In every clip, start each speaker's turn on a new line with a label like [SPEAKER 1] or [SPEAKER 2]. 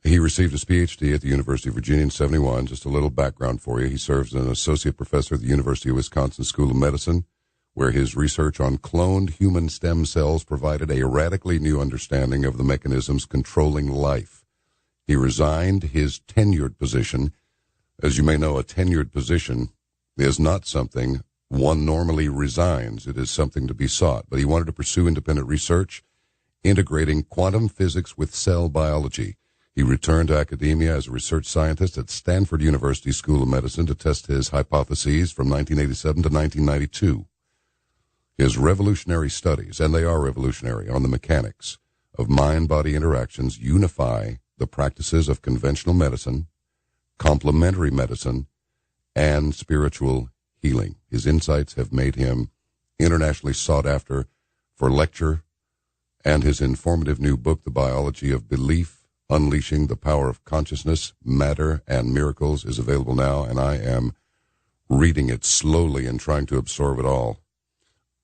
[SPEAKER 1] He received his Ph.D. at the University of Virginia in 71. Just a little background for you. He serves as an associate professor at the University of Wisconsin School of Medicine, where his research on cloned human stem cells provided a radically new understanding of the mechanisms controlling life. He resigned his tenured position. As you may know, a tenured position is not something one normally resigns. It is something to be sought. But he wanted to pursue independent research, integrating quantum physics with cell biology. He returned to academia as a research scientist at Stanford University School of Medicine to test his hypotheses from 1987 to 1992. His revolutionary studies, and they are revolutionary, on the mechanics of mind-body interactions unify the practices of conventional medicine, complementary medicine, and spiritual healing. His insights have made him internationally sought after for lecture, and his informative new book, The Biology of Belief, Unleashing the Power of Consciousness, Matter, and Miracles, is available now, and I am reading it slowly and trying to absorb it all.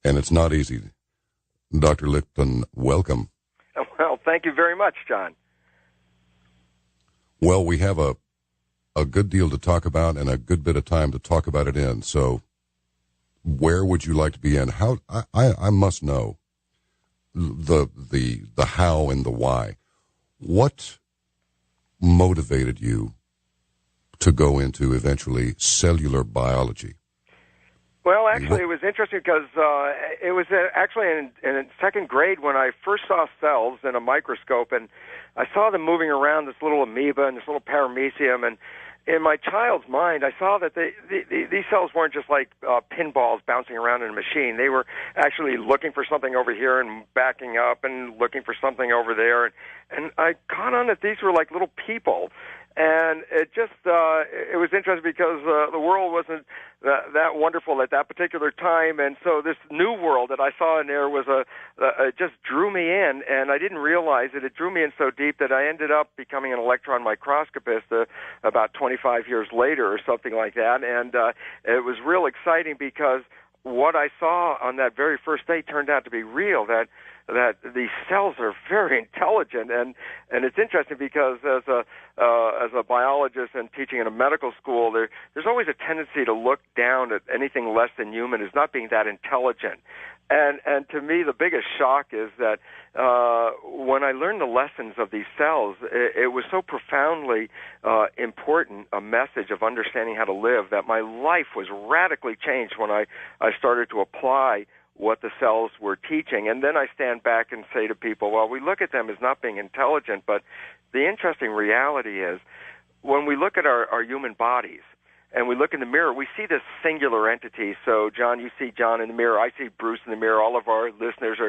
[SPEAKER 1] And it's not easy. Dr. Lipton, welcome.
[SPEAKER 2] Well, thank you very much, John.
[SPEAKER 1] Well, we have a good deal to talk about and a good bit of time to talk about it in. So where would you like to begin? How I must know the how and the why. What motivated you to go into eventually cellular biology?
[SPEAKER 2] Well, actually, it was interesting because it was actually in second grade when I first saw cells in a microscope, and I saw them moving around this little amoeba and this little paramecium, and in my child's mind, I saw that these cells weren't just like pinballs bouncing around in a machine. They were actually looking for something over here and backing up and looking for something over there. And I caught on that these were like little people. And it just, it was interesting because the world wasn't that wonderful at that particular time. And so this new world that I saw in there was it just drew me in. And I didn't realize it. It drew me in so deep that I ended up becoming an electron microscopist about 25 years later or something like that. And it was real exciting because what I saw on that very first day turned out to be real, that these cells are very intelligent, and it's interesting because as a biologist and teaching in a medical school, there's always a tendency to look down at anything less than human as not being that intelligent. And to me, the biggest shock is that when I learned the lessons of these cells, it was so profoundly important, a message of understanding how to live, that my life was radically changed when I started to apply what the cells were teaching. And then I stand back and say to people, well, we look at them as not being intelligent, but the interesting reality is when we look at our human bodies and we look in the mirror, we see this singular entity. So, John, you see John in the mirror, I see Bruce in the mirror, all of our listeners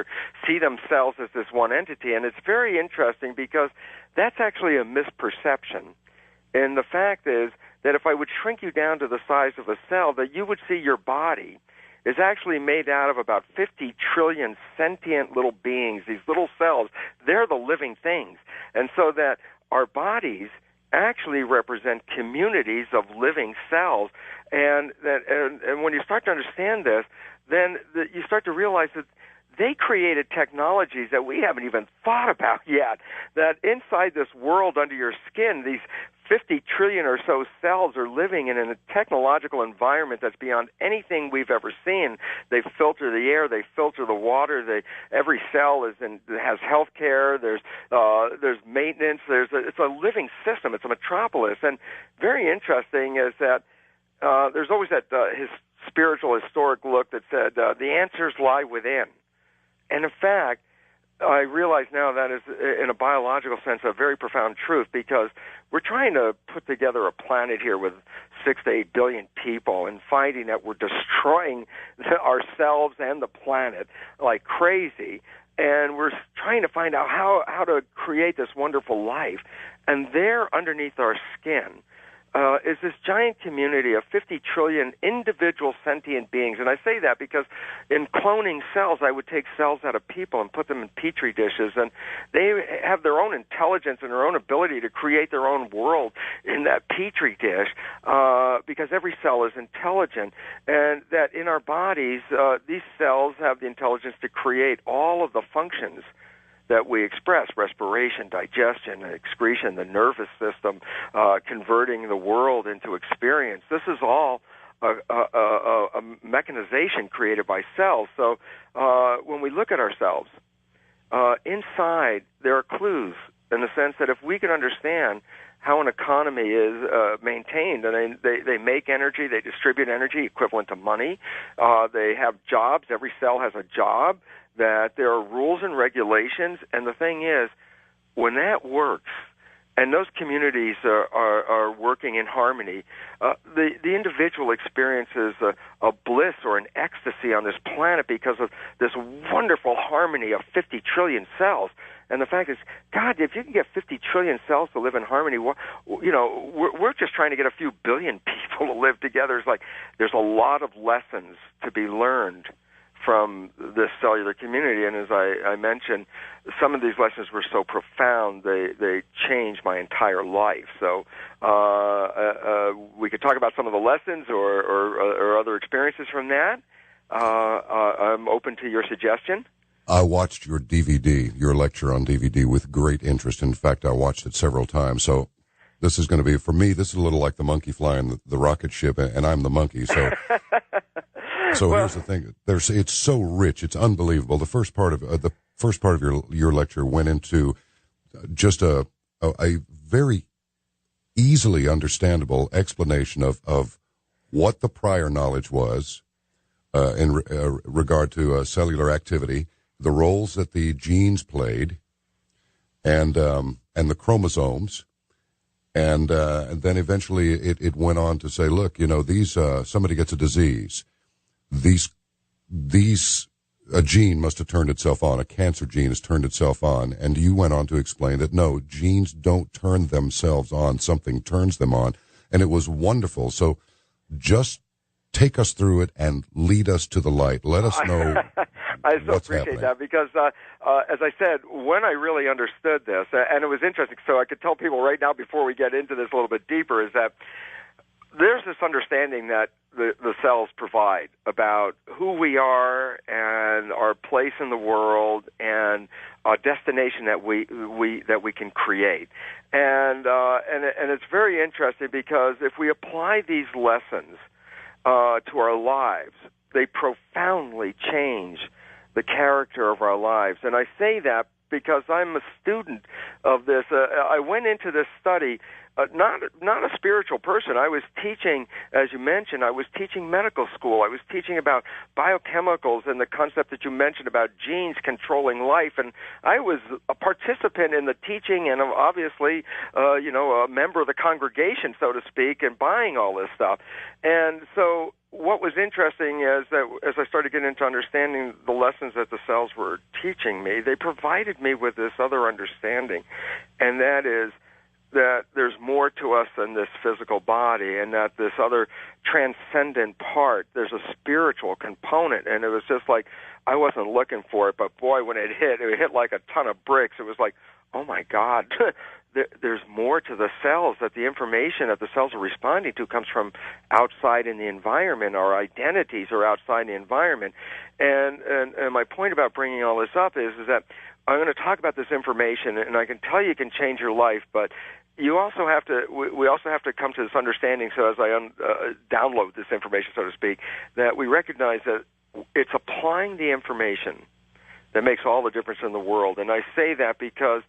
[SPEAKER 2] see themselves as this one entity. And it's very interesting because that's actually a misperception. And the fact is that if I would shrink you down to the size of a cell, that you would see your body is actually made out of about 50 trillion sentient little beings, these little cells. They're the living things. And so that our bodies actually represent communities of living cells. And when you start to understand this, then you start to realize that they created technologies that we haven't even thought about yet, that inside this world under your skin, these 50 trillion or so cells are living in a technological environment that's beyond anything we've ever seen. They filter the air, they filter the water. Every cell has health care. There's maintenance. It's a living system. It's a metropolis. And very interesting is that there's always that spiritual historic look that said the answers lie within. And in fact, I realize now that is, in a biological sense, a very profound truth, because we're trying to put together a planet here with 6 to 8 billion people and finding that we're destroying ourselves and the planet like crazy. And we're trying to find out how to create this wonderful life. And there, underneath our skin, is this giant community of 50 trillion individual sentient beings. And I say that because in cloning cells, I would take cells out of people and put them in petri dishes, and they have their own intelligence and their own ability to create their own world in that petri dish, because every cell is intelligent. And that in our bodies, these cells have the intelligence to create all of the functions that we express: respiration, digestion, excretion, the nervous system, converting the world into experience. This is all a mechanization created by cells. So when we look at ourselves, inside there are clues, in the sense that if we can understand how an economy is maintained, and they make energy, they distribute energy equivalent to money, they have jobs, every cell has a job, that there are rules and regulations, and the thing is, when that works, and those communities are working in harmony, the individual experiences a bliss or an ecstasy on this planet because of this wonderful harmony of 50 trillion cells. And the fact is, God, if you can get 50 trillion cells to live in harmony, we're just trying to get a few billion people to live together. It's like there's a lot of lessons to be learned from this cellular community. And as I mentioned, some of these lessons were so profound, they changed my entire life. So we could talk about some of the lessons or other experiences from that. I'm open to your suggestion.
[SPEAKER 1] I watched your DVD, your lecture on DVD, with great interest. In fact, I watched it several times. So this is going to be, for me, this is a little like the monkey flying the rocket ship, and I'm the monkey. So here's the thing: it's so rich, it's unbelievable. The first part of your lecture went into just a very easily understandable explanation of what the prior knowledge was in regard to cellular activity, the roles that the genes played, and the chromosomes, and then eventually it went on to say, look, these somebody gets a disease, a gene must have turned itself on, a cancer gene has turned itself on, and you went on to explain that no, genes don't turn themselves on, something turns them on, and it was wonderful. So just take us through it and lead us to the light. Let us know.
[SPEAKER 2] I so
[SPEAKER 1] what's
[SPEAKER 2] appreciate
[SPEAKER 1] happening.
[SPEAKER 2] that because, as I said, when I really understood this, and it was interesting, so I could tell people right now before we get into this a little bit deeper, is that there's this understanding that the cells provide about who we are and our place in the world and a destination that we can create, and it's very interesting because if we apply these lessons to our lives, they profoundly change the character of our lives. And I say that because I'm a student of this. I went into this study not a spiritual person. I was teaching, as you mentioned, I was teaching medical school. I was teaching about biochemicals and the concept that you mentioned about genes controlling life. And I was a participant in the teaching and obviously, a member of the congregation, so to speak, and buying all this stuff. And so what was interesting is that as I started getting into understanding the lessons that the cells were teaching me, they provided me with this other understanding, and that is that there's more to us than this physical body, and that this other transcendent part, there's a spiritual component. And it was just like, I wasn't looking for it, but boy, when it hit like a ton of bricks. It was like, oh my God, there's more to the cells, that the information that the cells are responding to comes from outside in the environment. Our identities are outside the environment. And my point about bringing all this up is that I'm going to talk about this information, and I can tell you it can change your life, but you also have to. We also have to come to this understanding. So as I download this information, so to speak, that we recognize that it's applying the information that makes all the difference in the world. And I say that because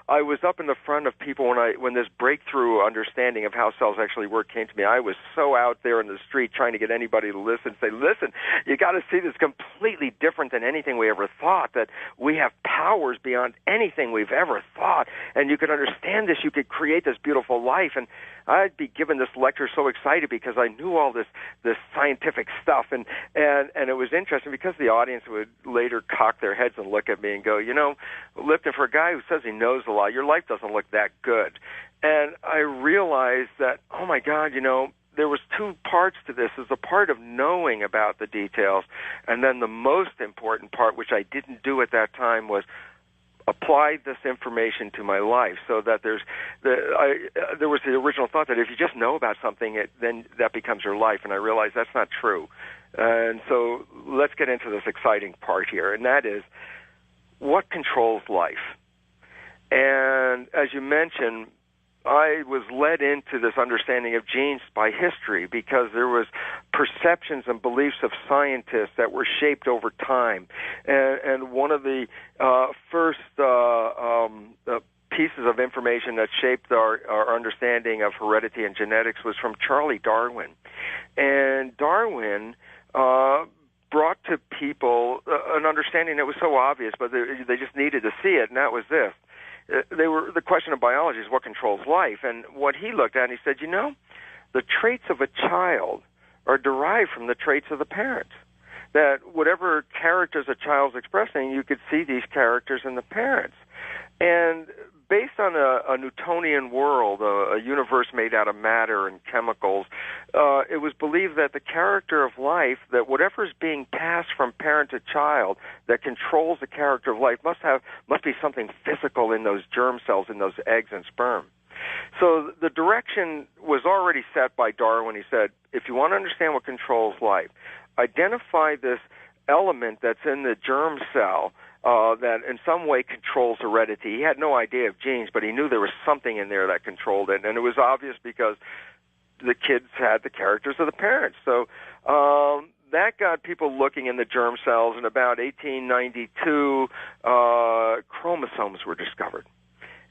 [SPEAKER 2] I was up in the front of people when this breakthrough understanding of how cells actually work came to me. I was so out there in the street trying to get anybody to listen, say, listen, you got to see this completely different than anything we ever thought, that we have powers beyond anything we've ever thought, and you could understand this, you could create this beautiful life. And I'd be giving this lecture so excited because I knew all this scientific stuff, and it was interesting because the audience would later cock their heads and look at me and go, Lipton, for a guy who says he knows a lot, your life doesn't look that good. And I realized that, oh my God, there was two parts to this. There's a part of knowing about the details, and then the most important part, which I didn't do at that time, was apply this information to my life, so that there was the original thought that if you just know about something, then that becomes your life, and I realized that's not true. And so let's get into this exciting part here, and that is, what controls life? And as you mentioned, I was led into this understanding of genes by history because there was perceptions and beliefs of scientists that were shaped over time. And one of the first pieces of information that shaped our understanding of heredity and genetics was from Charles Darwin. And Darwin brought to people an understanding that was so obvious, but they just needed to see it, and that was this. The question of biology is what controls life. And what he looked at, and he said, the traits of a child are derived from the traits of the parents. That whatever characters a child's expressing, you could see these characters in the parents. And based on a Newtonian world, a universe made out of matter and chemicals, it was believed that the character of life, that whatever is being passed from parent to child that controls the character of life must be something physical in those germ cells, in those eggs and sperm. So the direction was already set by Darwin. He said, if you want to understand what controls life, identify this element that's in the germ cell that in some way controls heredity. He had no idea of genes, but he knew there was something in there that controlled it. And it was obvious because the kids had the characters of the parents. So that got people looking in the germ cells. In about 1892, chromosomes were discovered.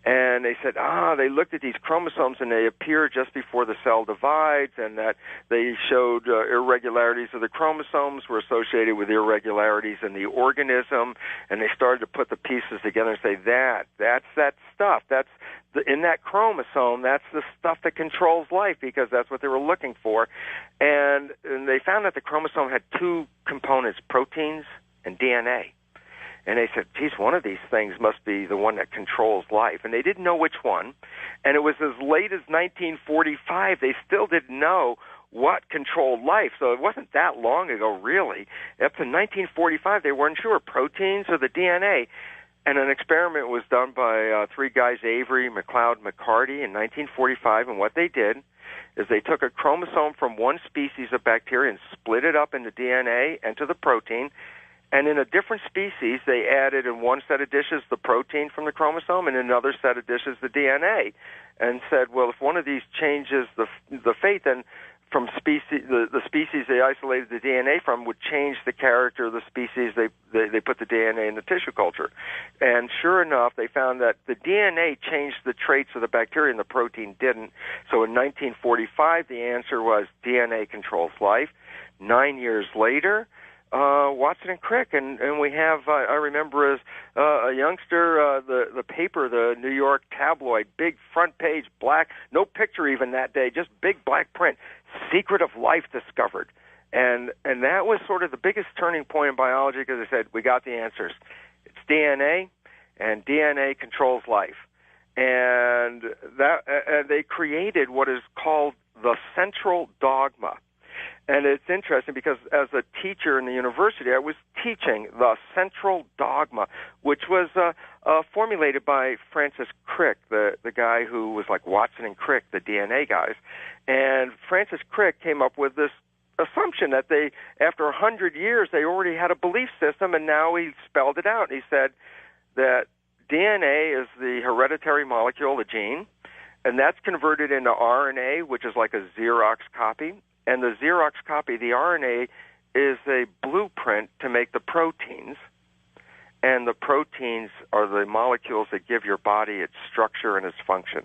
[SPEAKER 2] And they said, they looked at these chromosomes and they appear just before the cell divides, and that they showed irregularities of the chromosomes were associated with irregularities in the organism, and they started to put the pieces together and say, that's that stuff. In that chromosome, that's the stuff that controls life, because that's what they were looking for. And they found that the chromosome had two components, proteins and DNA. And they said, geez, one of these things must be the one that controls life. And they didn't know which one. And it was as late as 1945, they still didn't know what controlled life. So it wasn't that long ago, really. Up to 1945, they weren't sure, proteins or the DNA. And an experiment was done by three guys, Avery, McLeod, McCarty, in 1945. And what they did is they took a chromosome from one species of bacteria and split it up into DNA and to the protein. And in a different species, they added in one set of dishes the protein from the chromosome, and in another set of dishes the DNA, and said, well, if one of these changes the fate, then from the species they isolated the DNA from would change the character of the species they put the DNA in the tissue culture. And sure enough, they found that the DNA changed the traits of the bacteria and the protein didn't. So in 1945, the answer was DNA controls life. 9 years later, Watson and Crick, and we have, I remember as a youngster, the paper, the New York tabloid, big front page, black, no picture even that day, just big black print, Secret of Life discovered. And that was sort of the biggest turning point in biology, because they said, we got the answers. It's DNA, and DNA controls life. And they created what is called the central dogma. And it's interesting because as a teacher in the university, I was teaching the central dogma, which was formulated by Francis Crick, the guy who was like Watson and Crick, the DNA guys. And Francis Crick came up with this assumption that after 100 years, they already had a belief system, and now he spelled it out. He said that DNA is the hereditary molecule, the gene, and that's converted into RNA, which is like a Xerox copy. And the Xerox copy, the RNA, is a blueprint to make the proteins. And the proteins are the molecules that give your body its structure and its function.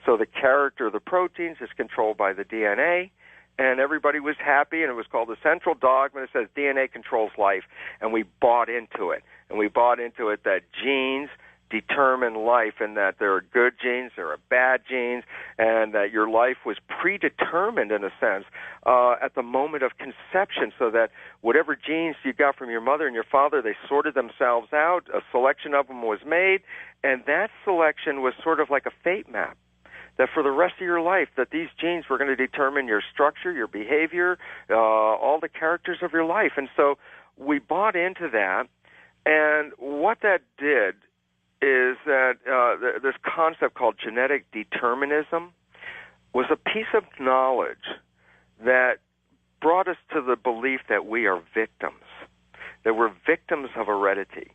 [SPEAKER 2] So the character of the proteins is controlled by the DNA, and everybody was happy, and it was called the central dogma. It says DNA controls life, and we bought into it. And we bought into it that genes determine life, and that there are good genes, there are bad genes, and that your life was predetermined in a sense at the moment of conception, so that whatever genes you got from your mother and your father, they sorted themselves out, a selection of them was made, and that selection was sort of like a fate map, that for the rest of your life, that these genes were going to determine your structure, your behavior, all the characters of your life. And so we bought into that, and what that did is that this concept called genetic determinism was a piece of knowledge that brought us to the belief that we are victims, that we're victims of heredity.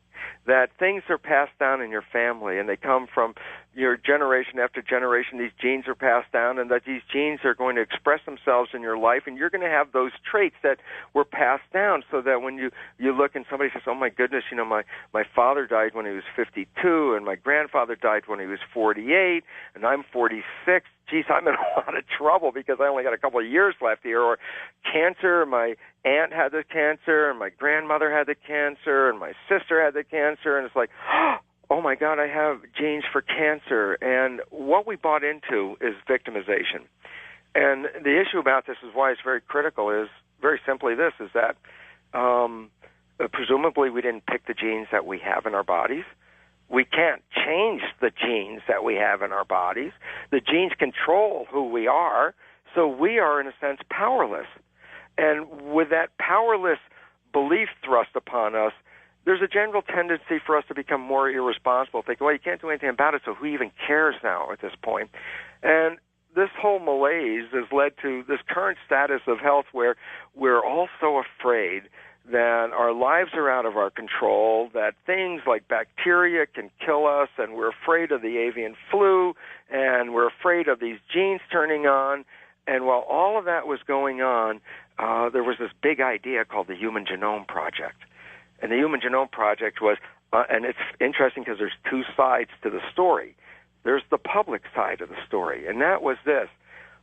[SPEAKER 2] that things are passed down in your family, and they come from your generation after generation. These genes are passed down, and that these genes are going to express themselves in your life, and you're going to have those traits that were passed down, so that when you look and somebody says, oh, my goodness, my father died when he was 52, and my grandfather died when he was 48, and I'm 46. Geez, I'm in a lot of trouble because I only got a couple of years left here. Or cancer, my aunt had the cancer, and my grandmother had the cancer, and my sister had the cancer, and it's like, oh my God, I have genes for cancer. And what we bought into is victimization. And the issue about this is why it's very critical is very simply this, is that presumably we didn't pick the genes that we have in our bodies. We can't change the genes that we have in our bodies. The genes control who we are, so we are, in a sense, powerless. And with that powerless belief thrust upon us, there's a general tendency for us to become more irresponsible, think, well, you can't do anything about it, so who even cares now at this point? And this whole malaise has led to this current status of health where we're all so afraid that our lives are out of our control, that things like bacteria can kill us, and we're afraid of the avian flu, and we're afraid of these genes turning on. And while all of that was going on, there was this big idea called the Human Genome Project. And the Human Genome Project was, and it's interesting because there's two sides to the story. There's the public side of the story, and that was this.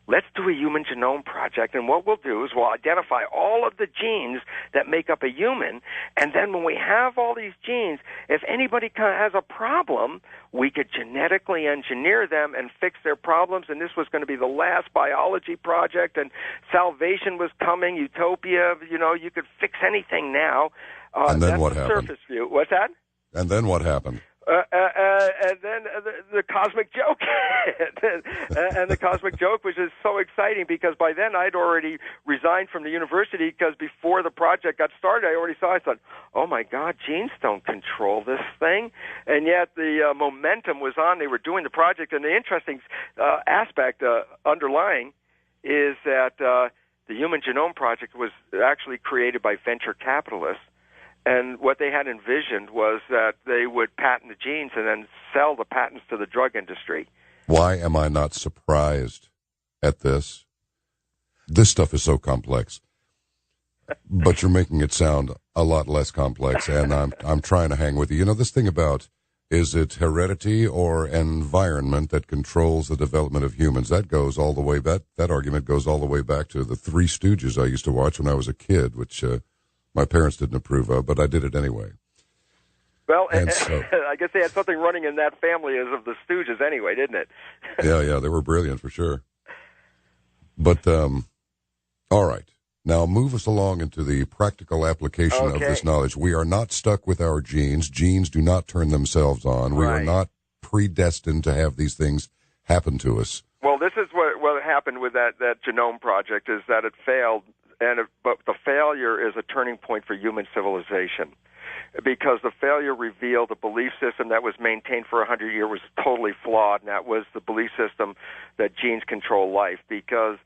[SPEAKER 2] Let's do a Human Genome Project, and what we'll do is we'll identify all of the genes that make up a human, and then when we have all these genes, if anybody has a problem, we could genetically engineer them and fix their problems, and this was going to be the last biology project, and salvation was coming, utopia, you could fix anything now.
[SPEAKER 1] And then
[SPEAKER 2] that's
[SPEAKER 1] what
[SPEAKER 2] the
[SPEAKER 1] happened?
[SPEAKER 2] Surface view. What's that?
[SPEAKER 1] And then what happened?
[SPEAKER 2] And then the cosmic joke. And the cosmic joke was just so exciting because by then I'd already resigned from the university because before the project got started, I thought, oh my God, genes don't control this thing. And yet the momentum was on. They were doing the project. And the interesting aspect underlying is that the Human Genome Project was actually created by venture capitalists. And what they had envisioned was that they would patent the genes and then sell the patents to the drug industry.
[SPEAKER 1] Why am I not surprised at this? This stuff is so complex. But you're making it sound a lot less complex, and I'm trying to hang with you. This thing about, is it heredity or environment that controls the development of humans? That goes all the way back. That argument goes all the way back to the Three Stooges I used to watch when I was a kid, which my parents didn't approve of, but I did it anyway.
[SPEAKER 2] Well, so, I guess they had something running in that family as of the Stooges anyway, didn't it?
[SPEAKER 1] yeah, they were brilliant for sure. But, all right. Now move us along into the practical application of this knowledge. We are not stuck with our genes. Genes do not turn themselves on. We are not predestined to have these things happen to us.
[SPEAKER 2] Well, this is what happened with that genome project is that it failed. But the failure is a turning point for human civilization because the failure revealed a belief system that was maintained for 100 years was totally flawed, and that was the belief system that genes control life. Because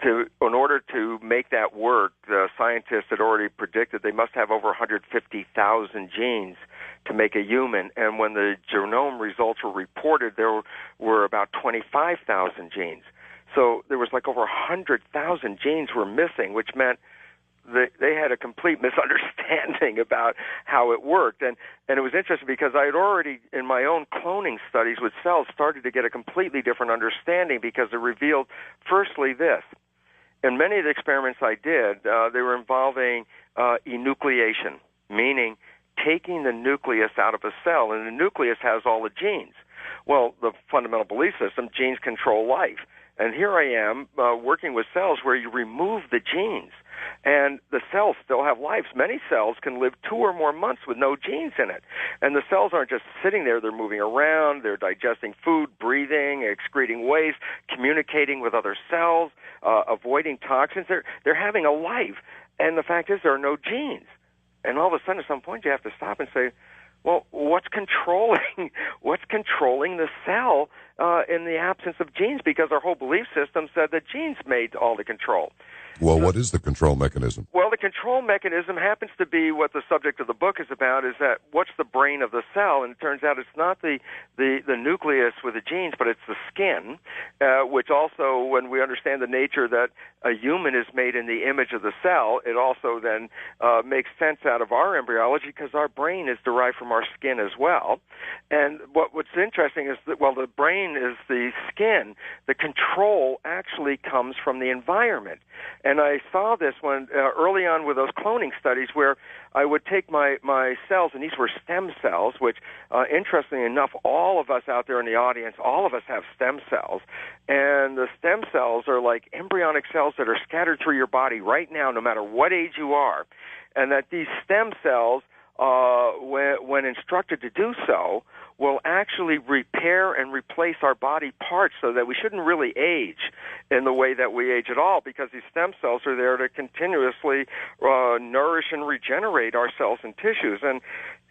[SPEAKER 2] in order to make that work, the scientists had already predicted they must have over 150,000 genes to make a human, and when the genome results were reported, there were about 25,000 genes. So there was like over 100,000 genes were missing, which meant they had a complete misunderstanding about how it worked. And it was interesting because I had already, in my own cloning studies with cells, started to get a completely different understanding because it revealed, firstly, this. In many of the experiments I did, they were involving enucleation, meaning taking the nucleus out of a cell, and the nucleus has all the genes. Well, the fundamental belief system, genes control life. And here I am working with cells where you remove the genes, and the cells still have lives. Many cells can live 2 or more months with no genes in it. And the cells aren't just sitting there. They're moving around. They're digesting food, breathing, excreting waste, communicating with other cells, avoiding toxins. They're having a life. And the fact is there are no genes. And all of a sudden at some point you have to stop and say, well, what's controlling the cell in the absence of genes? Because our whole belief system said that genes made all the control.
[SPEAKER 1] Well, what is the control mechanism?
[SPEAKER 2] Well, the control mechanism happens to be what the subject of the book is about, is that what's the brain of the cell, and it turns out it's not the nucleus with the genes, but it's the skin, which also, when we understand the nature that a human is made in the image of the cell, it also then makes sense out of our embryology because our brain is derived from our skin as well. And what's interesting is that, while the brain is the skin, the control actually comes from the environment. And I saw this when early on with those cloning studies, where I would take my cells, and these were stem cells, which, interestingly enough, all of us out there in the audience, all of us have stem cells. And the stem cells are like embryonic cells that are scattered through your body right now, no matter what age you are. And that these stem cells, when instructed to do so, will actually repair and replace our body parts, so that we shouldn't really age in the way that we age at all, because these stem cells are there to continuously nourish and regenerate our cells and tissues. And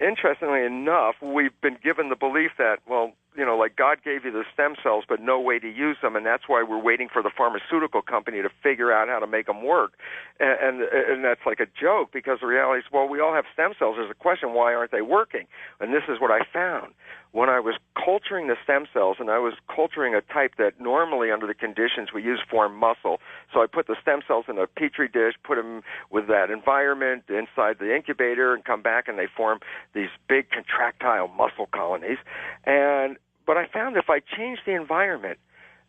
[SPEAKER 2] interestingly enough, we've been given the belief that, well, like God gave you the stem cells, but no way to use them, and that's why we're waiting for the pharmaceutical company to figure out how to make them work. And that's like a joke, because the reality is, well, we all have stem cells. There's a question, why aren't they working? And this is what I found. When I was culturing the stem cells, and I was culturing a type that normally, under the conditions we use, form muscle. So I put the stem cells in a petri dish, put them with that environment inside the incubator, and come back, and they form these big contractile muscle colonies. But I found if I changed the environment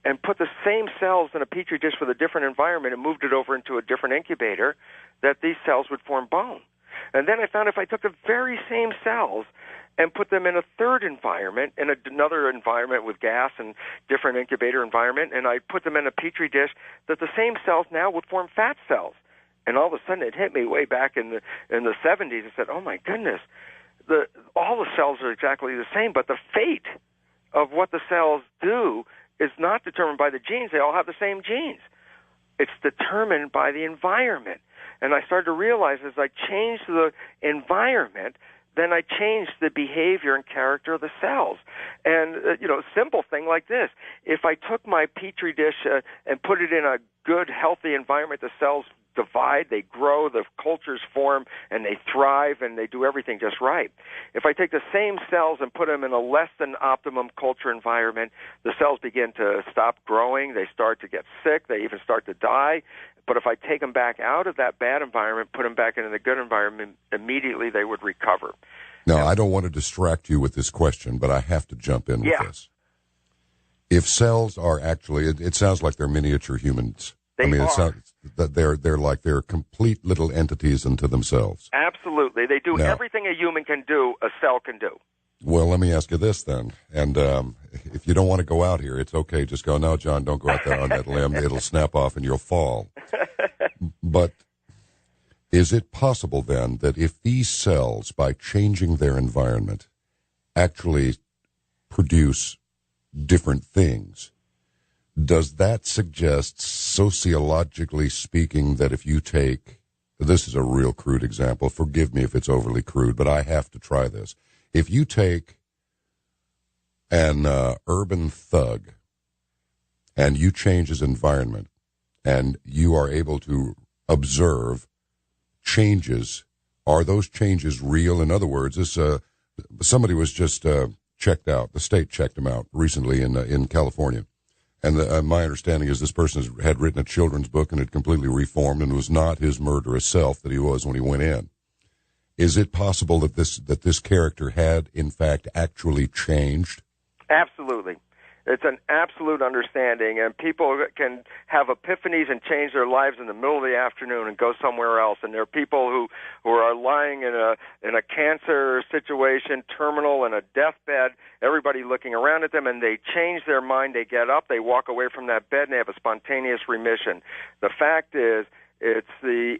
[SPEAKER 2] and put the same cells in a petri dish with a different environment and moved it over into a different incubator, that these cells would form bone. And then I found if I took the very same cells and put them in a third environment, in another environment with gas and different incubator environment, and I put them in a petri dish, that the same cells now would form fat cells. And all of a sudden it hit me way back in the 70s. I said, oh my goodness, all the cells are exactly the same, but the fate of what the cells do is not determined by the genes. They all have the same genes. It's determined by the environment. And I started to realize, as I changed the environment, then I changed the behavior and character of the cells. And, simple thing like this. If I took my petri dish and put it in a good, healthy environment, the cells divide, they grow, the cultures form, and they thrive, and they do everything just right. If I take the same cells and put them in a less than optimum culture environment, the cells begin to stop growing, they start to get sick, they even start to die. But if I take them back out of that bad environment, put them back into the good environment, immediately they would recover.
[SPEAKER 1] Now, I don't want to distract you with this question, but I have to jump in with this. If cells are actually, it sounds like they're miniature humans. It sounds that they're complete little entities unto themselves.
[SPEAKER 2] Absolutely. They do everything a human can do, a cell can do.
[SPEAKER 1] Well, let me ask you this then. And if you don't want to go out here, it's okay. Just go, no, John, don't go out there on that limb. It'll snap off and you'll fall. But is it possible then that if these cells, by changing their environment, actually produce different things, does that suggest, sociologically speaking, that if you take, this is a real crude example, forgive me if it's overly crude, but I have to try this. If you take an urban thug and you change his environment and you are able to observe changes, are those changes real? In other words, somebody was just checked out. The state checked him out recently in California. And my understanding is this person had written a children's book and had completely reformed and was not his murderous self that he was when he went in. Is it possible that this character had, in fact, actually changed? Absolutely.
[SPEAKER 2] It's an absolute understanding, and people can have epiphanies and change their lives in the middle of the afternoon and go somewhere else. And there are people who are lying in a cancer situation, terminal, in a deathbed, everybody looking around at them, and they change their mind. They get up, they walk away from that bed, and they have a spontaneous remission. The fact is, it's the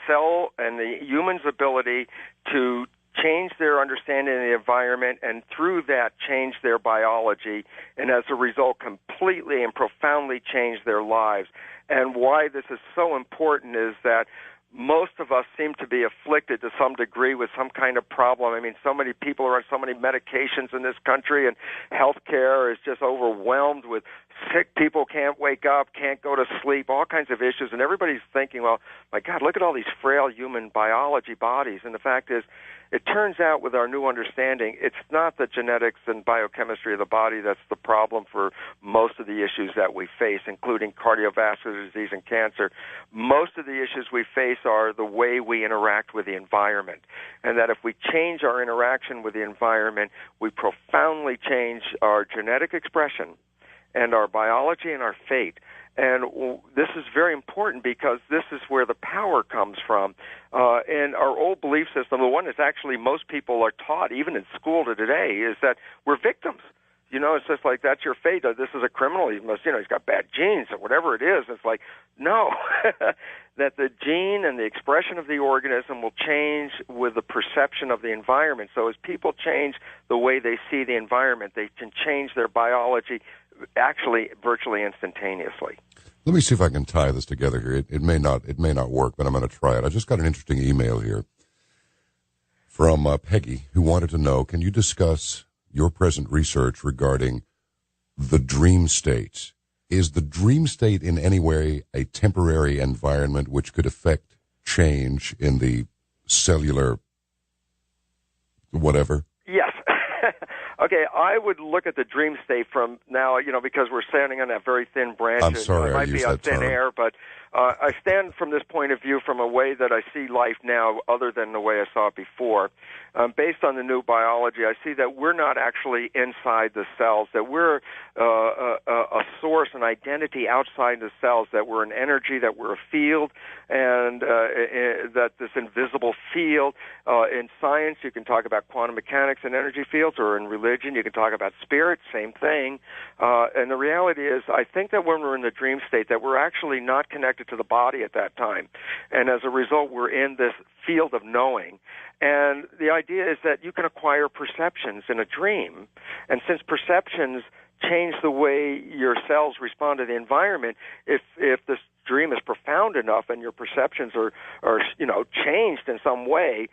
[SPEAKER 2] cell and the human's ability to change their understanding of the environment, and through that change their biology, and as a result completely and profoundly change their lives. And why this is so important is that most of us seem to be afflicted to some degree with some kind of problem. I mean, so many people are on so many medications in this country, and healthcare is just overwhelmed with sick people can't wake up, can't go to sleep, all kinds of issues. And everybody's thinking, well, my God, look at all these frail human biology bodies. And the fact is, it turns out with our new understanding, it's not the genetics and biochemistry of the body that's the problem for most of the issues that we face, including cardiovascular disease and cancer. Most of the issues we face are the way we interact with the environment. And that if we change our interaction with the environment, we profoundly change our genetic expression and our biology and our fate. And this is very important because this is where the power comes from. And our old belief system, the one that actually most people are taught, even in school today, is that we're victims. You know, it's just like, that's your fate. This is a criminal. He must, he's got bad genes or whatever it is. It's like, no, that the gene and the expression of the organism will change with the perception of the environment. So as people change the way they see the environment, they can change their biology actually virtually instantaneously.
[SPEAKER 1] Let me see if I can tie this together here. It may not work, but I'm going to try it. I just got an interesting email here from Peggy, who wanted to know, can you discuss your present research regarding the dream state? Is the dream state in any way a temporary environment which could affect change in the cellular whatever?
[SPEAKER 2] Yes. Okay, I would look at the dream state from now, because we're standing on that very thin branch.
[SPEAKER 1] I'm sorry,
[SPEAKER 2] it might be on thin air, but I stand from this point of view from a way that I see life now other than the way I saw it before. Based on the new biology, I see that we're not actually inside the cells, that we're a source, an identity outside the cells, that we're an energy, that we're a field, and that this invisible field, in science you can talk about quantum mechanics and energy fields, or in religion you can talk about spirit, same thing. And the reality is, I think that when we're in the dream state, that we're actually not connected to the body at that time. And as a result, we're in this field of knowing. And the idea is that you can acquire perceptions in a dream. And since perceptions change the way your cells respond to the environment, if this dream is profound enough and your perceptions are changed in some way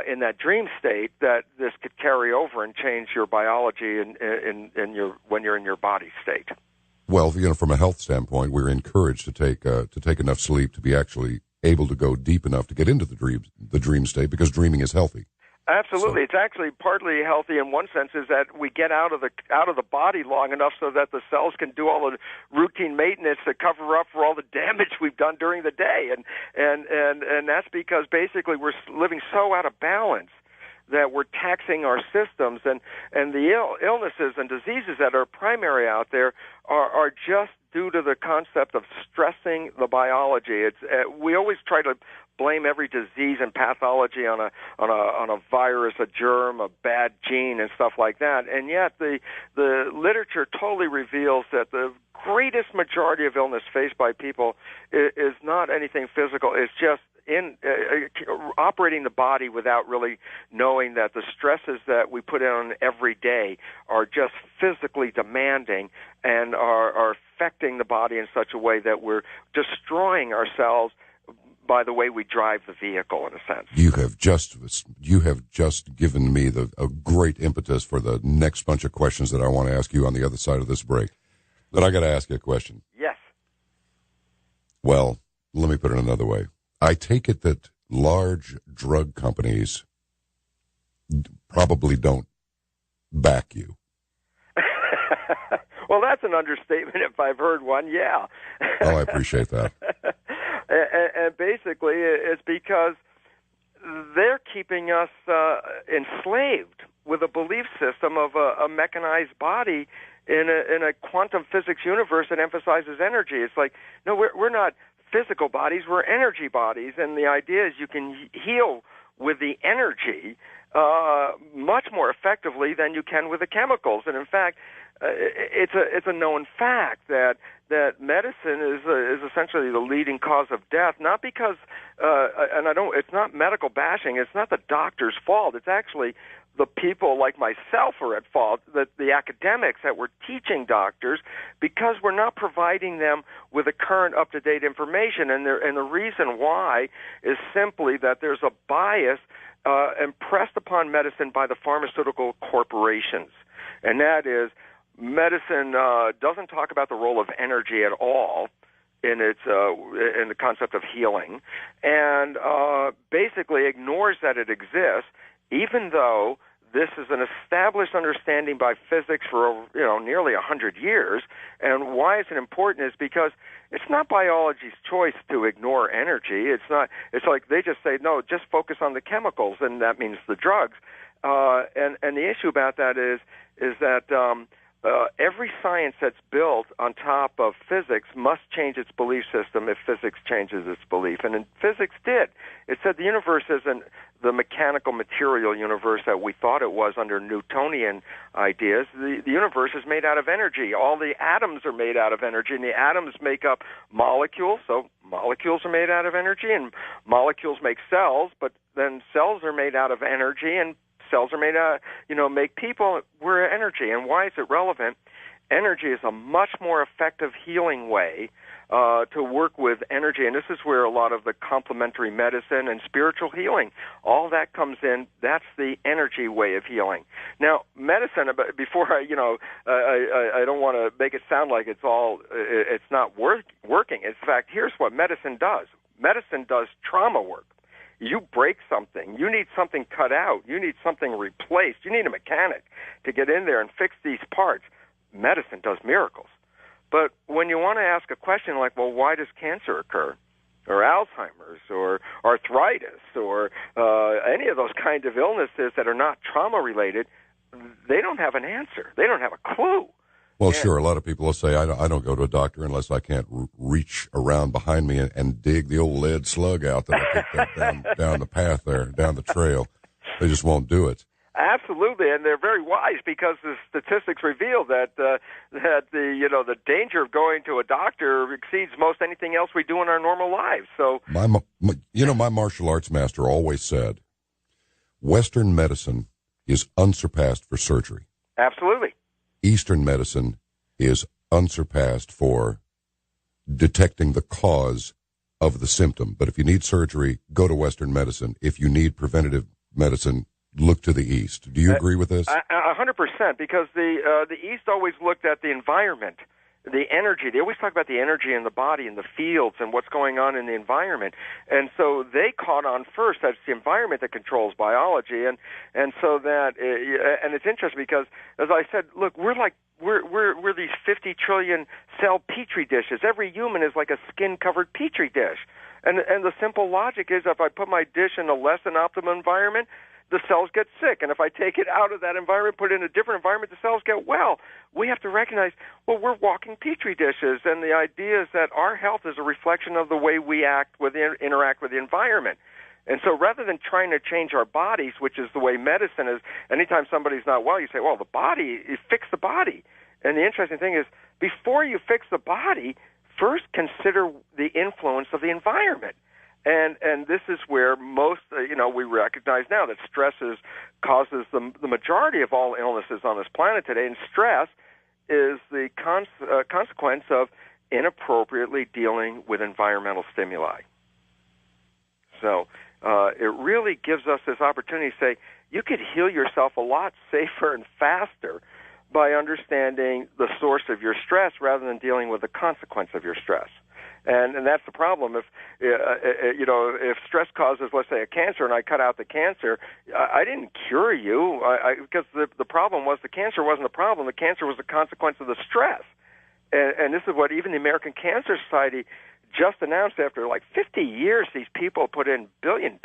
[SPEAKER 2] in that dream state, that this could carry over and change your biology when you're in your body state.
[SPEAKER 1] Well, from a health standpoint, we're encouraged to take enough sleep to be actually able to go deep enough to get into the dream state, because dreaming is healthy.
[SPEAKER 2] Absolutely. So, it's actually partly healthy in one sense, is that we get out of the body long enough so that the cells can do all the routine maintenance to cover up for all the damage we've done during the day. And that's because basically we're living so out of balance that we're taxing our systems, and the illnesses and diseases that are primary out there are just due to the concept of stressing the biology. It's we always try to blame every disease and pathology on a virus, a germ, a bad gene, and stuff like that. And yet the literature totally reveals that the greatest majority of illness faced by people is not anything physical. It's just in operating the body without really knowing that the stresses that we put on every day are just physically demanding and are affecting the body in such a way that we're destroying ourselves by the way we drive the vehicle, in a sense. You
[SPEAKER 1] have just given me a great impetus for the next bunch of questions that I want to ask you on the other side of this break. But I got to ask you a question.
[SPEAKER 2] Yes.
[SPEAKER 1] Well, let me put it another way. I take it that large drug companies probably don't back you.
[SPEAKER 2] Well, that's an understatement if I've heard one, yeah.
[SPEAKER 1] Oh, I appreciate that.
[SPEAKER 2] And basically, it's because they're keeping us enslaved with a belief system of a mechanized body in a quantum physics universe that emphasizes energy. It's like, no, we're not physical bodies, we're energy bodies, and the idea is you can heal with the energy much more effectively than you can with the chemicals. And in fact, it's a known fact that medicine is essentially the leading cause of death, not because it's not medical bashing, it's not the doctor's fault. It's actually the people like myself are at fault, that the academics that were teaching doctors, because we're not providing them with the current up-to-date information. And the reason why is simply that there's a bias impressed upon medicine by the pharmaceutical corporations. And that is, medicine doesn't talk about the role of energy at all in the concept of healing, and basically ignores that it exists, even though this is an established understanding by physics for nearly 100 years. And why is it important is because it's not biology's choice to ignore energy. It's not. It's like they just say, no, just focus on the chemicals, and that means the drugs. And the issue about that is that every science that's built on top of physics must change its belief system if physics changes its belief. And physics did. It said the universe isn't the mechanical material universe that we thought it was under Newtonian ideas. The universe is made out of energy. All the atoms are made out of energy, and the atoms make up molecules, so molecules are made out of energy, and molecules make cells, but then cells are made out of energy, and cells are made out, make people. We're energy. And why is it relevant? Energy is a much more effective healing way to work with energy. And this is where a lot of the complementary medicine and spiritual healing, all that comes in. That's the energy way of healing. Now, medicine, before I don't want to make it sound like it's not working. In fact, here's what medicine does. Medicine does trauma work. You break something. You need something cut out. You need something replaced. You need a mechanic to get in there and fix these parts. Medicine does miracles. But when you want to ask a question like, well, why does cancer occur? Or Alzheimer's, or arthritis, or any of those kind of illnesses that are not trauma-related, they don't have an answer. They don't have a clue.
[SPEAKER 1] Well, sure. A lot of people will say, I don't go to a doctor unless I can't reach around behind me and dig the old lead slug out that I picked up down the path there, down the trail. They just won't do it.
[SPEAKER 2] Absolutely, and they're very wise because the statistics reveal that the danger of going to a doctor exceeds most anything else we do in our normal lives. So,
[SPEAKER 1] my martial arts master always said, Western medicine is unsurpassed for surgery.
[SPEAKER 2] Absolutely.
[SPEAKER 1] Eastern medicine is unsurpassed for detecting the cause of the symptom. But if you need surgery, go to Western medicine. If you need preventative medicine, look to the East. Do you agree with this?
[SPEAKER 2] 100%, because the East always looked at the environment, the energy. They always talk about the energy in the body, in the fields, and what's going on in the environment. And so they caught on first that it's the environment that controls biology. And so that, and it's interesting because, as I said, look, we're these 50 trillion cell petri dishes. Every human is like a skin-covered petri dish. And the simple logic is if I put my dish in a less than optimal environment, the cells get sick. And if I take it out of that environment, put it in a different environment, the cells get well. We have to recognize, well, we're walking petri dishes, and the idea is that our health is a reflection of the way we interact with the environment. And so rather than trying to change our bodies, which is the way medicine is, anytime somebody's not well, you say, well, the body, you fix the body. And the interesting thing is, before you fix the body, first consider the influence of the environment. And this is where most, we recognize now that stress causes the majority of all illnesses on this planet today, and stress is the consequence of inappropriately dealing with environmental stimuli. So it really gives us this opportunity to say, you could heal yourself a lot safer and faster by understanding the source of your stress rather than dealing with the consequence of your stress. And that's the problem. If stress causes, let's say, a cancer, and I cut out the cancer, I didn't cure you because the problem was the cancer wasn't the problem. The cancer was the consequence of the stress. And this is what even the American Cancer Society just announced. After like 50 years, these people put in $1 billion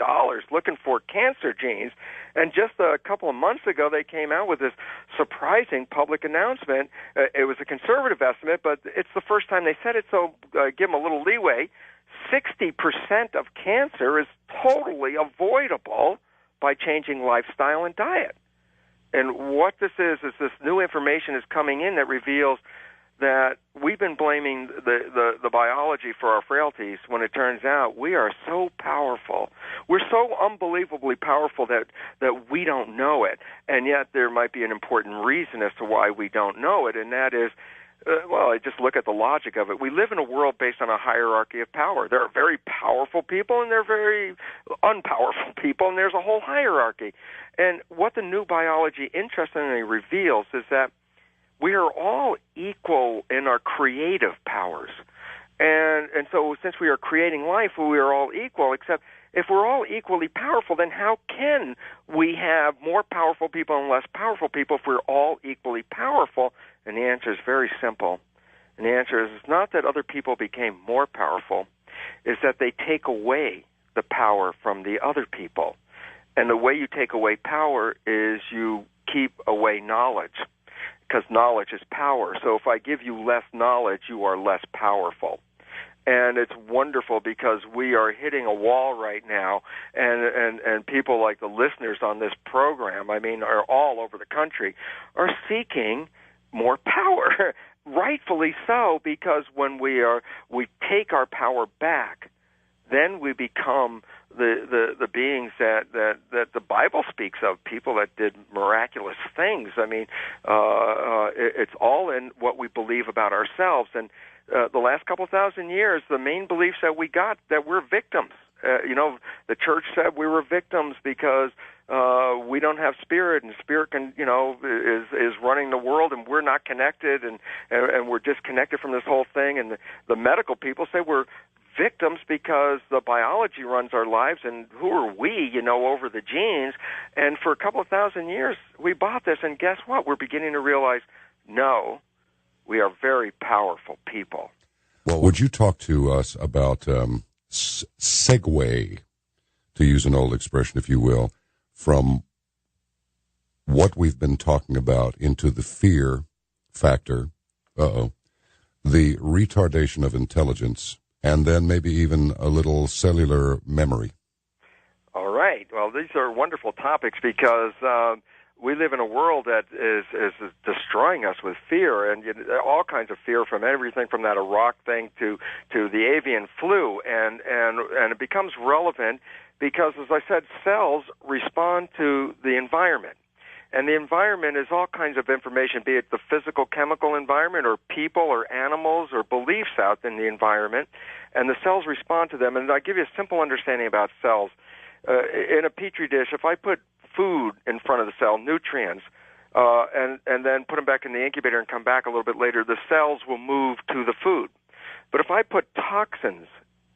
[SPEAKER 2] looking for cancer genes. And just a couple of months ago, they came out with this surprising public announcement. It was a conservative estimate, but it's the first time they said it, so give them a little leeway. 60% of cancer is totally avoidable by changing lifestyle and diet. And what this is this new information is coming in that reveals that we've been blaming the biology for our frailties when it turns out we are so powerful. We're so unbelievably powerful that we don't know it. And yet there might be an important reason as to why we don't know it, and that is, I just look at the logic of it. We live in a world based on a hierarchy of power. There are very powerful people and there are very unpowerful people, and there's a whole hierarchy. And what the new biology interestingly reveals is that we are all equal in our creative powers. And so since we are creating life, we are all equal, except if we're all equally powerful, then how can we have more powerful people and less powerful people if we're all equally powerful? And the answer is very simple. And the answer is it's not that other people became more powerful, it's that they take away the power from the other people. And the way you take away power is you keep away knowledge, because knowledge is power. So if I give you less knowledge, you are less powerful. And it's wonderful because we are hitting a wall right now, and people like the listeners on this program, are all over the country, are seeking more power, rightfully so, because when we take our power back, then we become the beings that the Bible speaks of, people that did miraculous things. It's all in what we believe about ourselves. And the last couple thousand years, the main beliefs that we got, that we're victims. The church said we were victims because we don't have spirit, and spirit is running the world, and we're not connected, and we're disconnected from this whole thing. And the medical people say we're victims because the biology runs our lives, and who are we, over the genes? And for a couple of thousand years, we bought this, and guess what? We're beginning to realize, no, we are very powerful people.
[SPEAKER 1] Well, would you talk to us about segue, to use an old expression, if you will, from what we've been talking about into the fear factor, the retardation of intelligence, and then maybe even a little cellular memory?
[SPEAKER 2] All right. Well, these are wonderful topics because we live in a world that is destroying us with fear, and all kinds of fear, from everything from that Iraq thing to the avian flu, and it becomes relevant because, as I said, cells respond to the environment. And the environment is all kinds of information, be it the physical, chemical environment, or people, or animals, or beliefs out in the environment, and the cells respond to them. And I'll give you a simple understanding about cells. In a petri dish, if I put food in front of the cell, nutrients, and then put them back in the incubator and come back a little bit later, the cells will move to the food. But if I put toxins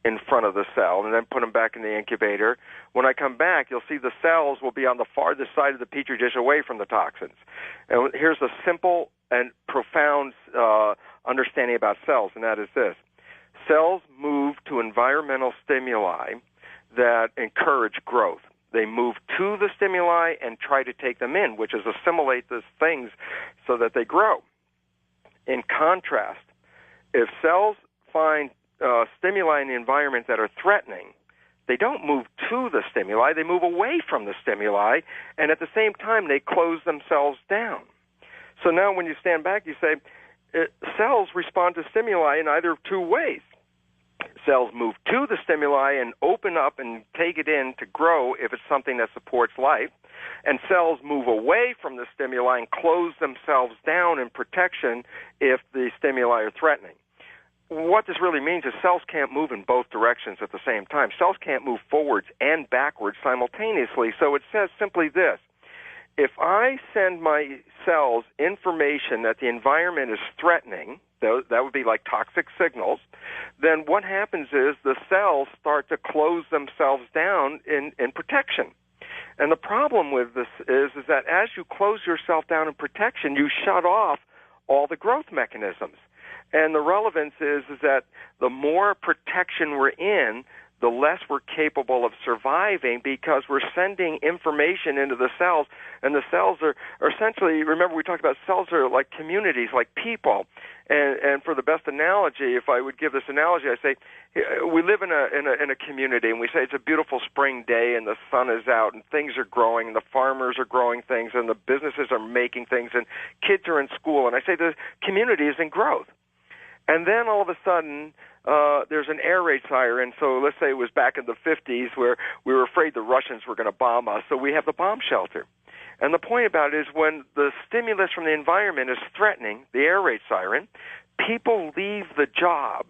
[SPEAKER 2] in front of the cell and then put them back in the incubator, when I come back, you'll see the cells will be on the farthest side of the petri dish away from the toxins. And here's a simple and profound understanding about cells, and that is this. Cells move to environmental stimuli that encourage growth. They move to the stimuli and try to take them in, which is assimilate these things so that they grow. In contrast, if cells find stimuli in the environment that are threatening, they don't move to the stimuli, they move away from the stimuli, and at the same time they close themselves down. So now when you stand back, you say, cells respond to stimuli in either two ways. Cells move to the stimuli and open up and take it in to grow if it's something that supports life, and cells move away from the stimuli and close themselves down in protection if the stimuli are threatening. What this really means is cells can't move in both directions at the same time. Cells can't move forwards and backwards simultaneously. So it says simply this: if I send my cells information that the environment is threatening, that would be like toxic signals, then what happens is the cells start to close themselves down in protection. And the problem with this is that as you close yourself down in protection, you shut off all the growth mechanisms. And the relevance is that the more protection we're in, the less we're capable of surviving, because we're sending information into the cells, and the cells are essentially, remember we talked about cells are like communities, like people. And for the best analogy, if I would give this analogy, I say we live in a community, and we say it's a beautiful spring day, and the sun is out, and things are growing, and the farmers are growing things, and the businesses are making things, and kids are in school, and I say the community is in growth. And then all of a sudden, there's an air raid siren. So let's say it was back in the 50s where we were afraid the Russians were going to bomb us. So we have the bomb shelter. And the point about it is when the stimulus from the environment is threatening, the air raid siren, people leave the job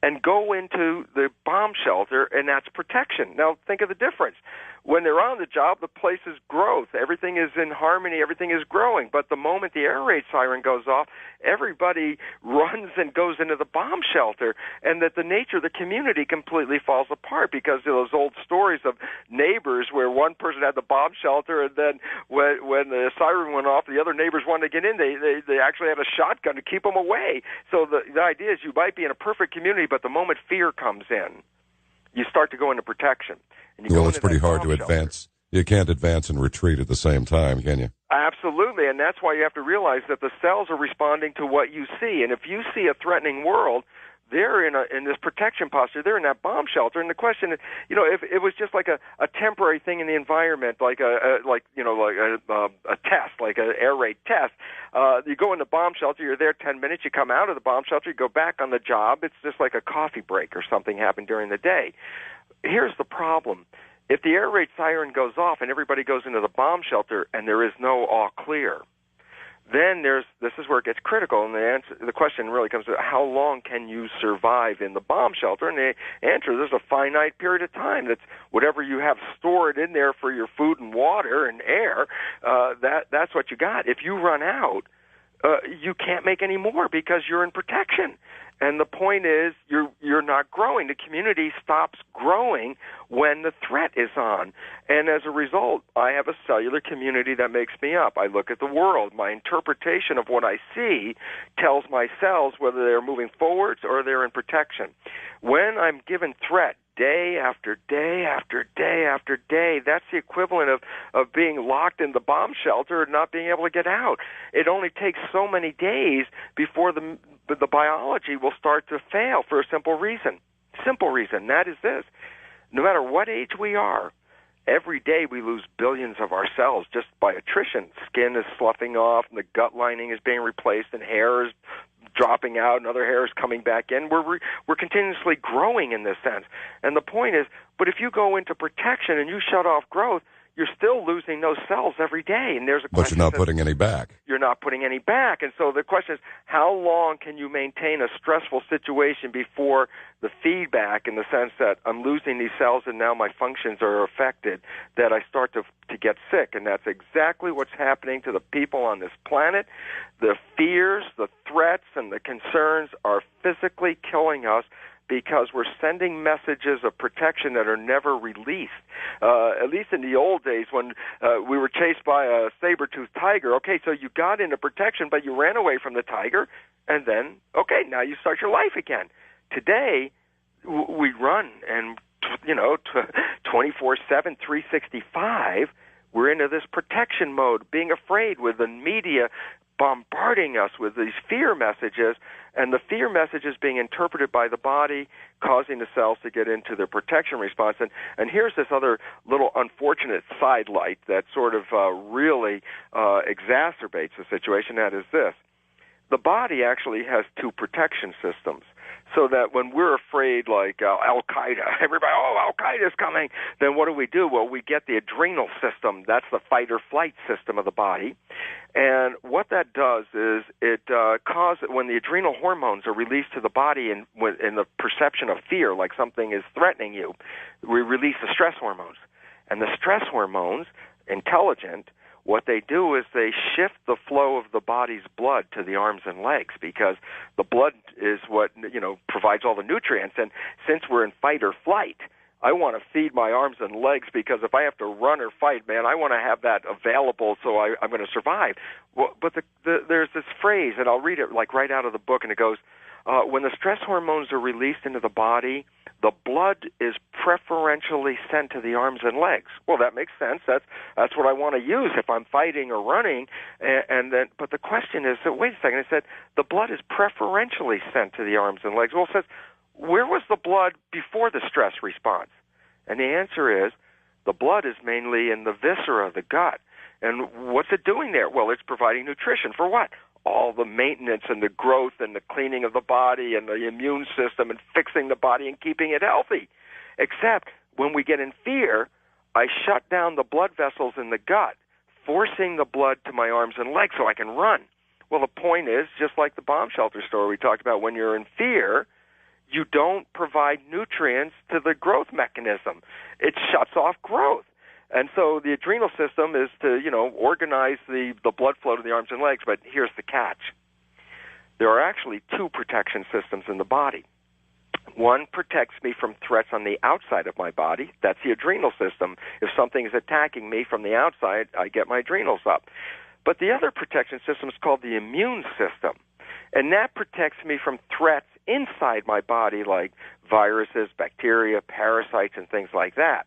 [SPEAKER 2] and go into the bomb shelter, and that's protection. Now, think of the difference. When they're on the job, the place is growth. Everything is in harmony. Everything is growing. But the moment the air raid siren goes off, everybody runs and goes into the bomb shelter, and that the nature of the community completely falls apart because of those old stories of neighbors where one person had the bomb shelter, and then when the siren went off, the other neighbors wanted to get in. They actually had a shotgun to keep them away. So the idea is you might be in a perfect community, but the moment fear comes in, you start to go into protection.
[SPEAKER 1] Well, it's pretty hard to advance. You can't advance and retreat at the same time, can you?
[SPEAKER 2] Absolutely, and that's why you have to realize that the cells are responding to what you see. And if you see a threatening world, they're in this protection posture. They're in that bomb shelter. And the question is, if it was just like a temporary thing in the environment, like a test, like an air raid test, you go in the bomb shelter, you're there 10 minutes, you come out of the bomb shelter, you go back on the job. It's just like a coffee break or something happened during the day. Here's the problem. If the air raid siren goes off and everybody goes into the bomb shelter and there is no all clear, then this is where it gets critical, and the question really comes to how long can you survive in the bomb shelter? And the answer, there's a finite period of time. That's whatever you have stored in there for your food and water and air, that's what you got. If you run out, you can't make any more because you're in protection. And the point is, you're not growing. The community stops growing when the threat is on. And as a result, I have a cellular community that makes me up. I look at the world. My interpretation of what I see tells my cells whether they're moving forwards or they're in protection. When I'm given threat, day after day after day after day, that's the equivalent of being locked in the bomb shelter and not being able to get out. It only takes so many days before the biology will start to fail for a simple reason. Simple reason, that is this. No matter what age we are, every day we lose billions of our cells just by attrition. Skin is sloughing off, and the gut lining is being replaced, and hair is dropping out, and other hair is coming back in. We're continuously growing in this sense. And the point is, but if you go into protection and you shut off growth, you're still losing those cells every day. And there's a question.
[SPEAKER 1] But you're not putting any back.
[SPEAKER 2] You're not putting any back. And so the question is, how long can you maintain a stressful situation before the feedback, in the sense that I'm losing these cells and now my functions are affected, that I start to get sick? And that's exactly what's happening to the people on this planet. The fears, the threats, and the concerns are physically killing us, because we're sending messages of protection that are never released. At least in the old days when we were chased by a saber-toothed tiger, okay, so you got into protection, but you ran away from the tiger, and then, okay, now you start your life again. Today, we run, and 24/7, 365, we're into this protection mode, being afraid, with the media bombarding us with these fear messages, and the fear messages being interpreted by the body, causing the cells to get into their protection response. And here's this other little unfortunate sidelight that sort of really exacerbates the situation. That is this. The body actually has two protection systems. So that when we're afraid, like Al-Qaeda, everybody, Al-Qaeda's coming, then what do? Well, we get the adrenal system. That's the fight-or-flight system of the body. And what that does is it causes, when the adrenal hormones are released to the body in the perception of fear, like something is threatening you, we release the stress hormones. And the stress hormones, intelligent, what they do is they shift the flow of the body's blood to the arms and legs, because the blood is what provides all the nutrients. And since we're in fight or flight, I want to feed my arms and legs, because if I have to run or fight, man, I want to have that available so I'm going to survive. Well, but there's this phrase, and I'll read it like right out of the book, and it goes, when the stress hormones are released into the body, the blood is preferentially sent to the arms and legs. Well, that makes sense. That's what I want to use if I'm fighting or running. But the question is, so wait a second. It said the blood is preferentially sent to the arms and legs. Well, it says, where was the blood before the stress response? And the answer is, the blood is mainly in the viscera, the gut. And what's it doing there? Well, it's providing nutrition for what? All the maintenance and the growth and the cleaning of the body and the immune system and fixing the body and keeping it healthy. Except when we get in fear, I shut down the blood vessels in the gut, forcing the blood to my arms and legs so I can run. Well, the point is, just like the bomb shelter story we talked about, when you're in fear, you don't provide nutrients to the growth mechanism. It shuts off growth. And so the adrenal system is to, organize the blood flow to the arms and legs, but here's the catch. There are actually two protection systems in the body. One protects me from threats on the outside of my body. That's the adrenal system. If something is attacking me from the outside, I get my adrenals up. But the other protection system is called the immune system, and that protects me from threats inside my body like viruses, bacteria, parasites, and things like that.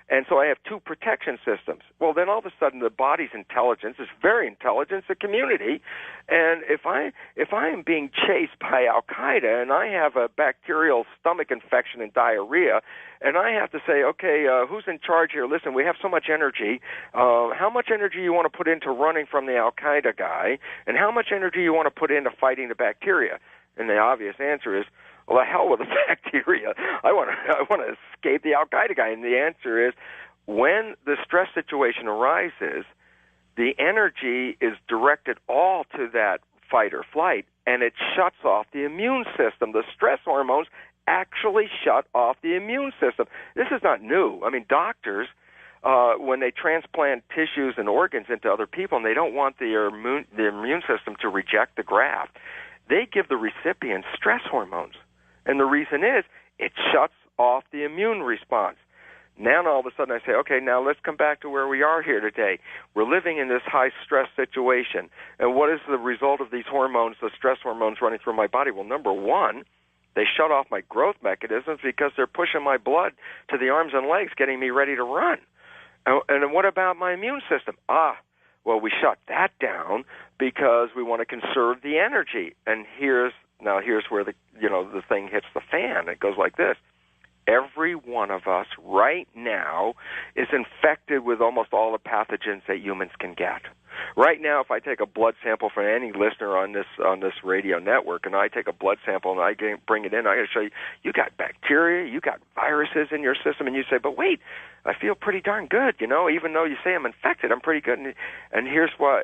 [SPEAKER 2] And so I have two protection systems. Well, then all of a sudden the body's intelligence is very intelligent. It's a community. And if I am being chased by Al-Qaeda and I have a bacterial stomach infection and diarrhea, and I have to say, okay, who's in charge here? Listen, we have so much energy. How much energy you want to put into running from the Al-Qaeda guy, and how much energy you want to put into fighting the bacteria? And the obvious answer is, well, the hell with the bacteria. I want to escape the Al-Qaeda guy. And the answer is, when the stress situation arises, the energy is directed all to that fight or flight, and it shuts off the immune system. The stress hormones actually shut off the immune system. This is not new. I mean, doctors, when they transplant tissues and organs into other people and they don't want the immune system to reject the graft, they give the recipient stress hormones. And the reason is it shuts off the immune response. Now all of a sudden I say, okay, now let's come back to where we are here today. We're living in this high-stress situation. And what is the result of these hormones, the stress hormones running through my body? Well, number one, they shut off my growth mechanisms because they're pushing my blood to the arms and legs, getting me ready to run. And what about my immune system? Well, we shut that down because we want to conserve the energy. And here's where the thing hits the fan. It goes like this. Every one of us right now is infected with almost all the pathogens that humans can get. Right now, if I take a blood sample from any listener on this radio network, and I take a blood sample and I bring it in, I got to show you, you got bacteria, you got viruses in your system, and you say, but wait, I feel pretty darn good, even though you say I'm infected, I'm pretty good. And here's why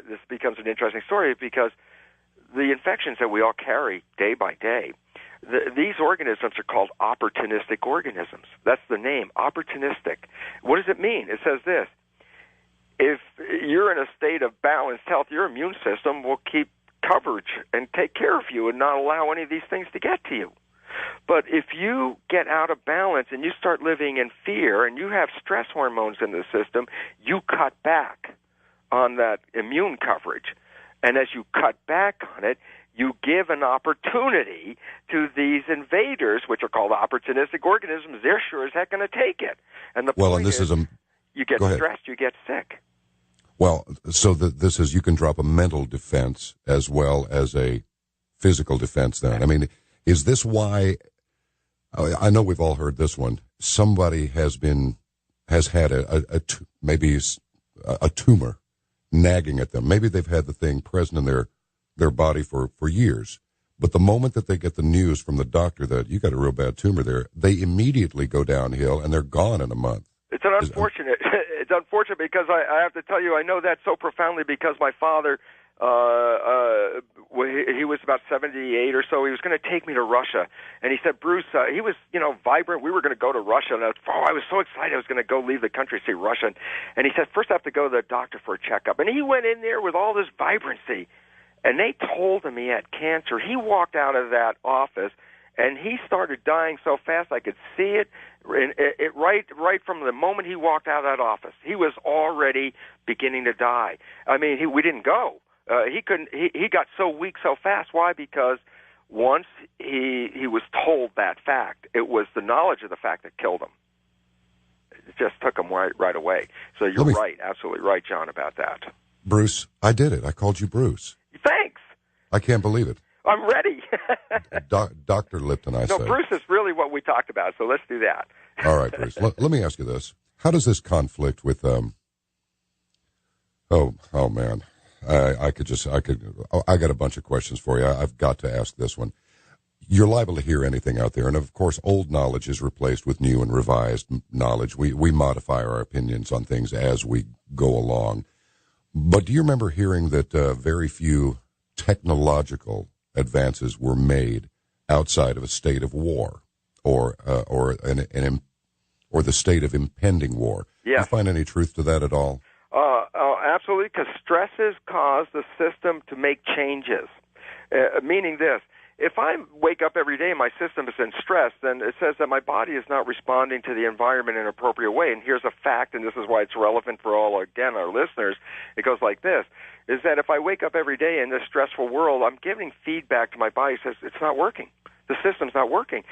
[SPEAKER 2] this becomes an interesting story, because the infections that we all carry day by day, these organisms are called opportunistic organisms. That's the name, opportunistic. What does it mean? It says this. If you're in a state of balanced health, your immune system will keep coverage and take care of you and not allow any of these things to get to you. But if you get out of balance and you start living in fear and you have stress hormones in the system, you cut back on that immune coverage. And as you cut back on it, you give an opportunity to these invaders, which are called opportunistic organisms. They're sure as heck going to take it. And the point is, you get stressed, you get sick.
[SPEAKER 1] Well, so this is, you can drop a mental defense as well as a physical defense then. I mean, is this why, I know we've all heard this one, somebody has had maybe a tumor nagging at them. Maybe they've had the thing present in their body for years. But the moment that they get the news from the doctor that you got a real bad tumor there, they immediately go downhill and they're gone in a month.
[SPEAKER 2] It's unfortunate because I have to tell you, I know that so profoundly because my father, he was about 78 or so. He was going to take me to Russia. And he said, Bruce, he was, vibrant. We were going to go to Russia. And I was so excited I was going to go leave the country to see Russia. And he said, first I have to go to the doctor for a checkup. And he went in there with all this vibrancy. And they told him he had cancer. He walked out of that office, and he started dying so fast I could see it. Right from the moment he walked out of that office, he was already beginning to die. I mean, we didn't go. He couldn't. He got so weak so fast. Why? Because once he was told that fact. It was the knowledge of the fact that killed him. It just took him right away. So you're right, absolutely right, John, about that.
[SPEAKER 1] Bruce, I did it. I called you Bruce.
[SPEAKER 2] Thanks.
[SPEAKER 1] I can't believe it.
[SPEAKER 2] I'm ready.
[SPEAKER 1] Dr. Lipton, I say.
[SPEAKER 2] No, Bruce is really what we talked about, so let's do that.
[SPEAKER 1] All right, Bruce. Let me ask you this. How does this conflict with, oh man. I got a bunch of questions for you. I've got to ask this one. You're liable to hear anything out there, and of course, old knowledge is replaced with new and revised knowledge. We modify our opinions on things as we go along. But do you remember hearing that very few technological advances were made outside of a state of war, or the state of impending war?
[SPEAKER 2] Yeah.
[SPEAKER 1] Do you find any truth to that at all?
[SPEAKER 2] Absolutely, because stresses cause the system to make changes. Meaning this: if I wake up every day and my system is in stress, then it says that my body is not responding to the environment in an appropriate way. And here's a fact, and this is why it's relevant for all, again, our listeners. It goes like this, is that if I wake up every day in this stressful world, I'm giving feedback to my body that says it's not working. The system's not working.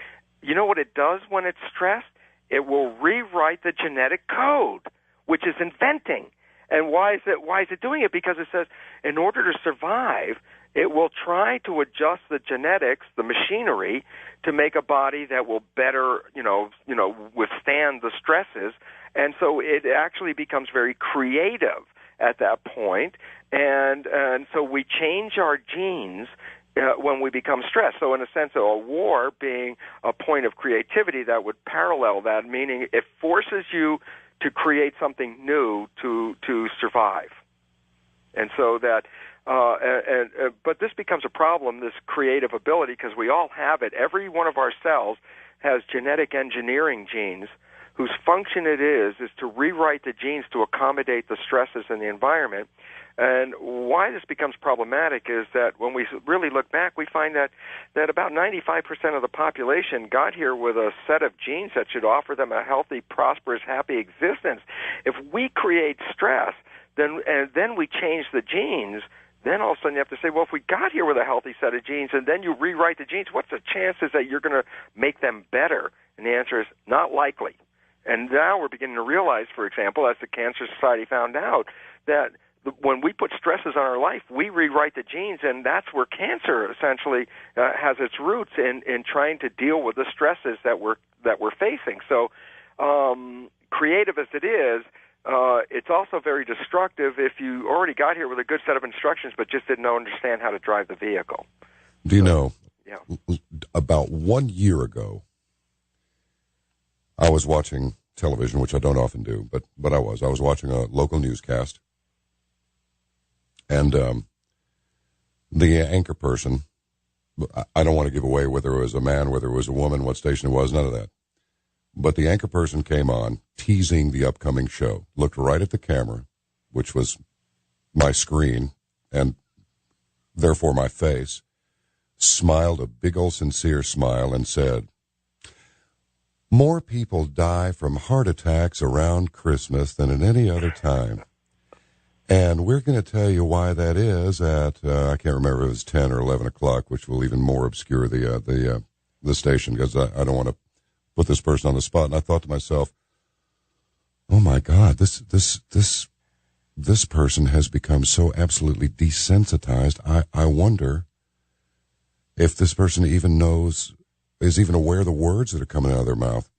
[SPEAKER 2] You know what it does when it's stressed? It will rewrite the genetic code, which is inventing. And why is it doing it? Because it says in order to survive, it will try to adjust the genetics, the machinery, to make a body that will better, withstand the stresses. And so it actually becomes very creative at that point. And so we change our genes when we become stressed. So in a sense, a war being a point of creativity that would parallel that, meaning it forces you to create something new to survive. And so that, but this becomes a problem, this creative ability, because we all have it. Every one of our cells has genetic engineering genes whose function it is to rewrite the genes to accommodate the stresses in the environment. And why this becomes problematic is that when we really look back, we find that about 95% of the population got here with a set of genes that should offer them a healthy, prosperous, happy existence. If we create stress, then we change the genes, then all of a sudden you have to say, well, if we got here with a healthy set of genes and then you rewrite the genes, what's the chances that you're going to make them better? And the answer is not likely. And now we're beginning to realize, for example, as the Cancer Society found out, that when we put stresses on our life, we rewrite the genes, and that's where cancer essentially has its roots in trying to deal with the stresses that we're facing. So, creative as it is, it's also very destructive if you already got here with a good set of instructions, but just didn't understand how to drive the vehicle.
[SPEAKER 1] Do you know?
[SPEAKER 2] Yeah.
[SPEAKER 1] About 1 year ago, I was watching television, which I don't often do, but I was watching a local newscast. And the anchor person, I don't want to give away whether it was a man, whether it was a woman, what station it was, none of that. But the anchor person came on, teasing the upcoming show, looked right at the camera, which was my screen, and therefore my face, smiled a big old sincere smile and said, "More people die from heart attacks around Christmas than at any other time. And we're going to tell you why that is at, I can't remember if it was 10 or 11 o'clock, which will even more obscure the station, because I don't want to put this person on the spot." And I thought to myself, oh my God, this person has become so absolutely desensitized. I wonder if this person even is even aware of the words that are coming out of their mouth.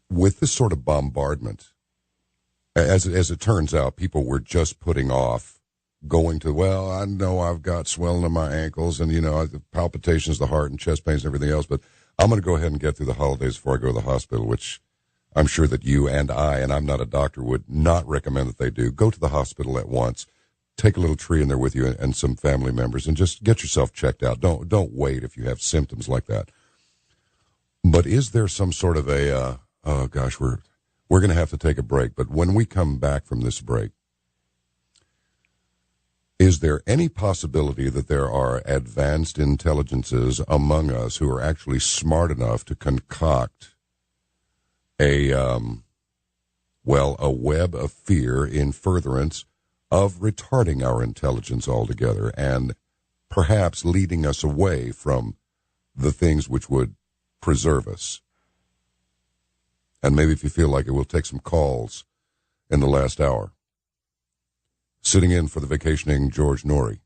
[SPEAKER 1] With this sort of bombardment, as it turns out, people were just putting off going to, well, I know I've got swelling in my ankles and, the palpitations, the heart and chest pains and everything else, but I'm going to go ahead and get through the holidays before I go to the hospital, which I'm sure that you and I'm not a doctor, would not recommend that they do. Go to the hospital at once. Take a little tree in there with you and some family members and just get yourself checked out. Don't wait if you have symptoms like that. But is there some sort of a, oh gosh, we're going to have to take a break. But when we come back from this break, is there any possibility that there are advanced intelligences among us who are actually smart enough to concoct a web of fear in furtherance of retarding our intelligence altogether? And perhaps leading us away from the things which would preserve us. And maybe if you feel like it, we'll take some calls in the last hour. Sitting in for the vacationing George Norrie.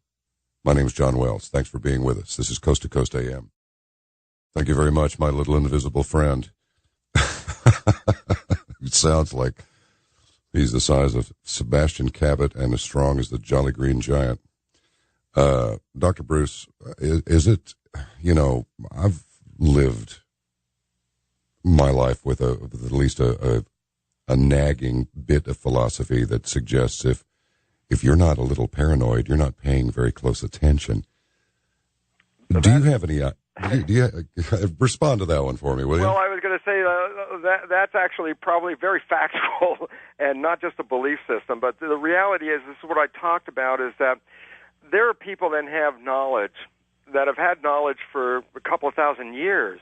[SPEAKER 1] My name is John Wells. Thanks for being with us. This is Coast to Coast AM. Thank you very much, my little invisible friend. It sounds like he's the size of Sebastian Cabot and as strong as the Jolly Green Giant. Dr. Bruce, is it, I've lived my life with at least a nagging bit of philosophy that suggests if you're not a little paranoid, you're not paying very close attention. So do you have any, do you respond to that one for me, will you?
[SPEAKER 2] Well, I was going to say that's actually probably very factual and not just a belief system, but the reality is, this is what I talked about, is that there are people that have knowledge, that have had knowledge for a couple of thousand years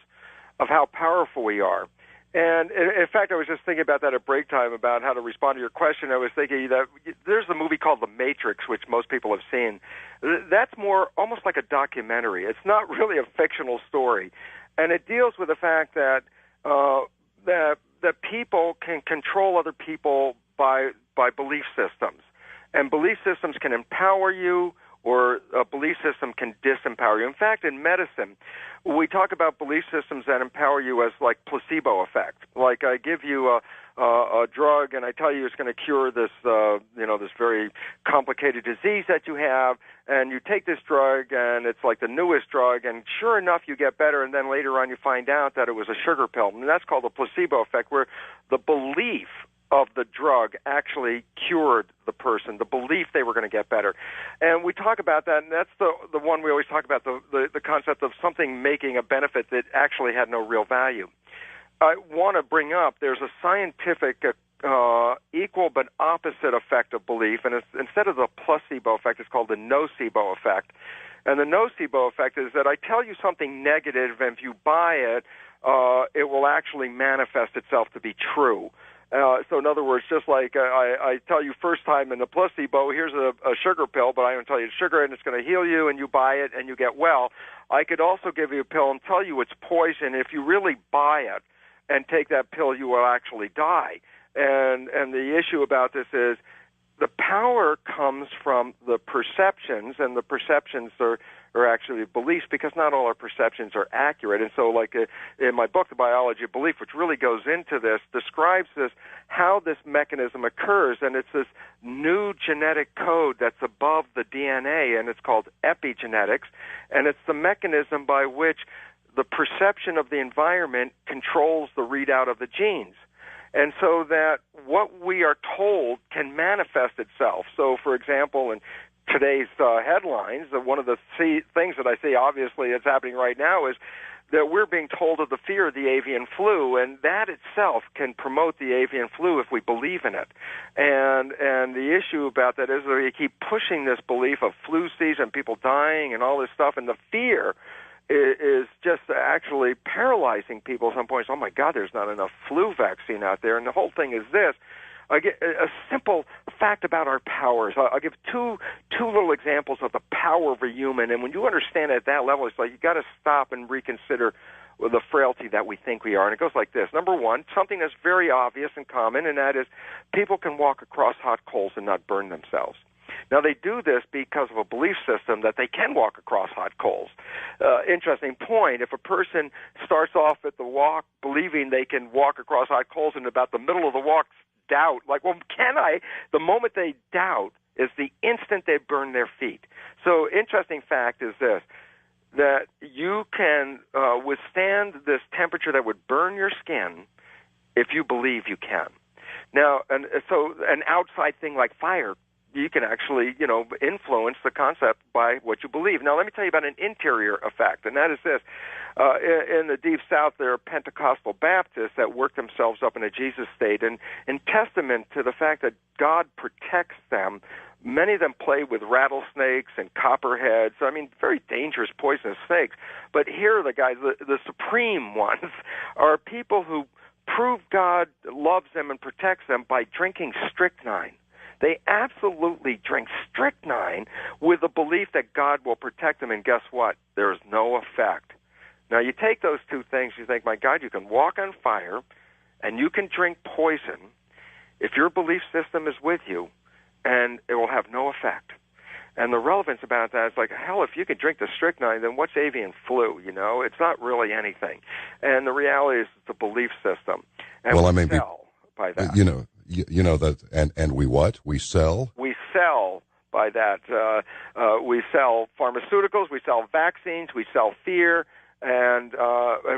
[SPEAKER 2] of how powerful we are. And in fact, I was just thinking about that at break time about how to respond to your question. I was thinking that there's a movie called The Matrix, which most people have seen. That's more almost like a documentary. It's not really a fictional story. And it deals with the fact that that people can control other people by belief systems. And belief systems can empower you, or a belief system can disempower you. In fact, in medicine, we talk about belief systems that empower you as like placebo effect. Like I give you a drug and I tell you it's going to cure this, this very complicated disease that you have, and you take this drug and it's like the newest drug, and sure enough you get better, and then later on you find out that it was a sugar pill. And that's called the placebo effect, where the belief of the drug actually cured the person, the belief they were going to get better. And we talk about that, and that's the one we always talk about, the concept of something making a benefit that actually had no real value. I want to bring up, there's a scientific equal but opposite effect of belief, and instead of the placebo effect, it's called the nocebo effect. And the nocebo effect is that I tell you something negative, and if you buy it, it will actually manifest itself to be true. So in other words, just like I tell you first time in the placebo, here's a sugar pill, but I don't tell you it's sugar and it's going to heal you, and you buy it and you get well. I could also give you a pill and tell you it's poison. If you really buy it and take that pill, you will actually die. And the issue about this is the power comes from the perceptions, and the perceptions are actually beliefs, because not all our perceptions are accurate. And so like in my book, The Biology of Belief, which really goes into this, describes this, how this mechanism occurs, and it's this new genetic code that's above the DNA, and it's called epigenetics, and it's the mechanism by which the perception of the environment controls the readout of the genes. And so that what we are told can manifest itself. So, for example, in today's headlines, one of the things that I see, obviously, that's happening right now is that we're being told of the fear of the avian flu, and that itself can promote the avian flu if we believe in it. And the issue about that is that you keep pushing this belief of flu season, people dying and all this stuff, and the fear is just actually paralyzing people at some points. Oh, my God, there's not enough flu vaccine out there. And the whole thing is this. I get a simple fact about our powers. I'll give two little examples of the power of a human. And when you understand it at that level, it's like you got to stop and reconsider the frailty that we think we are. And it goes like this. Number one, something that's very obvious and common, and that is people can walk across hot coals and not burn themselves. Now, they do this because of a belief system that they can walk across hot coals. Interesting point. If a person starts off at the walk believing they can walk across hot coals, and about the middle of the walk doubt, like, well, can I? The moment they doubt is the instant they burn their feet. So interesting fact is this, that you can withstand this temperature that would burn your skin if you believe you can. Now, and so an outside thing like fire, you can actually, influence the concept by what you believe. Now, let me tell you about an interior effect, and that is this. In the Deep South, there are Pentecostal Baptists that work themselves up in a Jesus state, and in testament to the fact that God protects them, many of them play with rattlesnakes and copperheads. I mean, very dangerous, poisonous snakes. But here are the guys, the supreme ones, are people who prove God loves them and protects them by drinking strychnine. They absolutely drink strychnine with the belief that God will protect them, and guess what? There's no effect. Now, you take those two things, you think, my God, you can walk on fire and you can drink poison if your belief system is with you, and it will have no effect. And the relevance about that is like, hell, if you can drink the strychnine, then what's avian flu? You know, it's not really anything. And the reality is it's a belief system. And
[SPEAKER 1] well,
[SPEAKER 2] we sell by that.
[SPEAKER 1] You know that, and we what? We sell?
[SPEAKER 2] We sell by that. We sell pharmaceuticals, we sell vaccines, we sell fear, and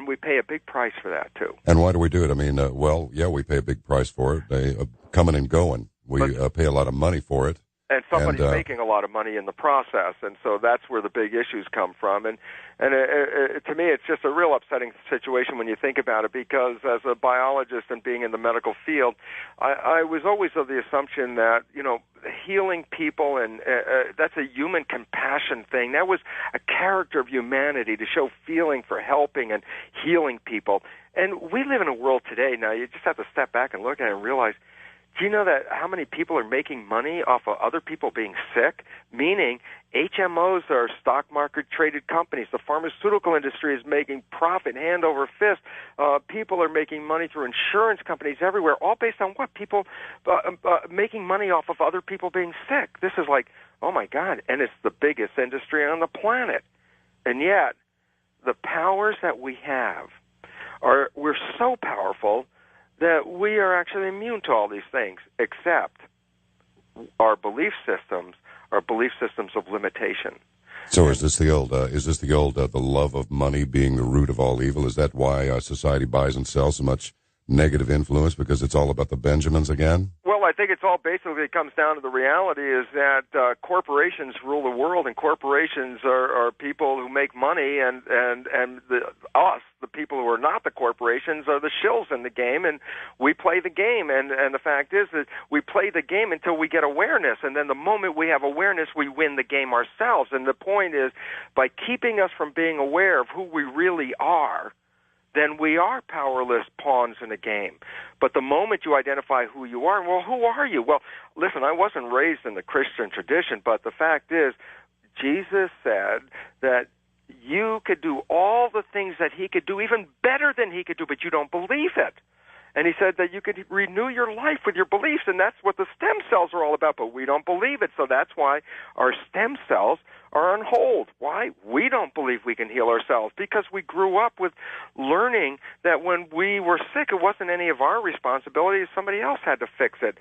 [SPEAKER 2] we pay a big price for that too.
[SPEAKER 1] And why do we do it? I mean, we pay a big price for it. They coming and going. We pay a lot of money for it.
[SPEAKER 2] And somebody's making a lot of money in the process, and so that's where the big issues come from. And to me, it's just a real upsetting situation when you think about it, because as a biologist and being in the medical field, I was always of the assumption that, you know, healing people, and that's a human compassion thing. That was a character of humanity, to show feeling for helping and healing people. And we live in a world today, now you just have to step back and look at it and realize, do you know that how many people are making money off of other people being sick? Meaning HMOs are stock market traded companies. The pharmaceutical industry is making profit hand over fist. People are making money through insurance companies everywhere, all based on what? People making money off of other people being sick. This is like, oh my God, and it's the biggest industry on the planet. And yet, the powers that we have we're so powerful that we are actually immune to all these things, except our belief systems are belief systems of limitation.
[SPEAKER 1] So is this the old the love of money being the root of all evil? Is that why society buys and sells so much negative influence, because it's all about the Benjamins again?
[SPEAKER 2] Well, I think it's all basically comes down to the reality is that corporations rule the world, and corporations are people who make money, and us, the people who are not the corporations, are the shills in the game, and we play the game. And the fact is that we play the game until we get awareness, and then the moment we have awareness, we win the game ourselves. And the point is, by keeping us from being aware of who we really are, then we are powerless pawns in a game. But the moment you identify who you are, well, who are you? Well, listen, I wasn't raised in the Christian tradition, but the fact is, Jesus said that you could do all the things that he could do, even better than he could do, but you don't believe it. And he said that you could renew your life with your beliefs, and that's what the stem cells are all about, but we don't believe it. So that's why our stem cells are on hold. Why? We don't believe we can heal ourselves, because we grew up with learning that when we were sick, it wasn't any of our responsibility. Somebody else had to fix it.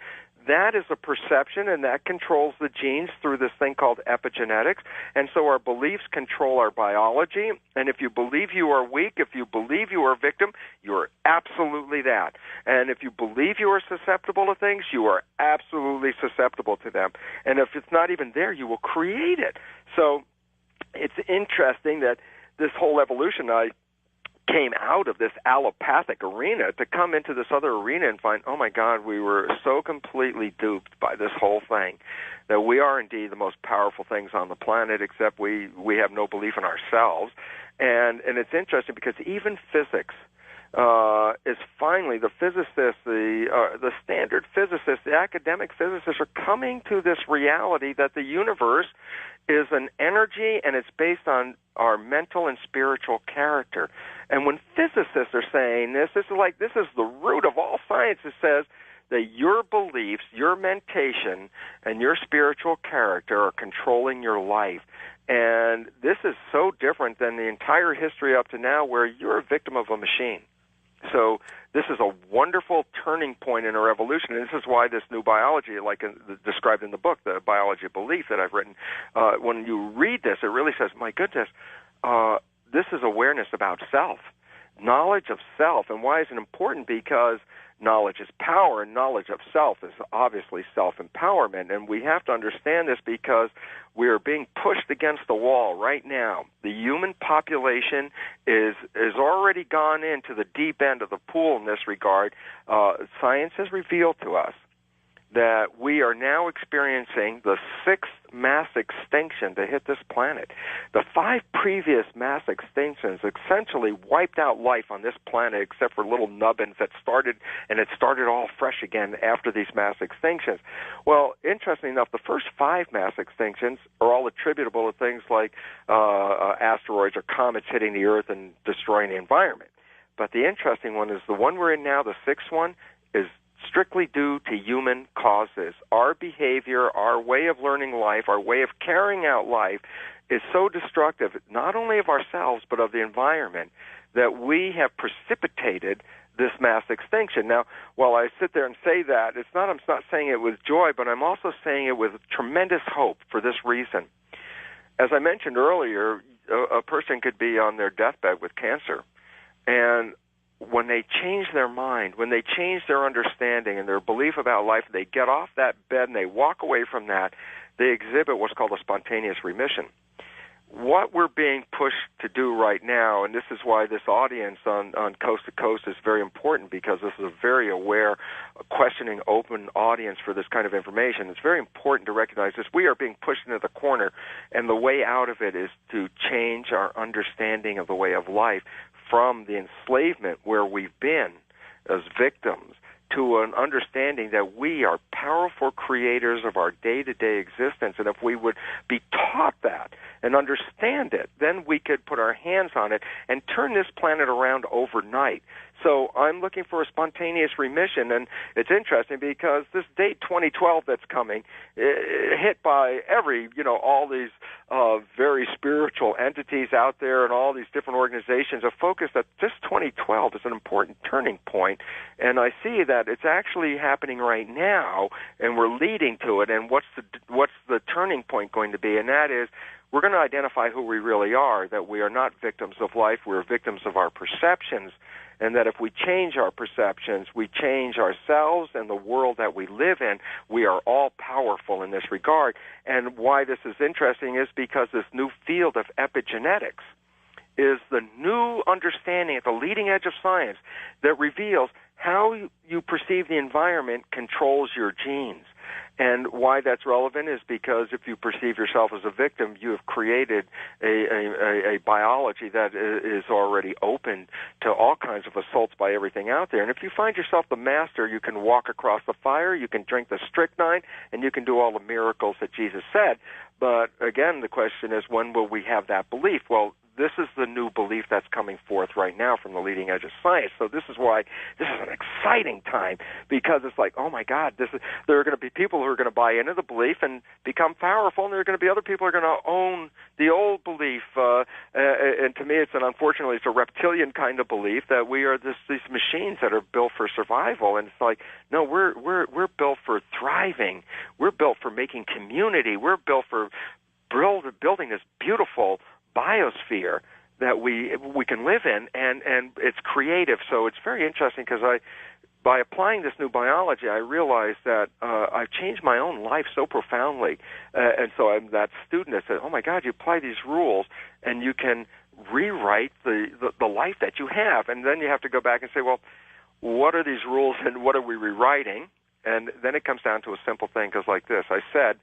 [SPEAKER 2] That is a perception, and that controls the genes through this thing called epigenetics. And so our beliefs control our biology. And if you believe you are weak, if you believe you are a victim, you are absolutely that. And if you believe you are susceptible to things, you are absolutely susceptible to them. And if it's not even there, you will create it. So it's interesting that this whole evolution, I came out of this allopathic arena to come into this other arena and find, oh my God, we were so completely duped by this whole thing that we are indeed the most powerful things on the planet, except we have no belief in ourselves. And it's interesting because even physics is finally, the physicists, the standard physicists, the academic physicists are coming to this reality that the universe is an energy, and it's based on our mental and spiritual character. And when physicists are saying this is the root of all science. It says that your beliefs, your mentation, and your spiritual character are controlling your life. And this is so different than the entire history up to now, where you're a victim of a machine. So this is a wonderful turning point in our evolution, and this is why this new biology, like described in the book, the biology of belief that I've written, when you read this, it really says, my goodness, this is awareness about self, knowledge of self. And why is it important? Because knowledge is power, and knowledge of self is obviously self-empowerment. And we have to understand this because we are being pushed against the wall right now. The human population is already gone into the deep end of the pool in this regard. Science has revealed to us that we are now experiencing the sixth mass extinction to hit this planet. The 5 previous mass extinctions essentially wiped out life on this planet except for little nubbins that started, and it started all fresh again after these mass extinctions. Well, interestingly enough, the first 5 mass extinctions are all attributable to things like asteroids or comets hitting the Earth and destroying the environment. But the interesting one is the one we're in now, the 6th one, is strictly due to human causes. Our behavior, our way of learning life, our way of carrying out life is so destructive, not only of ourselves, but of the environment, that we have precipitated this mass extinction. Now, while I sit there and say that, I'm not saying it with joy, but I'm also saying it with tremendous hope for this reason. As I mentioned earlier, a person could be on their deathbed with cancer, and when they change their mind, when they change their understanding and their belief about life, they get off that bed and they walk away from that, they exhibit what's called a spontaneous remission. What we're being pushed to do right now, and this is why this audience on Coast to Coast is very important, because this is a very aware, questioning, open audience for this kind of information. It's very important to recognize this. We are being pushed into the corner, and the way out of it is to change our understanding of the way of life from the enslavement where we've been as victims to an understanding that we are powerful creators of our day-to-day existence. And if we would be taught that and understand it, then we could put our hands on it and turn this planet around overnight. So I'm looking for a spontaneous remission, and it's interesting because this date 2012 that's coming, hit by all these very spiritual entities out there and all these different organizations have focused that this 2012 is an important turning point, and I see that it's actually happening right now, and we're leading to it. And what's the turning point going to be? And that is, we're going to identify who we really are, that we are not victims of life, we're victims of our perceptions, and that if we change our perceptions, we change ourselves and the world that we live in. We are all powerful in this regard. And why this is interesting is because this new field of epigenetics is the new understanding at the leading edge of science that reveals how you perceive the environment controls your genes. And why that's relevant is because if you perceive yourself as a victim, you have created a biology that is already open to all kinds of assaults by everything out there. And if you find yourself the master, you can walk across the fire, you can drink the strychnine, and you can do all the miracles that Jesus said. But again, the question is, when will we have that belief? Well, this is the new belief that's coming forth right now from the leading edge of science. So this is why this is an exciting time, because it's like, oh my God, there are going to be people who are going to buy into the belief and become powerful, and there are going to be other people who are going to own the old belief. And to me, unfortunately, it's a reptilian kind of belief that we are these machines that are built for survival. And it's like, no, we're built for thriving. We're built for making community. We're built for building this beautiful biosphere that we can live in, and it's creative. So it's very interesting because by applying this new biology, I realized that I've changed my own life so profoundly. And so I'm that student that said, oh my God, you apply these rules and you can rewrite the life that you have. And then you have to go back and say, well, what are these rules and what are we rewriting? And then it comes down to a simple thing, because like this, I said,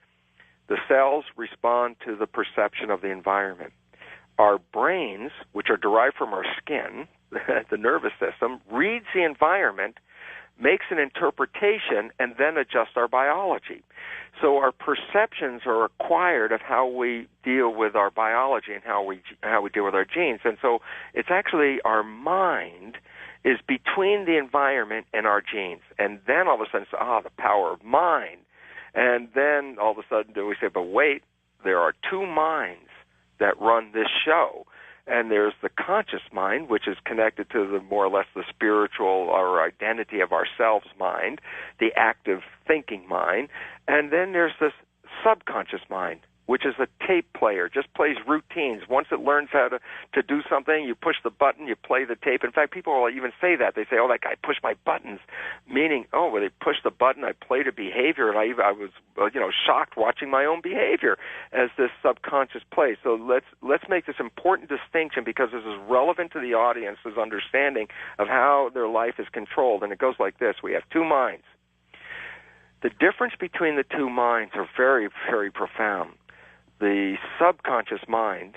[SPEAKER 2] the cells respond to the perception of the environment. Our brains, which are derived from our skin, the nervous system, reads the environment, makes an interpretation, and then adjusts our biology. So our perceptions are acquired of how we deal with our biology and how we deal with our genes. And so it's actually our mind is between the environment and our genes. And then all of a sudden, the power of mind. And then all of a sudden we say, but wait, there are two minds that run this show. And there's the conscious mind, which is connected to the more or less the spiritual or identity of ourselves mind, the active thinking mind. And then there's this subconscious mind, which is a tape player, just plays routines. Once it learns how to do something, you push the button, you play the tape. In fact, people will even say that. They say, oh, that guy pushed my buttons, meaning, oh, well, they pushed the button, I played a behavior, and I was shocked watching my own behavior as this subconscious plays. So let's make this important distinction, because this is relevant to the audience's understanding of how their life is controlled. And it goes like this. We have two minds. The difference between the two minds are very, very profound. The subconscious mind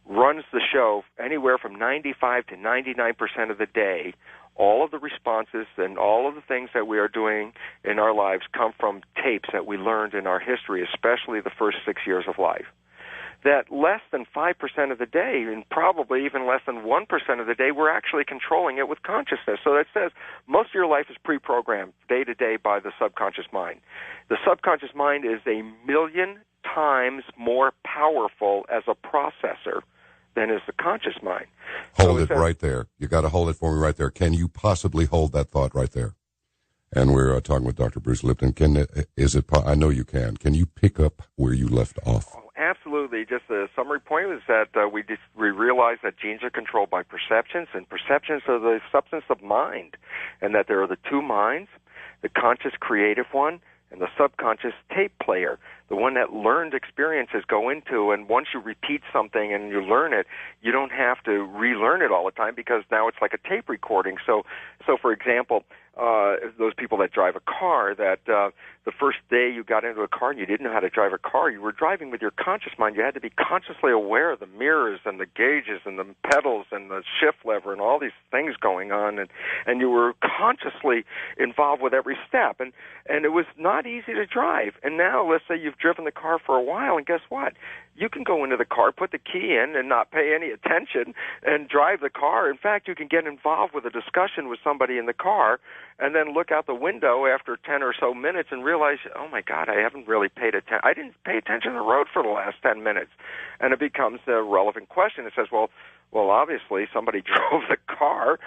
[SPEAKER 2] runs the show anywhere from 95 to 99% of the day. All of the responses and all of the things that we are doing in our lives come from tapes that we learned in our history, especially the first 6 years of life. That less than 5% of the day, and probably even less than 1% of the day, we're actually controlling it with consciousness. So that says most of your life is pre-programmed day to day by the subconscious mind. The subconscious mind is 1,000,000 times more powerful as a processor than is the conscious mind.
[SPEAKER 1] Hold it right there. You got to hold it for me right there. Can you possibly hold that thought right there? And we're talking with Dr. Bruce Lipton. I know you can. Can you pick up where you left off?
[SPEAKER 2] Oh, absolutely. Just the summary point was that we realized that genes are controlled by perceptions, and perceptions are the substance of mind, and that there are the two minds, the conscious creative one, and the subconscious tape player, the one that learned experiences go into, and once you repeat something and you learn it, you don't have to relearn it all the time because now it's like a tape recording. So for example, those people that drive a car, that the first day you got into a car and you didn't know how to drive a car, you were driving with your conscious mind. You had to be consciously aware of the mirrors and the gauges and the pedals and the shift lever and all these things going on, and you were consciously involved with every step, and it was not easy to drive. And now, let's say you've driven the car for a while, and guess what? You can go into the car, put the key in, and not pay any attention and drive the car. In fact, you can get involved with a discussion with somebody in the car and then look out the window after 10 or so minutes and realize, oh, my God, I haven't really paid attention. I didn't pay attention to the road for the last 10 minutes. And it becomes a relevant question. It says, well, obviously, somebody drove the car.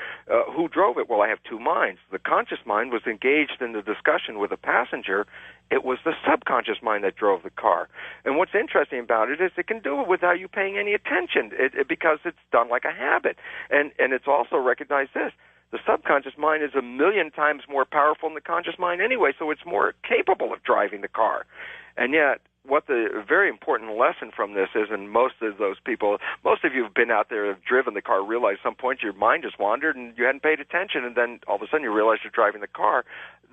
[SPEAKER 2] Who drove it? Well, I have two minds. The conscious mind was engaged in the discussion with the passenger. It was the subconscious mind that drove the car. And what's interesting about it is it can do it without you paying any attention because it's done like a habit. And it's also recognized this. The subconscious mind is 1,000,000 times more powerful than the conscious mind anyway, so it's more capable of driving the car. And yet, what the very important lesson from this is, and most of you have been out there, have driven the car, realize at some point your mind just wandered and you hadn't paid attention, and then all of a sudden you realize you're driving the car.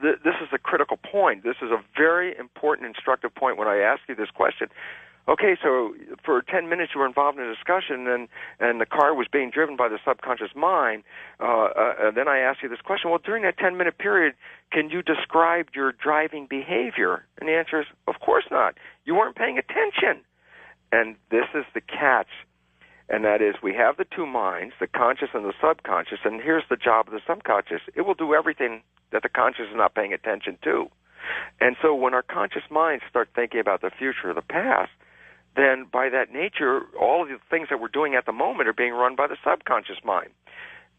[SPEAKER 2] This is a critical point. This is a very important, instructive point when I ask you this question. Okay, so for 10 minutes you were involved in a discussion, and the car was being driven by the subconscious mind. And then I asked you this question, well, during that 10-minute period, can you describe your driving behavior? And the answer is, of course not. You weren't paying attention. And this is the catch, and that is we have the two minds, the conscious and the subconscious, and here's the job of the subconscious. It will do everything that the conscious is not paying attention to. And so when our conscious minds start thinking about the future or the past, then by that nature, all of the things that we're doing at the moment are being run by the subconscious mind.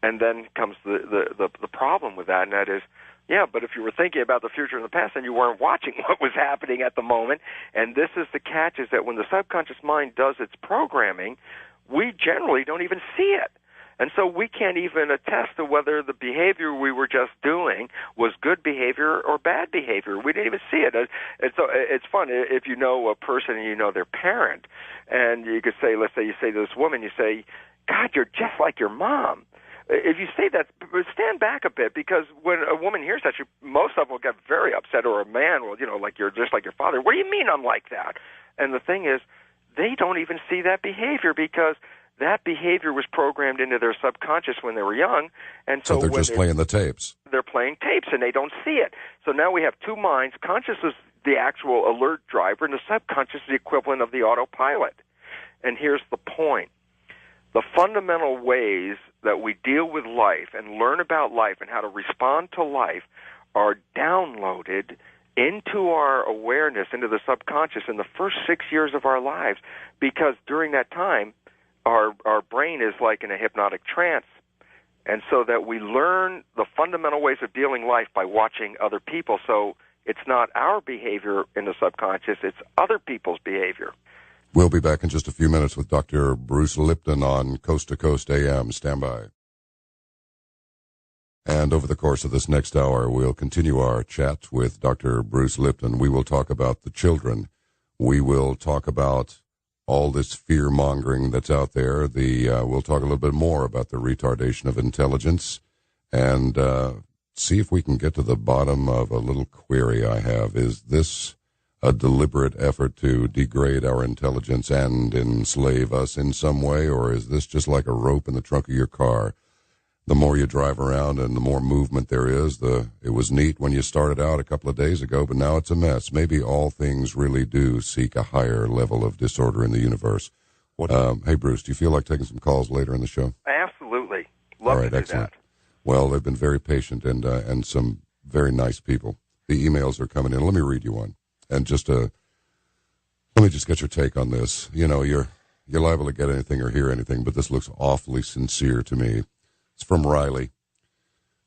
[SPEAKER 2] And then comes the problem with that, and that is, yeah, but if you were thinking about the future and the past, then you weren't watching what was happening at the moment. And this is the catch, is that when the subconscious mind does its programming, we generally don't even see it. And so we can't even attest to whether the behavior we were just doing was good behavior or bad behavior. We didn't even see it. And so it's fun if you know a person and you know their parent, and you could say, let's say you say to this woman, you say, God, you're just like your mom. If you say that, stand back a bit, because when a woman hears that, most of them will get very upset, or a man will, like you're just like your father. What do you mean I'm like that? And the thing is, they don't even see that behavior because that behavior was programmed into their subconscious when they were young. And so
[SPEAKER 1] they're just playing the tapes.
[SPEAKER 2] They're playing tapes, and they don't see it. So now we have two minds. Conscious is the actual alert driver, and the subconscious is the equivalent of the autopilot. And here's the point. The fundamental ways that we deal with life and learn about life and how to respond to life are downloaded into our awareness, into the subconscious in the first 6 years of our lives, because during that time, our brain is like in a hypnotic trance. And so that we learn the fundamental ways of dealing life by watching other people. So it's not our behavior in the subconscious, it's other people's behavior.
[SPEAKER 1] We'll be back in just a few minutes with Dr. Bruce Lipton on Coast to Coast AM. Stand by. And over the course of this next hour, we'll continue our chat with Dr. Bruce Lipton. We will talk about the children. We will talk about all this fear-mongering that's out there. We'll talk a little bit more about the retardation of intelligence and see if we can get to the bottom of a little query I have. Is this a deliberate effort to degrade our intelligence and enslave us in some way, or is this just like a rope in the trunk of your car? The more you drive around and the more movement there is, it was neat when you started out a couple of days ago, but now it's a mess. Maybe all things really do seek a higher level of disorder in the universe. Hey, Bruce, do you feel like taking some calls later in the show?
[SPEAKER 2] Absolutely. Love to do
[SPEAKER 1] excellent.
[SPEAKER 2] that.
[SPEAKER 1] Well, they've been very patient and some very nice people. The emails are coming in. Let me read you one. And let me just get your take on this. You know, you're liable to get anything or hear anything, but this looks awfully sincere to me. It's from Riley.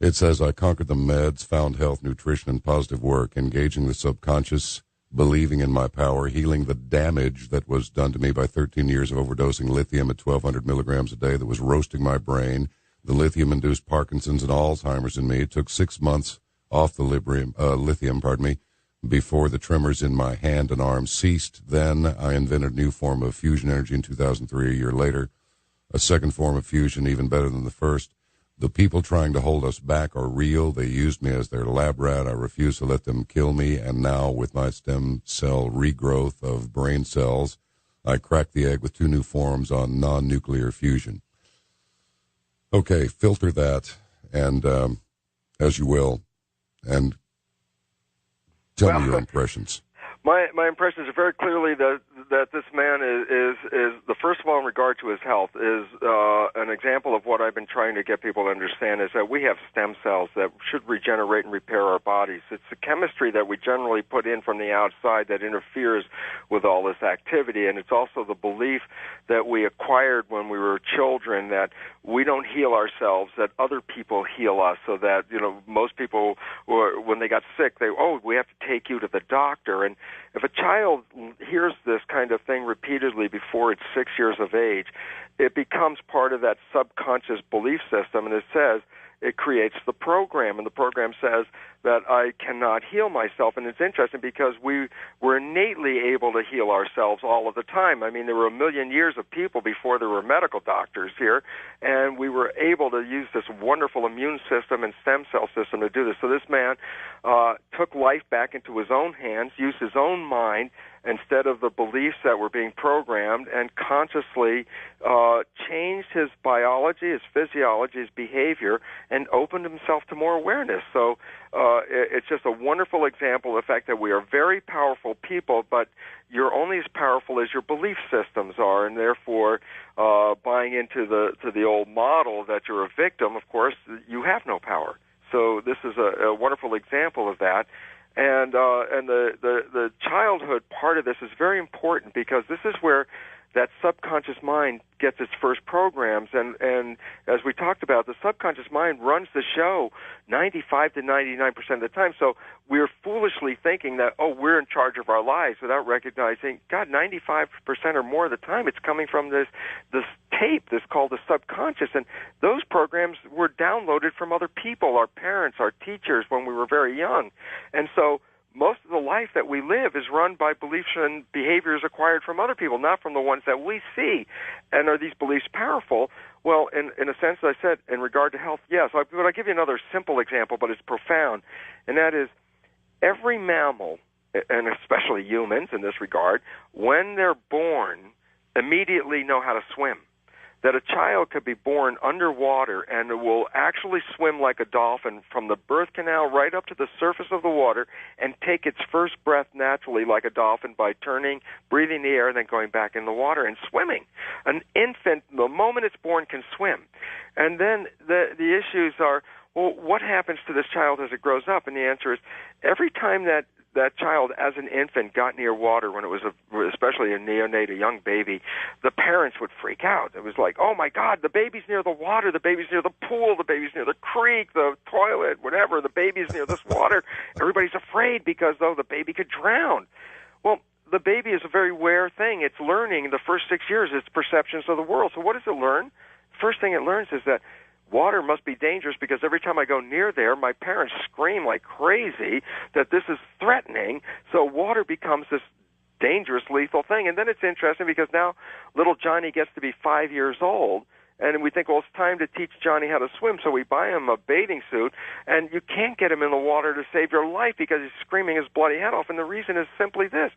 [SPEAKER 1] It says, I conquered the meds, found health, nutrition, and positive work, engaging the subconscious, believing in my power, healing the damage that was done to me by 13 years of overdosing lithium at 1,200 milligrams a day that was roasting my brain. The lithium-induced Parkinson's and Alzheimer's in me. It took 6 months off the lithium, before the tremors in my hand and arm ceased. Then I invented a new form of fusion energy in 2003, a year later. A second form of fusion, even better than the first. The people trying to hold us back are real. They used me as their lab rat. I refuse to let them kill me. And now, with my stem cell regrowth of brain cells, I cracked the egg with 2 new forms on non-nuclear fusion. Okay, filter that, and as you will, and tell me your impressions.
[SPEAKER 2] My impressions are very clearly that this man is the first of all in regard to his health is an example of what I've been trying to get people to understand is that we have stem cells that should regenerate and repair our bodies. It's the chemistry that we generally put in from the outside that interferes with all this activity, and it's also the belief that we acquired when we were children that we don't heal ourselves, that other people heal us, so that, you know, most people, when they got sick, we have to take you to the doctor. And if a child hears this kind of thing repeatedly before it's 6 years of age, it becomes part of that subconscious belief system, and it creates the program, and the program says that I cannot heal myself. And it's interesting because we were innately able to heal ourselves all of the time. I mean, there were a million years of people before there were medical doctors here, and we were able to use this wonderful immune system and stem cell system to do this. So this man took life back into his own hands, used his own mind, instead of the beliefs that were being programmed, and consciously changed his biology, his physiology, his behavior, and opened himself to more awareness. So it's just a wonderful example of the fact that we are very powerful people, but you're only as powerful as your belief systems are, and therefore buying into the old model that you're a victim, of course, you have no power. So this is a wonderful example of that. And the childhood part of this is very important because this is where that subconscious mind gets its first programs. And as we talked about, the subconscious mind runs the show 95 to 99% of the time. So we're foolishly thinking that, we're in charge of our lives without recognizing, God, 95% or more of the time it's coming from this tape that's called the subconscious. And those programs were downloaded from other people, our parents, our teachers, when we were very young. And so most of the life that we live is run by beliefs and behaviors acquired from other people, not from the ones that we see. And are these beliefs powerful? Well, in a sense, I said, in regard to health, yes. But I'll give you another simple example, but it's profound, and that is every mammal, and especially humans in this regard, when they're born, immediately know how to swim. That a child could be born underwater and will actually swim like a dolphin from the birth canal right up to the surface of the water and take its first breath naturally like a dolphin by breathing the air and then going back in the water and swimming. An infant, the moment it's born, can swim. And then the issues are, well, what happens to this child as it grows up? And the answer is every time that child as an infant got near water when it was especially a neonate, a young baby, the parents would freak out. It was like, oh my God, the baby's near the water, the baby's near the pool, the baby's near the creek, the toilet, whatever, the baby's near this water. Everybody's afraid because, the baby could drown. Well, the baby is a very rare thing. It's learning the first 6 years its perceptions of the world. So what does it learn? First thing it learns is that water must be dangerous because every time I go near there, my parents scream like crazy that this is threatening. So water becomes this dangerous, lethal thing. And then it's interesting because now little Johnny gets to be 5 years old, and we think, well, it's time to teach Johnny how to swim, so we buy him a bathing suit, and you can't get him in the water to save your life because he's screaming his bloody head off, and the reason is simply this.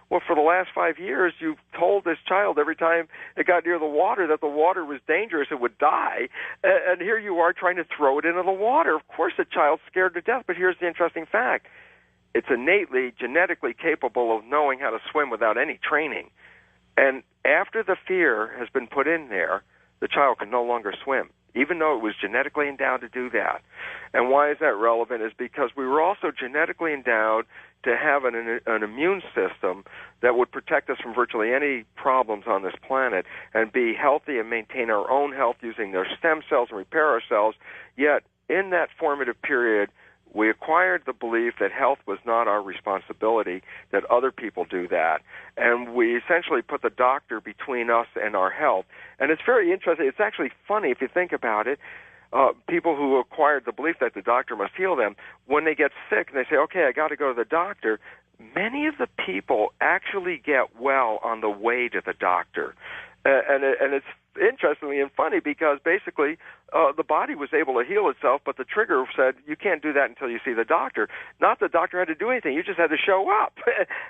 [SPEAKER 2] Well, for the last 5 years, you've told this child every time it got near the water that the water was dangerous, it would die, and here you are trying to throw it into the water. Of course the child's scared to death, but here's the interesting fact. It's innately, genetically capable of knowing how to swim without any training. And after the fear has been put in there, the child can no longer swim, even though it was genetically endowed to do that. And why is that relevant is because we were also genetically endowed to have an immune system that would protect us from virtually any problems on this planet and be healthy and maintain our own health using their stem cells and repair ourselves. Yet, in that formative period, we acquired the belief that health was not our responsibility, that other people do that. And we essentially put the doctor between us and our health. And it's very interesting. It's actually funny if you think about it. People who acquired the belief that the doctor must heal them, when they get sick and they say, okay, I got to go to the doctor, many of the people actually get well on the way to the doctor. And it's interestingly and funny because basically the body was able to heal itself, but the trigger said you can't do that until you see the doctor. Not the doctor had to do anything. You just had to show up.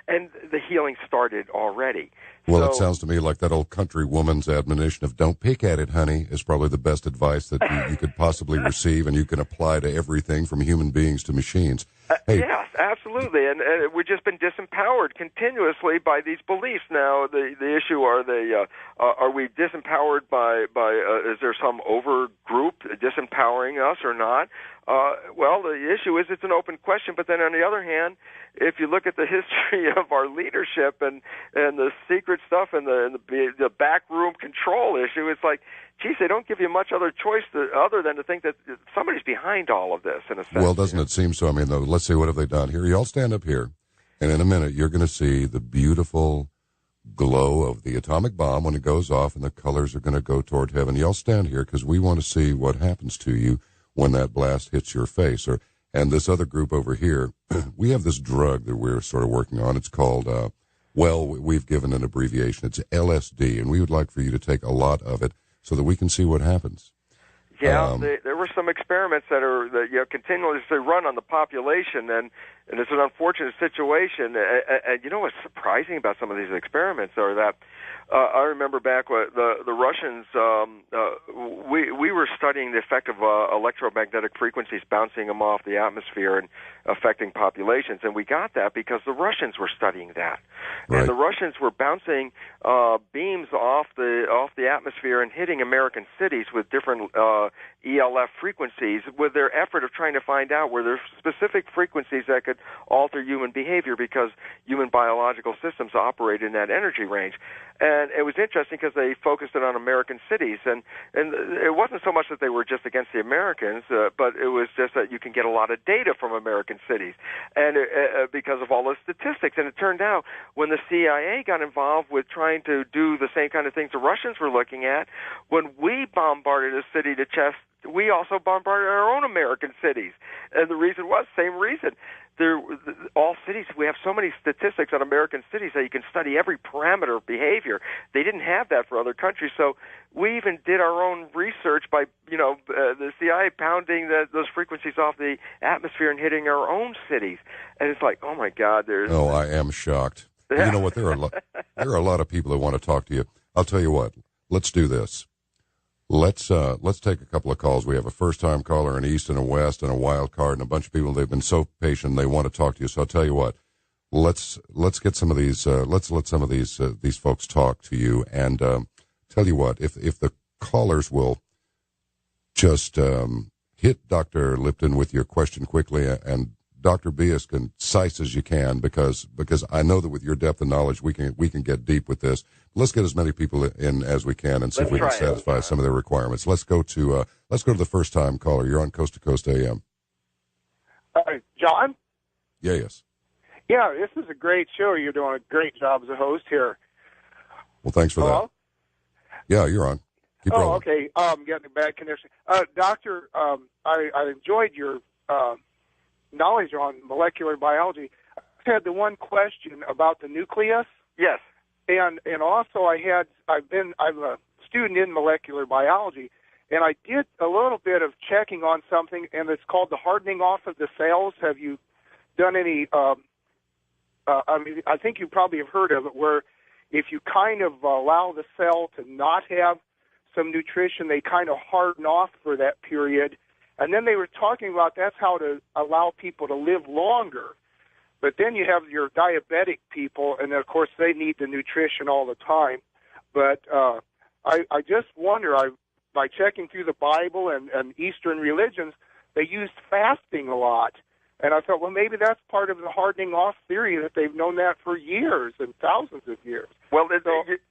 [SPEAKER 2] And the healing started already.
[SPEAKER 1] Well, it sounds to me like that old country woman's admonition of don't pick at it, honey, is probably the best advice that you could possibly receive, and you can apply to everything from human beings to machines. Hey.
[SPEAKER 2] Yes, absolutely, and we've just been disempowered continuously by these beliefs. Now, the issue are we disempowered by is there some over group disempowering us or not? Well, the issue is it's an open question. But then on the other hand, if you look at the history of our leadership and the secret stuff and the backroom control issue, it's like, geez, they don't give you much other choice other than to think that somebody's behind all of this, in a sense.
[SPEAKER 1] Well, doesn't it seem so? I mean, let's see, what have they done here? You all stand up here, and in a minute you're going to see the beautiful glow of the atomic bomb when it goes off, and the colors are going to go toward heaven. You all stand here because we want to see what happens to you when that blast hits your face. And this other group over here, we have this drug that we're sort of working on. It's called, we've given an abbreviation. It's LSD, and we would like for you to take a lot of it so that we can see what happens.
[SPEAKER 2] Yeah, there were some experiments that continuously run on the population, and it's an unfortunate situation. And you know what's surprising about some of these experiments are that I remember back when the Russians, we were studying the effect of electromagnetic frequencies bouncing them off the atmosphere and affecting populations, and we got that because the Russians were studying that. Right. And the Russians were bouncing beams off the atmosphere and hitting American cities with different ELF frequencies with their effort of trying to find out were there specific frequencies that could alter human behavior because human biological systems operate in that energy range. And it was interesting because they focused it on American cities, and it wasn't so much that they were just against the Americans, but it was just that you can get a lot of data from American cities, and because of all the statistics. And it turned out when the CIA got involved with trying to do the same kind of things the Russians were looking at, when we bombarded a city to chest, we also bombarded our own American cities. And the reason was, same reason. All cities, we have so many statistics on American cities that you can study every parameter of behavior. They didn't have that for other countries. So we even did our own research by, the CIA pounding those frequencies off the atmosphere and hitting our own cities. And it's like, oh, my God,
[SPEAKER 1] Oh, I am shocked. You know what? There are a lot of people that want to talk to you. I'll tell you what. Let's do this. Let's take a couple of calls. We have a first-time caller, an East and a West, and a wild card, and a bunch of people. They've been so patient. They want to talk to you. So I'll tell you what. Let's get some of these. Let's let some of these folks talk to you. And tell you what. If the callers will just hit Dr. Lipton with your question quickly, and Dr. be as concise as you can, because I know that with your depth of knowledge, we can get deep with this. Let's get as many people in as we can and see if we can satisfy some of their requirements. Let's go to the first time caller. You're on Coast to Coast AM.
[SPEAKER 3] John?
[SPEAKER 1] Yes.
[SPEAKER 3] Yeah, this is a great show. You're doing a great job as a host here.
[SPEAKER 1] Well, thanks for that. Yeah, you're on. Keep rolling.
[SPEAKER 3] Okay. Getting a bad connection. Doctor, I enjoyed your knowledge on molecular biology. I had the one question about the nucleus.
[SPEAKER 2] Yes.
[SPEAKER 3] And also I've a student in molecular biology, and I did a little bit of checking on something, and it's called the hardening off of the cells. Have you done any? I think you probably have heard of it, where if you kind of allow the cell to not have some nutrition, they kind of harden off for that period. And then they were talking about that's how to allow people to live longer. But then you have your diabetic people, and of course they need the nutrition all the time. But I just wonder, by checking through the Bible and Eastern religions, they used fasting a lot. And I thought, well, maybe that's part of the hardening off theory, that they've known that for years and thousands of years.
[SPEAKER 2] Well,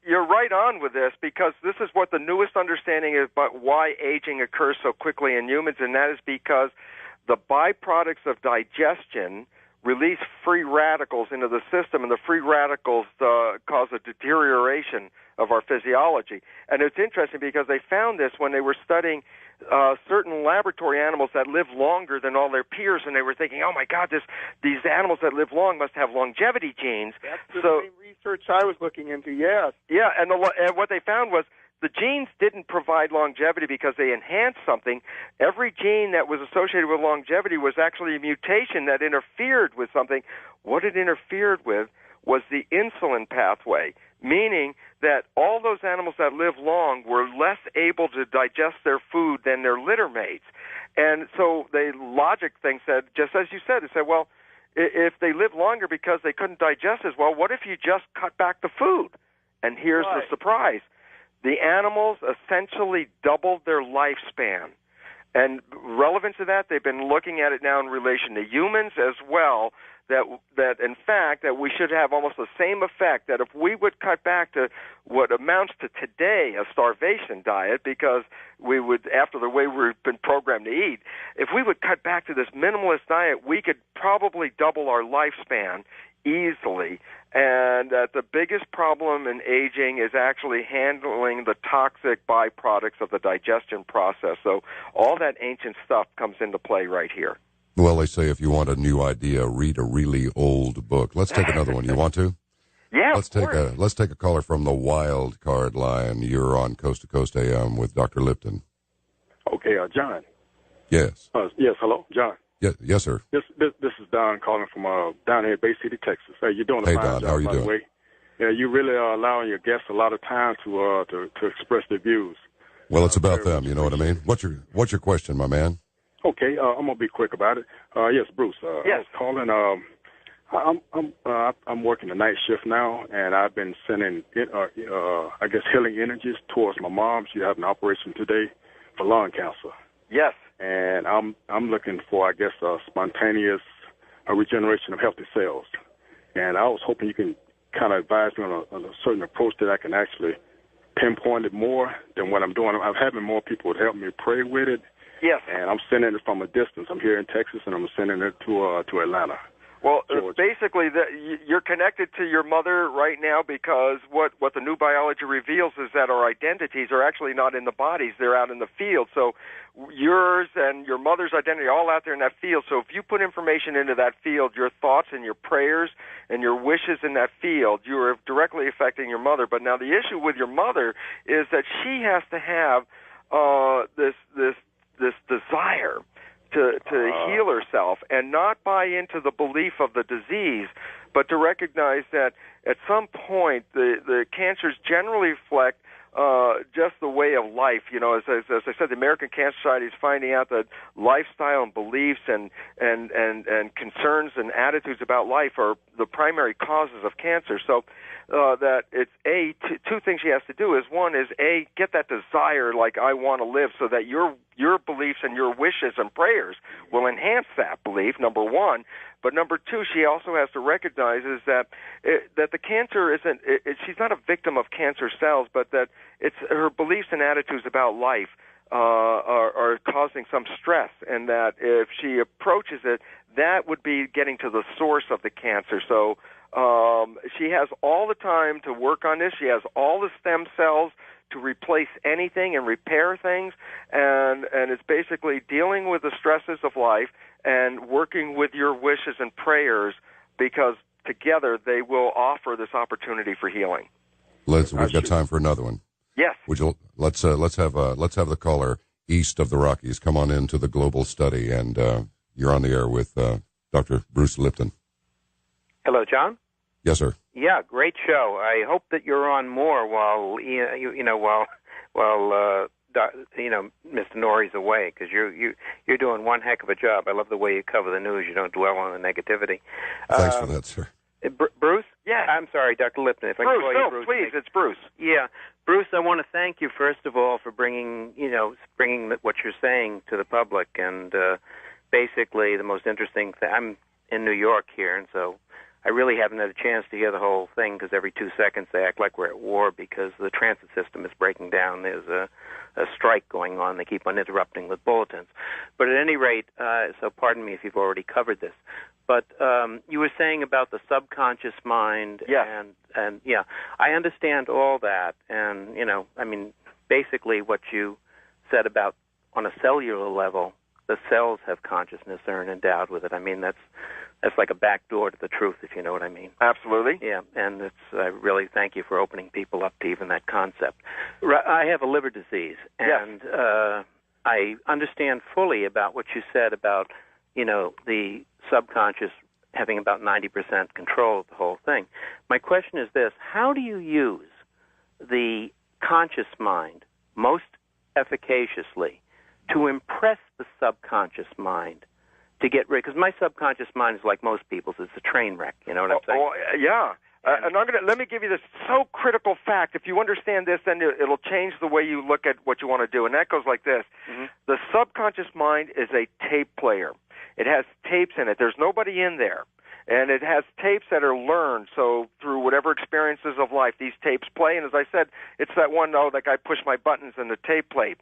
[SPEAKER 2] you're right on with this, because this is what the newest understanding is about why aging occurs so quickly in humans, and that is because the byproducts of digestion release free radicals into the system, and the free radicals cause a deterioration of our physiology. And it's interesting because they found this when they were studying certain laboratory animals that live longer than all their peers, and they were thinking, oh my God, these animals that live long must have longevity genes.
[SPEAKER 3] That's the same research I was looking into, yes.
[SPEAKER 2] Yeah, and what they found was the genes didn't provide longevity because they enhanced something. Every gene that was associated with longevity was actually a mutation that interfered with something. What it interfered with was the insulin pathway, meaning that all those animals that live long were less able to digest their food than their litter mates. And so the logic thing said, just as you said, it said, well, if they live longer because they couldn't digest as well, what if you just cut back the food? And here's the surprise. The animals essentially doubled their lifespan. And relevant to that, they've been looking at it now in relation to humans as well, that in fact that we should have almost the same effect, that if we would cut back to what amounts to today a starvation diet, because we would, after the way we've been programmed to eat, if we would cut back to this minimalist diet, we could probably double our lifespan easily. And the biggest problem in aging is actually handling the toxic byproducts of the digestion process. So all that ancient stuff comes into play right here.
[SPEAKER 1] Well, they say if you want a new idea, read a really old book. Let's take another one. You want to?
[SPEAKER 2] Yeah,
[SPEAKER 1] let's take a caller from the wild card line. You're on Coast to Coast AM with Dr. Lipton.
[SPEAKER 4] Okay, John.
[SPEAKER 1] Yes.
[SPEAKER 4] Yes. Hello, John.
[SPEAKER 1] Yes, sir.
[SPEAKER 4] This is Don calling from down here in Bay City, Texas. Hey, you're doing a fine
[SPEAKER 1] Don,
[SPEAKER 4] job,
[SPEAKER 1] how are you
[SPEAKER 4] by
[SPEAKER 1] doing?
[SPEAKER 4] the way. Yeah, you really are allowing your guests a lot of time to express their views.
[SPEAKER 1] Well, it's about them. You know what I mean? What's your question, my man?
[SPEAKER 4] Okay, I'm gonna be quick about it. Yes, Bruce.
[SPEAKER 2] Yes.
[SPEAKER 4] I was calling. I'm working the night shift now, and I've been sending I guess healing energies towards my mom. She had an operation today for lung cancer.
[SPEAKER 2] Yes.
[SPEAKER 4] And I'm looking for, I guess, a spontaneous regeneration of healthy cells. And I was hoping you can kind of advise me on a certain approach that I can actually pinpoint it more than what I'm doing. I'm having more people to help me pray with it.
[SPEAKER 2] Yes.
[SPEAKER 4] And I'm sending it from a distance. I'm here in Texas, and I'm sending it to Atlanta.
[SPEAKER 2] Well, basically, you're connected to your mother right now, because what the new biology reveals is that our identities are actually not in the bodies. They're out in the field. So yours and your mother's identity are all out there in that field. So if you put information into that field, your thoughts and your prayers and your wishes in that field, you are directly affecting your mother. But now the issue with your mother is that she has to have this desire to heal herself and not buy into the belief of the disease, but to recognize that at some point the cancers generally reflect just the way of life. You know, as I said, the American Cancer Society is finding out that lifestyle and beliefs and concerns and attitudes about life are the primary causes of cancer. So that it's two things she has to do is, one is get that desire, like I want to live, so that your beliefs and your wishes and prayers will enhance that belief, number one. But number two, she also has to recognize is that the cancer isn't, she's not a victim of cancer cells, but that it's her beliefs and attitudes about life are causing some stress, and that if she approaches it, that would be getting to the source of the cancer. So she has all the time to work on this. She has all the stem cells to replace anything and repair things, and it's basically dealing with the stresses of life and working with your wishes and prayers, because together they will offer this opportunity for healing.
[SPEAKER 1] We've got time for another one.
[SPEAKER 2] Yes.
[SPEAKER 1] Let's have the caller east of the Rockies come on into the global study, and you're on the air with Dr. Bruce Lipton.
[SPEAKER 5] Hello, John.
[SPEAKER 1] Yes, sir.
[SPEAKER 5] Yeah, great show. I hope that you're on more while Mr. Norrie's away, because you're doing one heck of a job. I love the way you cover the news. You don't dwell on the negativity.
[SPEAKER 1] Thanks for that, sir.
[SPEAKER 5] Bruce?
[SPEAKER 2] Yeah.
[SPEAKER 5] I'm sorry, Dr. Lipton. If I
[SPEAKER 2] Bruce,
[SPEAKER 5] can call you Bruce,
[SPEAKER 2] please, it's Bruce.
[SPEAKER 5] Yeah, Bruce. I want to thank you first of all for bringing what you're saying to the public, and basically the most interesting thing. I'm in New York here, and so I really haven't had a chance to hear the whole thing, because every 2 seconds they act like we're at war because the transit system is breaking down. There's a strike going on. They keep on interrupting with bulletins. But at any rate, so pardon me if you've already covered this, but you were saying about the subconscious mind.
[SPEAKER 2] Yes.
[SPEAKER 5] And yeah, I understand all that. And, basically what you said about on a cellular level, the cells have consciousness, are endowed with it. That's like a back door to the truth, if you know what I mean.
[SPEAKER 2] Absolutely.
[SPEAKER 5] Yeah, and I really thank you for opening people up to even that concept. I have a liver disease, and I understand fully about what you said about, the subconscious having about 90% control of the whole thing. My question is this: how do you use the conscious mind most efficaciously to impress the subconscious mind to get rid? Because my subconscious mind is like most people's; it's a train wreck. You know what I'm saying?
[SPEAKER 2] Oh, yeah. And let me give you this so critical fact. If you understand this, then it'll change the way you look at what you want to do. And that goes like this. Mm-hmm. The subconscious mind is a tape player. It has tapes in it. There's nobody in there. And it has tapes that are learned. So through whatever experiences of life, these tapes play. And as I said, it's that one, that guy pushed my buttons and the tape played.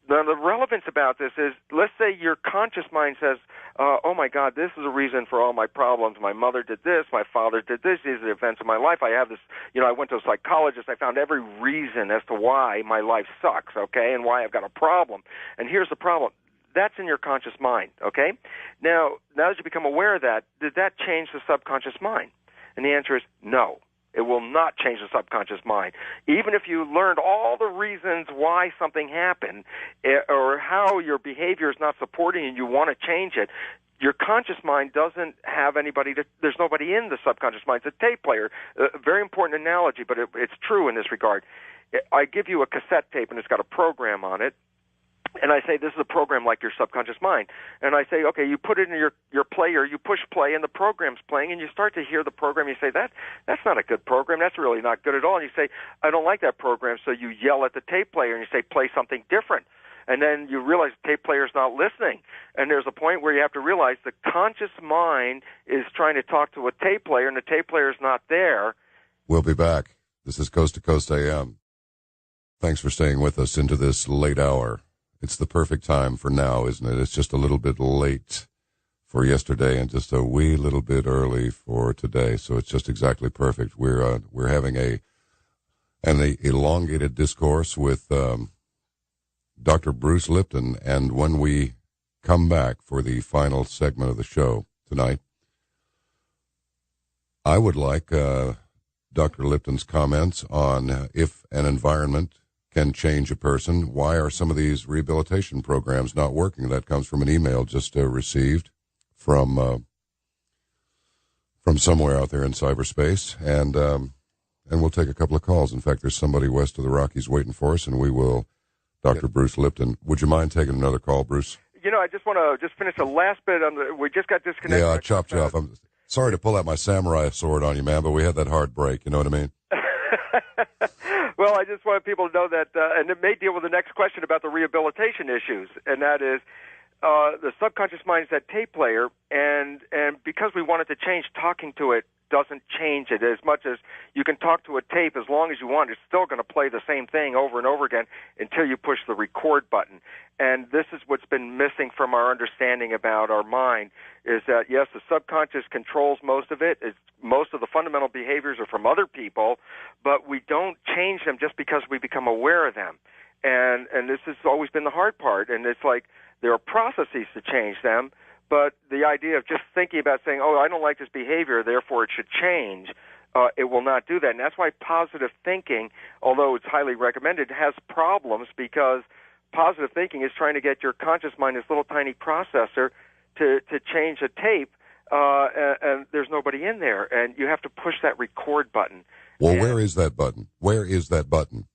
[SPEAKER 2] Now, the relevance about this is, let's say your conscious mind says, oh, my God, this is a reason for all my problems. My mother did this. My father did this. These are the events of my life. I have this, I went to a psychologist. I found every reason as to why my life sucks, okay, and why I've got a problem. And here's the problem. That's in your conscious mind, okay? Now that you become aware of that, did that change the subconscious mind? And the answer is no. It will not change the subconscious mind. Even if you learned all the reasons why something happened or how your behavior is not supporting and you want to change it, your conscious mind doesn't have there's nobody in the subconscious mind. It's a tape player. A very important analogy, but it's true in this regard. I give you a cassette tape and it's got a program on it. And I say, this is a program like your subconscious mind. And I say, okay, you put it in your player, you push play, and the program's playing, and you start to hear the program. You say, that's not a good program. That's really not good at all. And you say, I don't like that program. So you yell at the tape player, and you say, play something different. And then you realize the tape player's not listening. And there's a point where you have to realize the conscious mind is trying to talk to a tape player, and the tape player's not there.
[SPEAKER 1] We'll be back. This is Coast to Coast AM. Thanks for staying with us into this late hour. It's the perfect time for now, isn't it? It's just a little bit late for yesterday and just a wee little bit early for today. So it's just exactly perfect. We're having an elongated discourse with Dr. Bruce Lipton, and when we come back for the final segment of the show tonight, I would like Dr. Lipton's comments on if an environment can change a person. Why are some of these rehabilitation programs not working? That comes from an email just received from somewhere out there in cyberspace, and we'll take a couple of calls. In fact, there's somebody west of the Rockies waiting for us, and we will. Dr. Bruce Lipton, would you mind taking another call, Bruce?
[SPEAKER 2] I just want to finish the last bit on we just got disconnected.
[SPEAKER 1] Yeah, I chopped you off. I'm sorry to pull out my samurai sword on you, man, but we had that hard break. You know what I mean?
[SPEAKER 2] Well, I just want people to know that, and it may deal with the next question about the rehabilitation issues, and that is the subconscious mind is that tape player, and because we want it to change, talking to it doesn't change it as much as you can talk to a tape as long as you want. It's still going to play the same thing over and over again until you push the record button. And this is what's been missing from our understanding about our mind is that, yes, the subconscious controls most of it. Most of the fundamental behaviors are from other people, but we don't change them just because we become aware of them. And this has always been the hard part. And it's like there are processes to change them, but the idea of just thinking about saying, oh, I don't like this behavior, therefore it should change, it will not do that. And that's why positive thinking, although it's highly recommended, has problems, because positive thinking is trying to get your conscious mind, this little tiny processor, to change a tape, and there's nobody in there, and you have to push that record button.
[SPEAKER 1] Well, where is that button? Where is that button?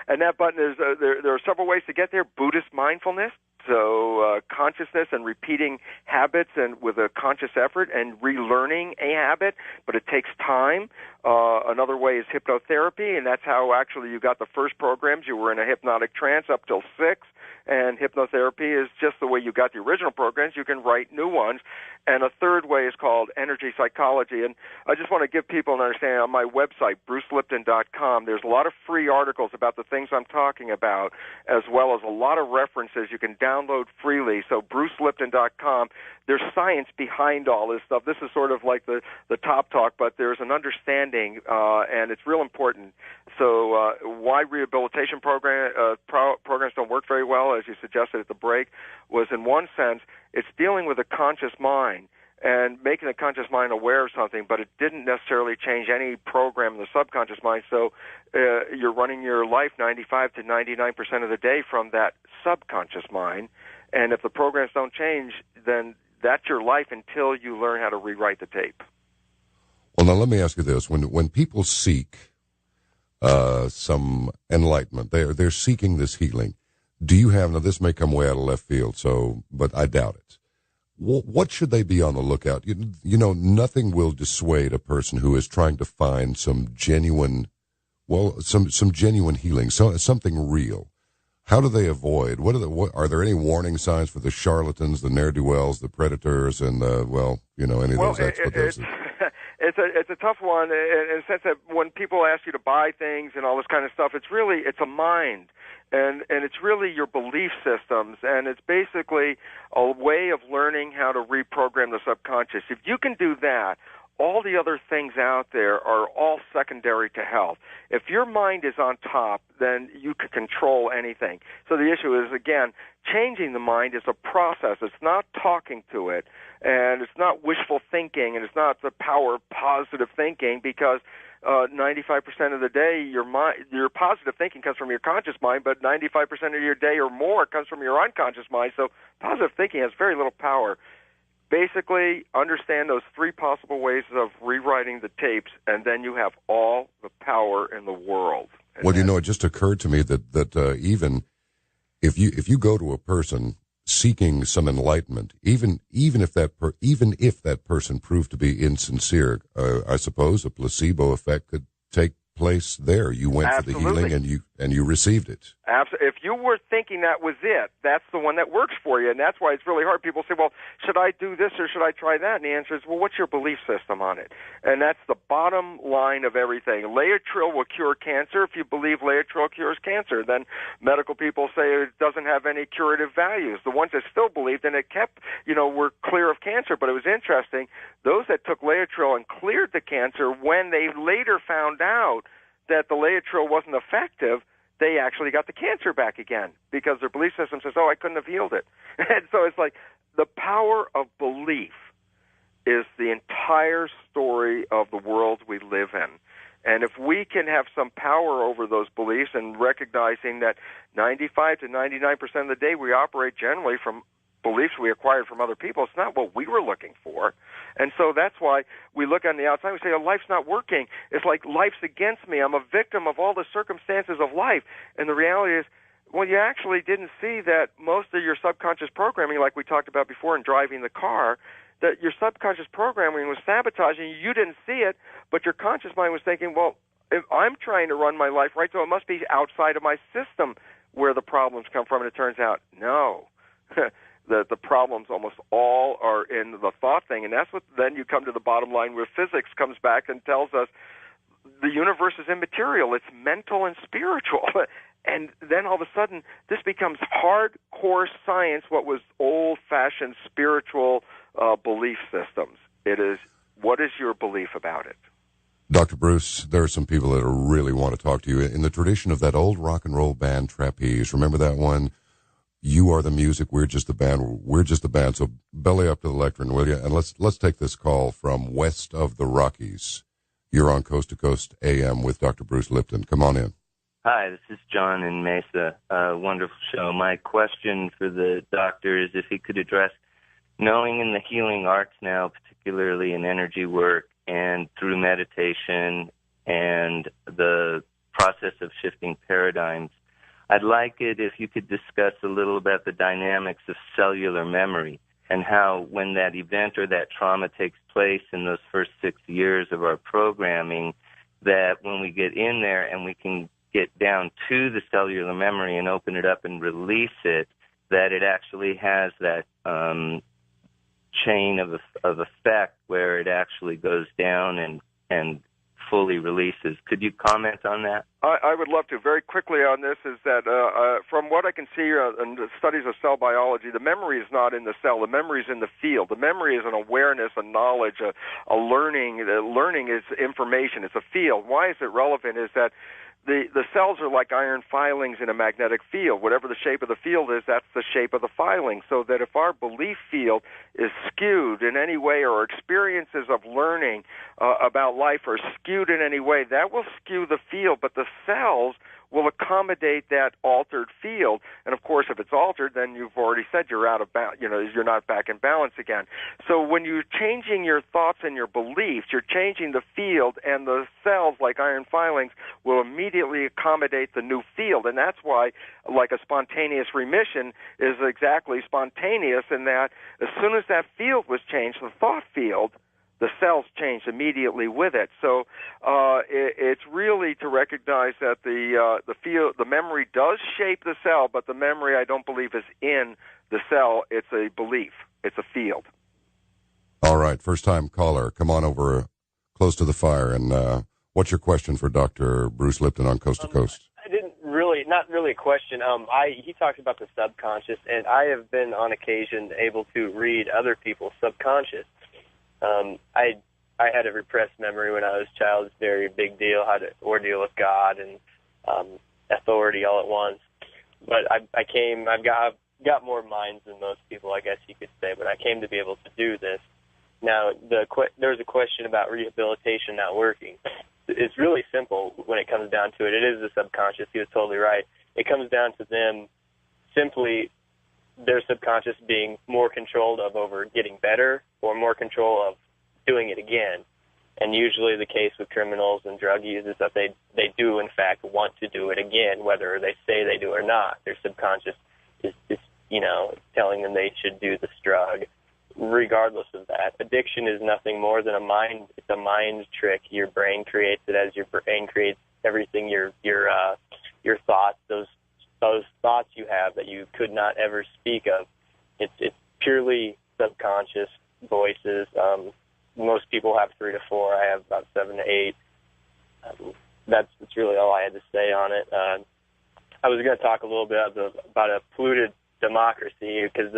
[SPEAKER 2] And that button is, there are several ways to get there. Buddhist mindfulness, so consciousness and repeating habits and with a conscious effort and relearning a habit, but it takes time. Another way is hypnotherapy, and that's how actually you got the first programs. You were in a hypnotic trance up till 6, and hypnotherapy is just the way you got the original programs. You can write new ones. And a third way is called energy psychology. And I just want to give people an understanding. On my website, brucelipton.com, there's a lot of free articles about the things I'm talking about, as well as a lot of references you can download freely. So brucelipton.com, there's science behind all this stuff. This is sort of like the top talk, but there's an understanding, and it's real important. So why rehabilitation programs don't work very well, as you suggested at the break, was in one sense, it's dealing with a conscious mind and making the conscious mind aware of something, but it didn't necessarily change any program in the subconscious mind. So you're running your life 95 to 99% of the day from that subconscious mind. And if the programs don't change, then that's your life until you learn how to rewrite the tape.
[SPEAKER 1] Well, now let me ask you this. When people seek some enlightenment, they're seeking this healing, do you have, now this may come way out of left field, but I doubt it. What should they be on the lookout? You know, nothing will dissuade a person who is trying to find some genuine healing, something real. How do they avoid? Are there any warning signs for the charlatans, the ne'er-do-wells, the predators, and any of those experts?
[SPEAKER 2] It's a tough one in the sense that when people ask you to buy things and all this kind of stuff, it's a mind. And it's really your belief systems, and it's basically a way of learning how to reprogram the subconscious. If you can do that, all the other things out there are all secondary to health. If your mind is on top, then you can control anything. So the issue is, again, changing the mind is a process. It's not talking to it, and it's not wishful thinking, and it's not the power of positive thinking, because 95% of the day, your positive thinking comes from your conscious mind, but 95% of your day or more comes from your unconscious mind. So positive thinking has very little power. Basically, understand those 3 possible ways of rewriting the tapes, and then you have all the power in the world.
[SPEAKER 1] Well, it just occurred to me that even if you go to a person seeking some enlightenment, even if that person proved to be insincere, I suppose a placebo effect could take place there. You went
[SPEAKER 2] Absolutely.
[SPEAKER 1] for the healing and you received it.
[SPEAKER 2] Absolutely. If you were thinking that was it, that's the one that works for you, and that's why it's really hard. People say, well, should I do this or should I try that? And the answer is, well, what's your belief system on it? And that's the bottom line of everything. Laetrile will cure cancer if you believe Laetrile cures cancer. Then medical people say it doesn't have any curative values. The ones that still believed in it were clear of cancer. But it was interesting, those that took Laetrile and cleared the cancer, when they later found out that the Laetrile wasn't effective, they actually got the cancer back again, because their belief system says, I couldn't have healed it. And so it's like the power of belief is the entire story of the world we live in. And if we can have some power over those beliefs, and recognizing that 95 to 99% of the day we operate generally from beliefs we acquired from other people, it's not what we were looking for. And so that's why we look on the outside and we say, life's not working. It's like life's against me. I'm a victim of all the circumstances of life. And the reality is, well, you actually didn't see that most of your subconscious programming, like we talked about before in driving the car, that your subconscious programming was sabotaging you. You didn't see it, but your conscious mind was thinking, well, if I'm trying to run my life right, so it must be outside of my system where the problems come from. And it turns out, no. The problems almost all are in the thought thing, and that's what then you come to the bottom line where physics comes back and tells us the universe is immaterial. It's mental and spiritual. And then all of a sudden, this becomes hardcore science, what was old-fashioned spiritual belief systems. It is, what is your belief about it?
[SPEAKER 1] Dr. Bruce, there are some people that really want to talk to you. In the tradition of that old rock and roll band Trapeze, remember that one? You are the music, we're just the band. We're just the band. So belly up to the lectern, will you? And let's take this call from west of the Rockies. You're on Coast to Coast AM with Dr. Bruce Lipton. Come on in.
[SPEAKER 6] Hi, this is John in Mesa. Wonderful show. My question for the doctor is if he could address knowing in the healing arts now, particularly in energy work and through meditation and the process of shifting paradigms, I'd like it if you could discuss a little about the dynamics of cellular memory and how when that event or that trauma takes place in those first 6 years of our programming, that when we get in there and we can get down to the cellular memory and open it up and release it, that it actually has that chain of effect where it actually goes down and fully releases. Could you comment on that?
[SPEAKER 2] I would love to. Very quickly on this is that from what I can see in the studies of cell biology, the memory is not in the cell. The memory is in the field. The memory is an awareness, a knowledge, a learning. Learning is information. It's a field. Why is it relevant is that the cells are like iron filings in a magnetic field. Whatever the shape of the field is, that's the shape of the filing. So that if our belief field is skewed in any way or experiences of learning about life are skewed in any way, that will skew the field, but the cells will accommodate that altered field. And of course, if it's altered, then you've already said you're out of balance. You're not back in balance again. So when you're changing your thoughts and your beliefs, you're changing the field, and the cells, like iron filings, will immediately accommodate the new field. And that's why, like a spontaneous remission is exactly spontaneous in that as soon as that field was changed, the thought field, the cells changed immediately with it. So it's really to recognize that the memory does shape the cell, but the memory I don't believe is in the cell. It's a belief. It's a field.
[SPEAKER 1] All right, first-time caller. Come on over close to the fire. And what's your question for Dr. Bruce Lipton on Coast to Coast?
[SPEAKER 7] Not really a question. He talks about the subconscious, and I have been on occasion able to read other people's subconscious. I had a repressed memory when I was a child. It's a very big deal, had an ordeal with God and authority all at once. But I've got more minds than most people, I guess you could say, but I came to be able to do this. Now, there's a question about rehabilitation not working. It's really simple when it comes down to it. It is the subconscious. He was totally right. It comes down to them simply their subconscious being more controlled of over getting better or more control of doing it again. And usually the case with criminals and drug users is that they do, in fact, want to do it again, whether they say they do or not. Their subconscious is telling them they should do this drug. Regardless of that, addiction is nothing more than it's a mind trick. Your brain creates it as your brain creates everything, your thoughts, those thoughts you have that you could not ever speak of. It's purely subconscious voices. Most people have 3 to 4. I have about 7 to 8. That's really all I had to say on it. I was going to talk a little bit about a polluted democracy because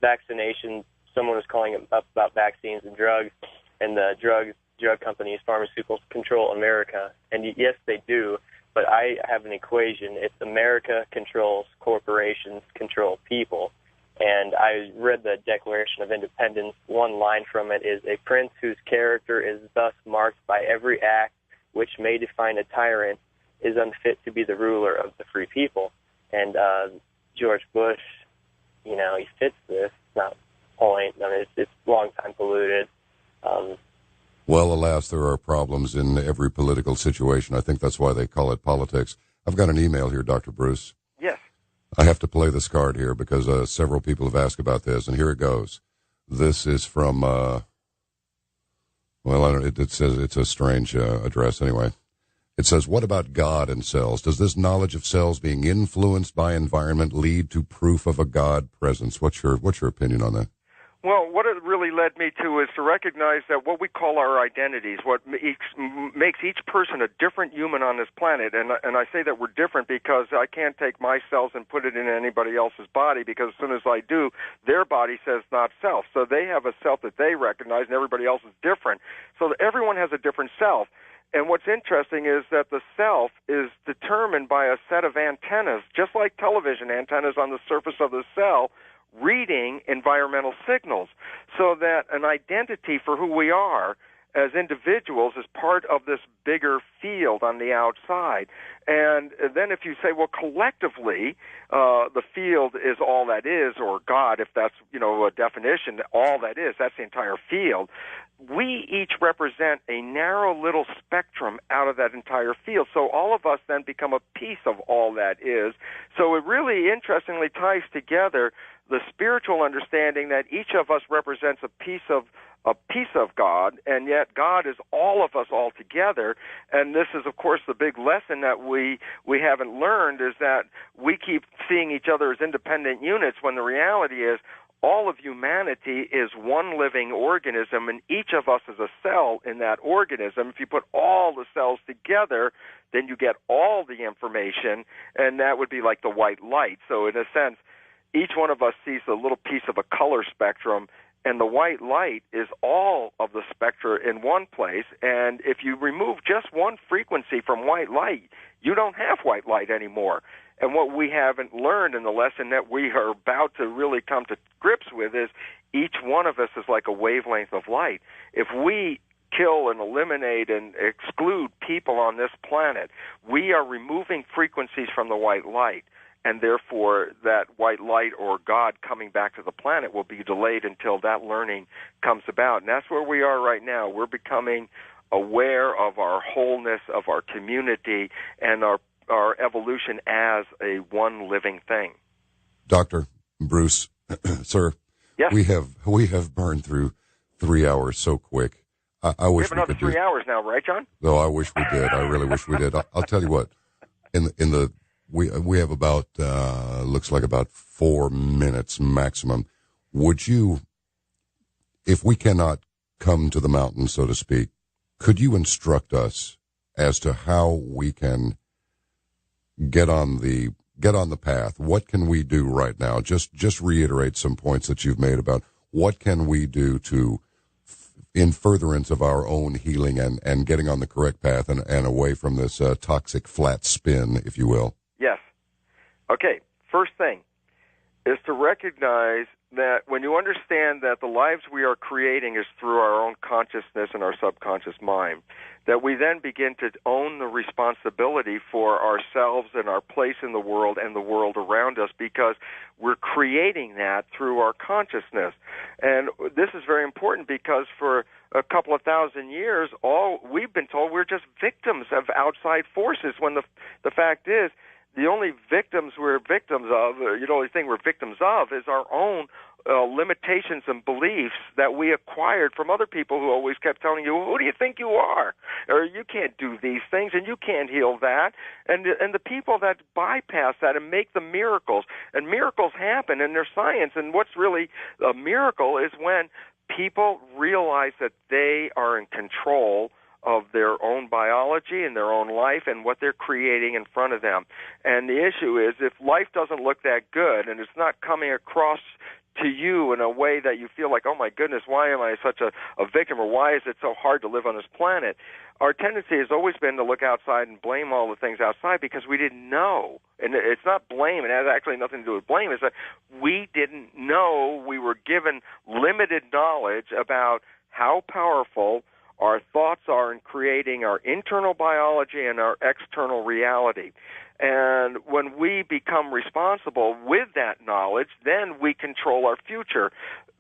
[SPEAKER 7] vaccination. Someone was calling up about vaccines and drugs, and the drug companies, pharmaceuticals control America. And yes, they do. But I have an equation. It's America controls corporations, control people. And I read the Declaration of Independence. One line from it is, a prince whose character is thus marked by every act which may define a tyrant is unfit to be the ruler of the free people. And George Bush, he fits this. It's not point. I mean, it's long time polluted.
[SPEAKER 1] Well, alas, there are problems in every political situation. I think that's why they call it politics. I've got an email here, Dr. Bruce.
[SPEAKER 2] Yes.
[SPEAKER 1] I have to play this card here because several people have asked about this, and here it goes. This is from, it says it's a strange address anyway. It says, what about God and cells? Does this knowledge of cells being influenced by environment lead to proof of a God presence? What's your opinion on that?
[SPEAKER 2] Well, what it really led me to is to recognize that what we call our identities, what makes each person a different human on this planet, and I say that we're different because I can't take my cells and put it in anybody else's body, because as soon as I do, their body says not self. So they have a self that they recognize, and everybody else is different. So everyone has a different self. And what's interesting is that the self is determined by a set of antennas, just like television antennas on the surface of the cell, reading environmental signals, so that an identity for who we are as individuals as part of this bigger field on the outside. And then if you say, well, collectively, the field is all that is, or God, if that's, a definition, all that is, that's the entire field. We each represent a narrow little spectrum out of that entire field. So all of us then become a piece of all that is. So it really interestingly ties together the spiritual understanding that each of us represents a piece of God, and yet God is all of us all together. And this is, of course, the big lesson that we haven't learned, is that we keep seeing each other as independent units when the reality is all of humanity is one living organism, and each of us is a cell in that organism. If you put all the cells together, then you get all the information, and that would be like the white light. So in a sense, each one of us sees a little piece of a color spectrum, and the white light is all of the spectra in one place. And if you remove just one frequency from white light, you don't have white light anymore. And what we haven't learned in the lesson that we are about to really come to grips with is each one of us is like a wavelength of light. If we kill and eliminate and exclude people on this planet, we are removing frequencies from the white light. And therefore, that white light or God coming back to the planet will be delayed until that learning comes about. And that's where we are right now. We're becoming aware of our wholeness, of our community, and our evolution as a one living thing.
[SPEAKER 1] Dr. Bruce, sir,
[SPEAKER 2] yes?
[SPEAKER 1] we have burned through 3 hours so quick. I wish
[SPEAKER 2] we have another 3 hours now, right, John?
[SPEAKER 1] No, I wish we did. I really wish we did. I'll tell you what. We have about looks like about 4 minutes maximum. Would you, if we cannot come to the mountain, so to speak, could you instruct us as to how we can get on the path? What can we do right now? Just reiterate some points that you've made about what can we do to, in furtherance of our own healing and getting on the correct path and away from this toxic flat spin, if you will.
[SPEAKER 2] Yes. Okay, first thing is to recognize that when you understand that the lives we are creating is through our own consciousness and our subconscious mind, that we then begin to own the responsibility for ourselves and our place in the world and the world around us, because we're creating that through our consciousness. And this is very important because for a couple of thousand years, all we've been told we're just victims of outside forces, when the fact is the only victims we're victims of, the only thing we're victims of is our own limitations and beliefs that we acquired from other people who always kept telling you, who do you think you are? Or you can't do these things and you can't heal that. And the people that bypass that and make the miracles, and miracles happen and they're science. And what's really a miracle is when people realize that they are in control of their own biology and their own life and what they're creating in front of them. And the issue is, if life doesn't look that good and it's not coming across to you in a way that you feel like, oh my goodness, why am I such a victim, or why is it so hard to live on this planet? Our tendency has always been to look outside and blame all the things outside because we didn't know. And it's not blame, it has actually nothing to do with blame. It's that we didn't know. We were given limited knowledge about how powerful our thoughts are in creating our internal biology and our external reality. And when we become responsible with that knowledge, then we control our future.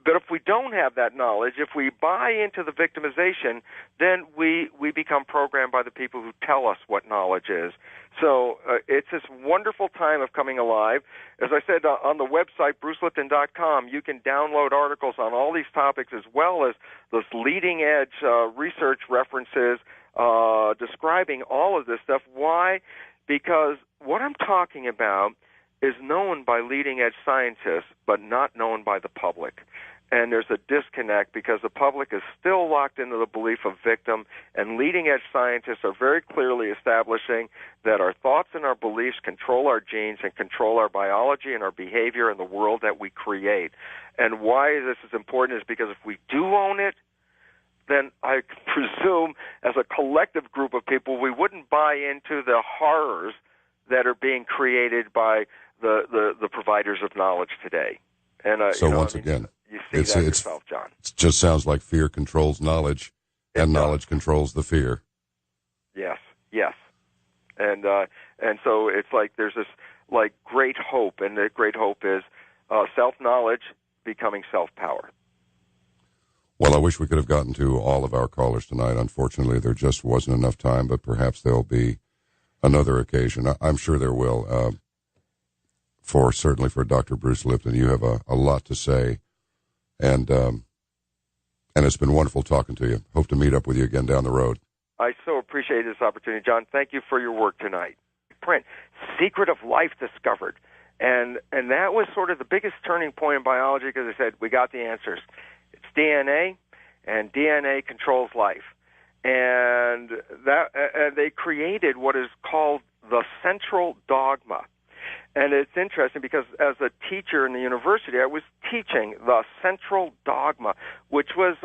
[SPEAKER 2] But if we don't have that knowledge, if we buy into the victimization, then we become programmed by the people who tell us what knowledge is. So it's this wonderful time of coming alive. As I said, on the website, brucelipton.com, you can download articles on all these topics, as well as those leading-edge research references describing all of this stuff. Why? Because what I'm talking about is known by leading-edge scientists, but not known by the public. And there's a disconnect because the public is still locked into the belief of victim, and leading-edge scientists are very clearly establishing that our thoughts and our beliefs control our genes and control our biology and our behavior in the world that we create. And why this is important is because if we do own it, then I presume as a collective group of people, we wouldn't buy into the horrors that are being created by the providers of knowledge today. And
[SPEAKER 1] so once again,
[SPEAKER 2] you see that yourself, John.
[SPEAKER 1] It just sounds like fear controls knowledge, And knowledge controls the fear.
[SPEAKER 2] Yes, yes. And so it's like there's this like great hope, and the great hope is self-knowledge becoming self-power.
[SPEAKER 1] Well, I wish we could have gotten to all of our callers tonight. Unfortunately, there just wasn't enough time, but perhaps there'll be another occasion. I'm sure there will. Certainly for Dr. Bruce Lipton, you have a lot to say, and it's been wonderful talking to you. Hope to meet up with you again down the road.
[SPEAKER 2] I so appreciate this opportunity, John. Thank you for your work tonight. Print, Secret of Life discovered. And that was sort of the biggest turning point in biology, because I said, we got the answers. It's DNA, and DNA controls life. And they created what is called the central dogma. And it's interesting because as a teacher in the university, I was teaching the central dogma, which was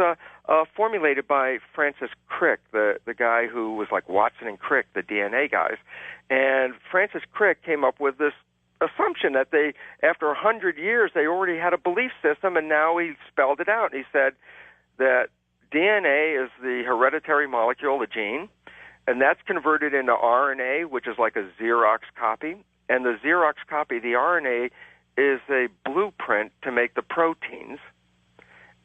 [SPEAKER 2] formulated by Francis Crick, the guy who was like Watson and Crick, the DNA guys. And Francis Crick came up with this assumption that after 100 years, they already had a belief system, and now he spelled it out. He said that DNA is the hereditary molecule, the gene, and that's converted into RNA, which is like a Xerox copy. And the Xerox copy, the RNA, is a blueprint to make the proteins.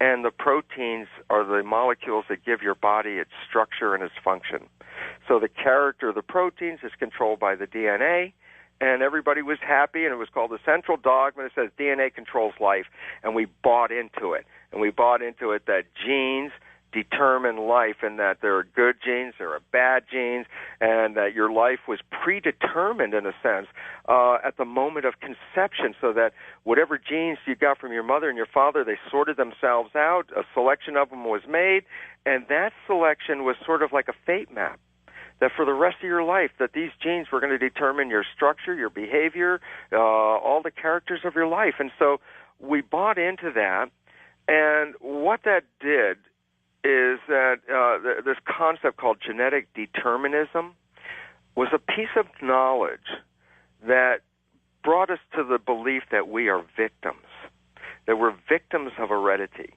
[SPEAKER 2] And the proteins are the molecules that give your body its structure and its function. So the character of the proteins is controlled by the DNA, and everybody was happy, and it was called the central dogma. It says DNA controls life, and we bought into it. And we bought into it that genes determine life, and that there are good genes, there are bad genes, and that your life was predetermined in a sense at the moment of conception, so that whatever genes you got from your mother and your father, they sorted themselves out, a selection of them was made, and that selection was sort of like a fate map, that for the rest of your life, that these genes were going to determine your structure, your behavior, all the characters of your life. And so we bought into that, and what that did is that this concept called genetic determinism was a piece of knowledge that brought us to the belief that we are victims, that we're victims of heredity,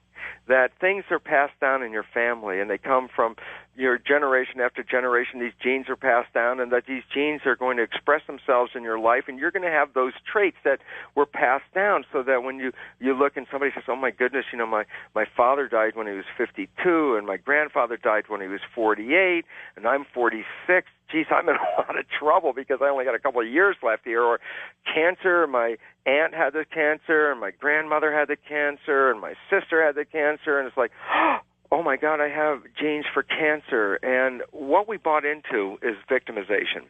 [SPEAKER 2] that things are passed down in your family, and they come from your generation after generation. These genes are passed down, and that these genes are going to express themselves in your life, and you're going to have those traits that were passed down, so that when you look and somebody says, oh my goodness, my father died when he was 52, and my grandfather died when he was 48, and I'm 46. Geez, I'm in a lot of trouble because I only got a couple of years left here. Or cancer, my aunt had the cancer, and my grandmother had the cancer, and my sister had the cancer, and it's like, oh my God, I have genes for cancer. And what we bought into is victimization.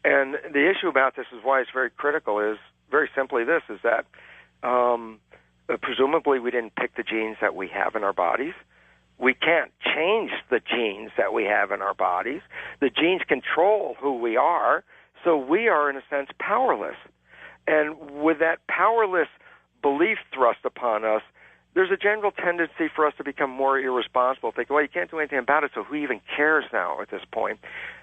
[SPEAKER 2] And the issue about this is why it's very critical is very simply this, is that presumably we didn't pick the genes that we have in our bodies. We can't change the genes that we have in our bodies. The genes control who we are, so we are, in a sense, powerless. And with that powerless belief thrust upon us, there's a general tendency for us to become more irresponsible, thinking, well, you can't do anything about it, so who even cares now at this point?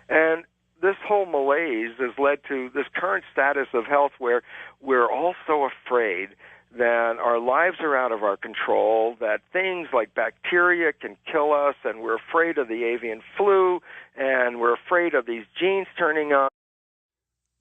[SPEAKER 2] And this whole malaise has led to this current status of health where we're all so afraid that our lives are out of our control, that things like bacteria can kill us, and we're afraid of the avian flu, and we're afraid of these genes turning on.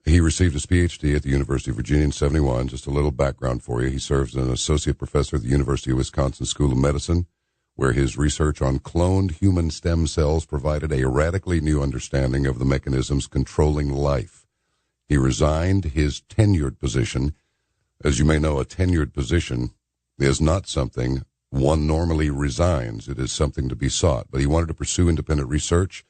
[SPEAKER 1] He received his Ph.D. at the University of Virginia in 1971. Just a little background for you. He serves as an associate professor at the University of Wisconsin School of Medicine, where his research on cloned human stem cells provided a radically new understanding of the mechanisms controlling life. He resigned his tenured position. As you may know, a tenured position is not something one normally resigns. It is something to be sought. But he wanted to pursue independent research,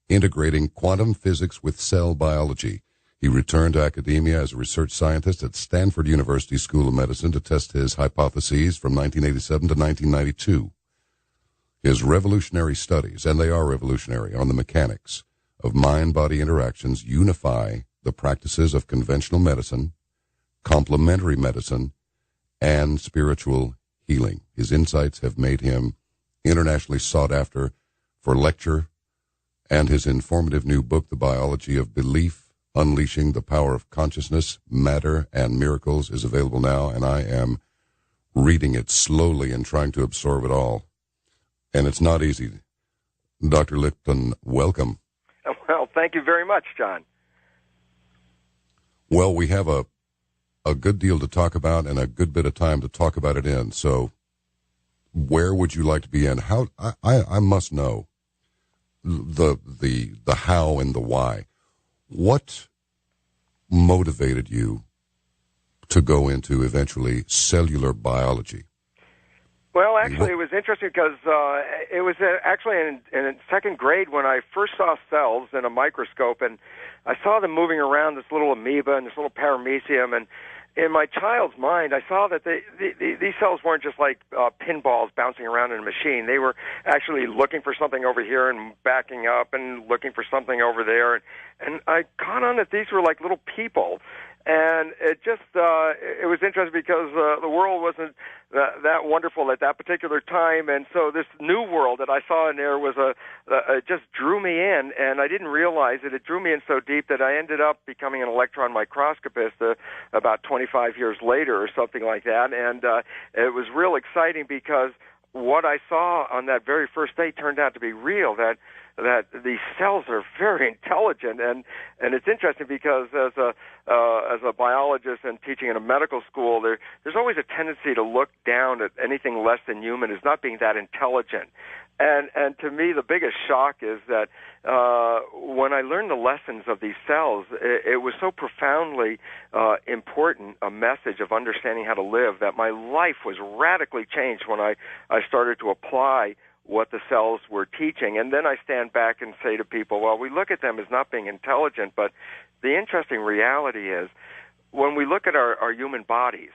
[SPEAKER 1] integrating quantum physics with cell biology. He returned to academia as a research scientist at Stanford University School of Medicine to test his hypotheses from 1987 to 1992. His revolutionary studies, and they are revolutionary, on the mechanics of mind-body interactions unify the practices of conventional medicine, complementary medicine, and spiritual healing. His insights have made him internationally sought after for lecture, and his informative new book, The Biology of Belief, Unleashing the Power of Consciousness, Matter, and Miracles, is available now, and I am reading it slowly and trying to absorb it all. And it's not easy. Dr. Lipton, welcome.
[SPEAKER 2] Well, thank you very much, John.
[SPEAKER 1] Well, we have a good deal to talk about and a good bit of time to talk about it in. So where would you like to begin? How I must know the how and the why. What motivated you to go into eventually cellular biology?
[SPEAKER 2] Well, actually, it was interesting because it was actually in second grade when I first saw cells in a microscope, and I saw them moving around, this little amoeba and this little paramecium, and in my child's mind, I saw that these cells weren't just like pinballs bouncing around in a machine. They were actually looking for something over here and backing up and looking for something over there, and I caught on that these were like little people. And it just, it was interesting because the world wasn't that wonderful at that particular time. And so this new world that I saw in there was it just drew me in. And I didn't realize it. It drew me in so deep that I ended up becoming an electron microscopist about 25 years later or something like that. And it was real exciting because what I saw on that very first day turned out to be real, that these cells are very intelligent, and it's interesting because as a biologist and teaching in a medical school, there's always a tendency to look down at anything less than human as not being that intelligent. And to me, the biggest shock is that when I learned the lessons of these cells, it was so profoundly important, a message of understanding how to live, that my life was radically changed when I started to apply what the cells were teaching. And then I stand back and say to people, well, we look at them as not being intelligent, but the interesting reality is when we look at our human bodies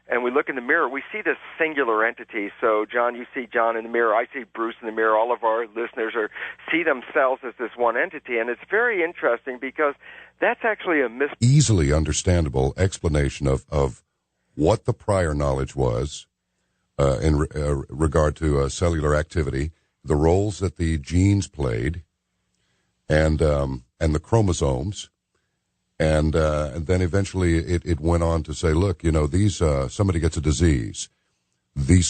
[SPEAKER 2] and we look in the mirror, we see this singular entity. So, John, you see John in the mirror, I see Bruce in the mirror, all of our listeners see themselves as this one entity. And it's very interesting because that's actually a
[SPEAKER 1] easily understandable explanation of what the prior knowledge was in regard to cellular activity, the roles that the genes played, and the chromosomes, and then eventually it went on to say, look, these somebody gets a disease, a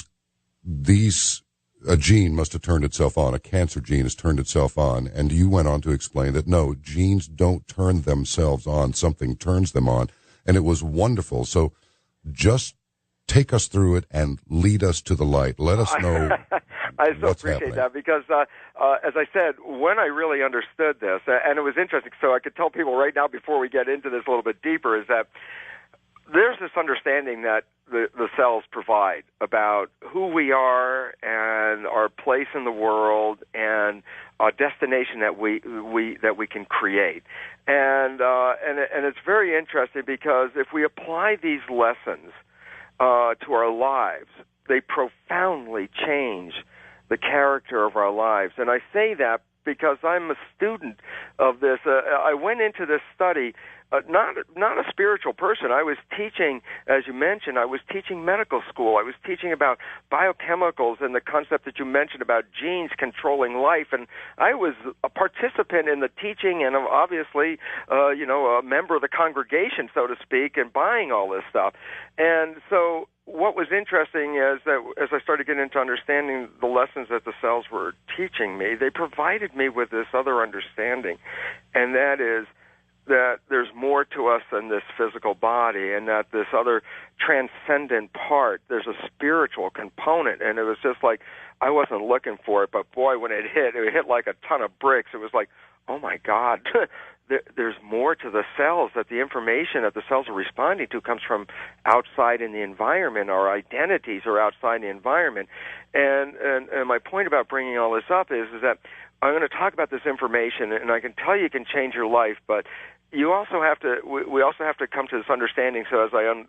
[SPEAKER 1] gene must have turned itself on, a cancer gene has turned itself on, and you went on to explain that no, genes don't turn themselves on, something turns them on, and it was wonderful. So just take us through it and lead us to the light. Let us know.
[SPEAKER 2] I so
[SPEAKER 1] what's
[SPEAKER 2] appreciate
[SPEAKER 1] happening.
[SPEAKER 2] that because, as I said, when I really understood this, and it was interesting, so I could tell people right now before we get into this a little bit deeper, is that there's this understanding that the cells provide about who we are and our place in the world and a destination that we can create. And it's very interesting because if we apply these lessons to our lives, they profoundly change the character of our lives. And I say that because I'm a student of this. I went into this study not a spiritual person. I was teaching, as you mentioned, I was teaching medical school. I was teaching about biochemicals and the concept that you mentioned about genes controlling life. And I was a participant in the teaching and obviously, a member of the congregation, so to speak, and buying all this stuff. And so what was interesting is that as I started getting into understanding the lessons that the cells were teaching me, they provided me with this other understanding, and that is that there's more to us than this physical body, and that this other transcendent part, there's a spiritual component. And it was just like, I wasn't looking for it, but boy, when it hit like a ton of bricks. It was like, oh my God, there's more to the cells, that the information that the cells are responding to comes from outside in the environment. Our identities are outside the environment. And my point about bringing all this up is that I'm going to talk about this information, and I can tell you it can change your life, but you also have to. We also have to come to this understanding. So as I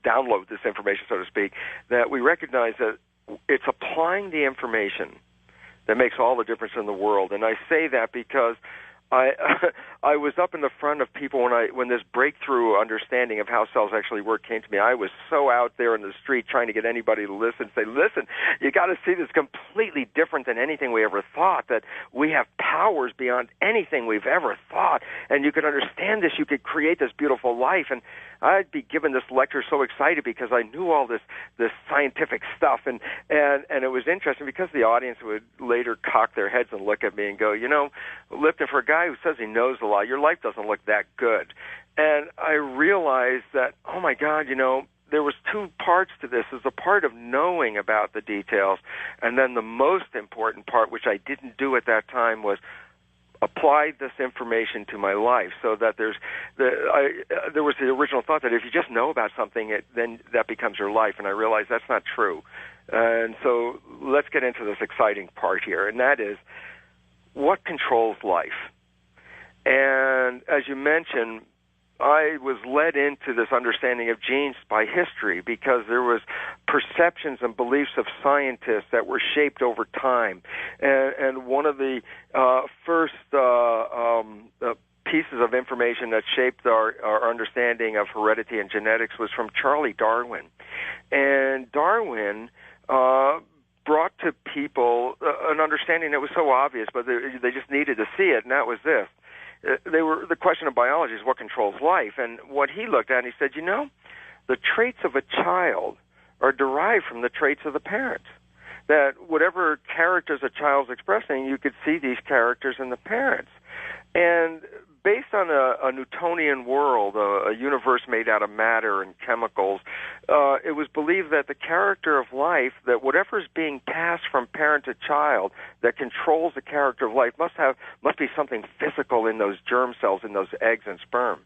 [SPEAKER 2] download this information, so to speak, that we recognize that it's applying the information that makes all the difference in the world. And I say that because I I was up in the front of people when this breakthrough understanding of how cells actually work came to me. I was so out there in the street trying to get anybody to listen, say, listen, you got to see this completely different than anything we ever thought, that we have powers beyond anything we've ever thought, and you could understand this, you could create this beautiful life. And I'd be given this lecture so excited because I knew all this scientific stuff, and it was interesting because the audience would later cock their heads and look at me and go, you know, Lipton, for a guy who says he knows a lot, your life doesn't look that good. And I realized that, oh my God, you know, there was two parts to this. There's a part of knowing about the details, and then the most important part, which I didn't do at that time, was apply this information to my life, so that there was the original thought that if you just know about something, then that becomes your life, and I realized that's not true. And so let's get into this exciting part here, and that is what controls life. And as you mentioned, I was led into this understanding of genes by history because there was perceptions and beliefs of scientists that were shaped over time. And one of the first pieces of information that shaped our understanding of heredity and genetics was from Charles Darwin. And Darwin brought to people an understanding that was so obvious, but they just needed to see it, and that was this. The question of biology is what controls life. And what he looked at, and he said, you know, the traits of a child are derived from the traits of the parents. That whatever characters a child's expressing, you could see these characters in the parents. And based on a Newtonian world, a universe made out of matter and chemicals, it was believed that the character of life, that whatever is being passed from parent to child that controls the character of life must be something physical in those germ cells, in those eggs and sperm.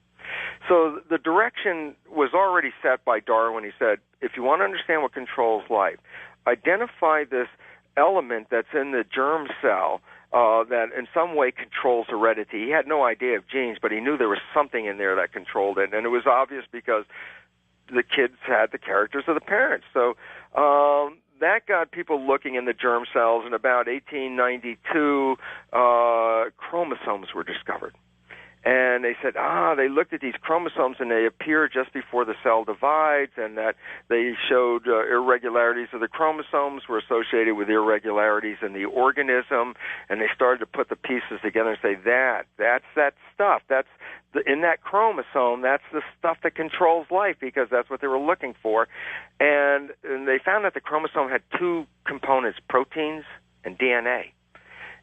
[SPEAKER 2] So the direction was already set by Darwin. He said, if you want to understand what controls life, identify this element that's in the germ cell that in some way controls heredity. He had no idea of genes, but he knew there was something in there that controlled it. And it was obvious because the kids had the characters of the parents. So that got people looking in the germ cells. In about 1892, chromosomes were discovered. And they said, they looked at these chromosomes and they appear just before the cell divides, and that they showed irregularities of the chromosomes were associated with irregularities in the organism, and they started to put the pieces together and say, that's that stuff. In that chromosome, that's the stuff that controls life, because that's what they were looking for. And they found that the chromosome had two components, proteins and DNA.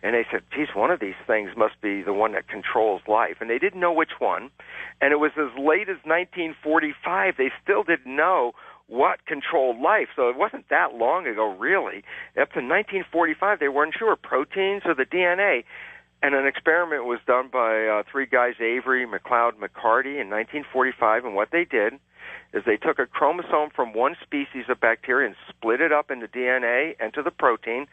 [SPEAKER 2] And they said, geez, one of these things must be the one that controls life. And they didn't know which one. And it was as late as 1945, they still didn't know what controlled life. So it wasn't that long ago, really. Up to 1945, they weren't sure, proteins or the DNA. And an experiment was done by three guys, Avery, McLeod, McCarty, in 1945. And what they did is they took a chromosome from one species of bacteria and split it up into DNA and to the protein.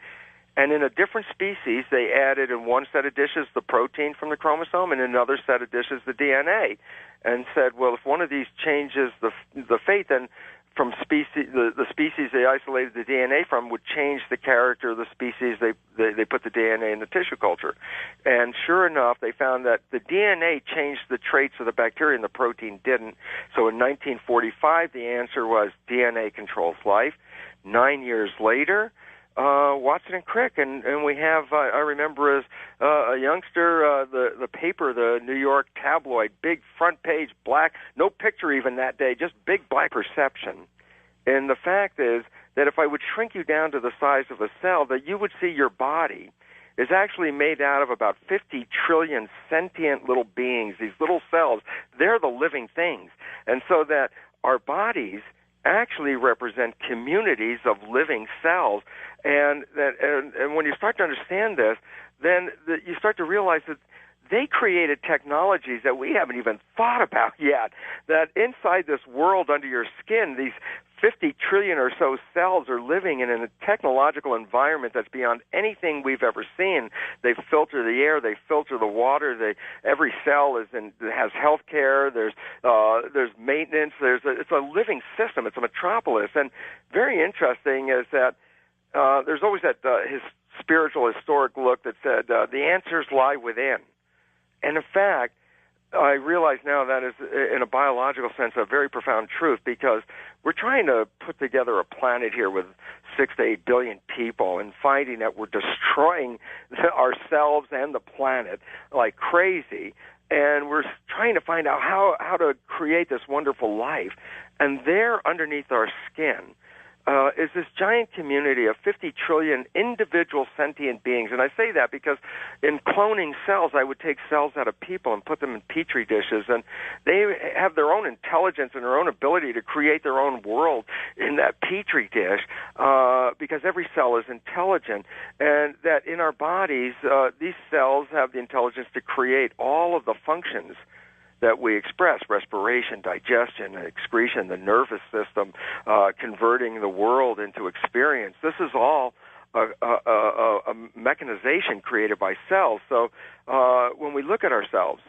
[SPEAKER 2] And in a different species, they added in one set of dishes the protein from the chromosome, and in another set of dishes the DNA, and said, well, if one of these changes the fate, then from the species they isolated the DNA from would change the character of the species they put the DNA in the tissue culture. And sure enough, they found that the DNA changed the traits of the bacteria and the protein didn't. So in 1945, the answer was DNA controls life. 9 years later, Watson and Crick, and we have, I remember as a youngster, the paper, the New York tabloid, big front page, black, no picture even that day, just big black Perception. And the fact is that if I would shrink you down to the size of a cell, that you would see your body is actually made out of about 50 trillion sentient little beings, these little cells. They're the living things. And so that our bodies actually represent communities of living cells. And when you start to understand this, then you start to realize that they created technologies that we haven't even thought about yet, that inside this world under your skin, these 50 trillion or so cells are living in a technological environment that's beyond anything we've ever seen. They filter the air, they filter the water. Every cell has health care. There's maintenance. It's a living system. It's a metropolis. And very interesting is that there's always that spiritual, historic look that said the answers lie within. And in fact, I realize now that is, in a biological sense, a very profound truth, because we're trying to put together a planet here with 6 to 8 billion people, and finding that we're destroying ourselves and the planet like crazy. And we're trying to find out how to create this wonderful life. And there, underneath our skin, is this giant community of 50 trillion individual sentient beings. And I say that because in cloning cells, I would take cells out of people and put them in petri dishes, and they have their own intelligence and their own ability to create their own world in that petri dish, because every cell is intelligent. And that in our bodies, these cells have the intelligence to create all of the functions that we express: respiration, digestion, excretion, the nervous system, converting the world into experience. This is all a mechanization created by cells. So when we look at ourselves,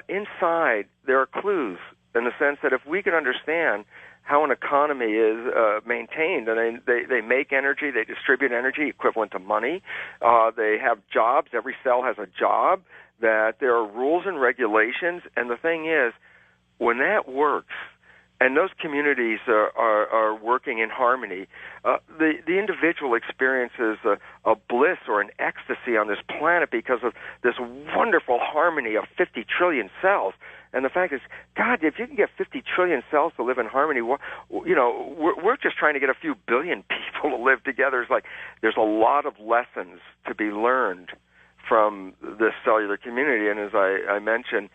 [SPEAKER 2] inside there are clues, in the sense that if we can understand how an economy is maintained, and they make energy, they distribute energy equivalent to money, they have jobs, every cell has a job, that there are rules and regulations. And the thing is, when that works, and those communities are working in harmony, the individual experiences a bliss or an ecstasy on this planet because of this wonderful harmony of 50 trillion cells. And the fact is, God, if you can get 50 trillion cells to live in harmony, we're just trying to get a few billion people to live together. It's like there's a lot of lessons to be learned from this cellular community. And as I mentioned,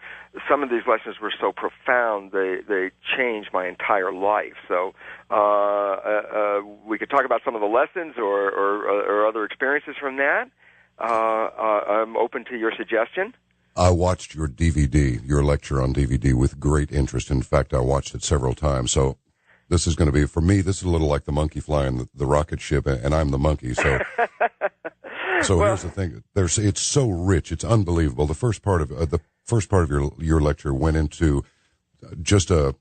[SPEAKER 2] some of these lessons were so profound, they changed my entire life. So we could talk about some of the lessons or other experiences from that. I'm open to your suggestion.
[SPEAKER 1] I watched your DVD, your lecture on DVD, with great interest. In fact, I watched it several times. So this is going to be, for me, this is a little like the monkey flying the rocket ship, and I'm the monkey. So So here's the thing: it's so rich, it's unbelievable. The first part of your lecture went into just a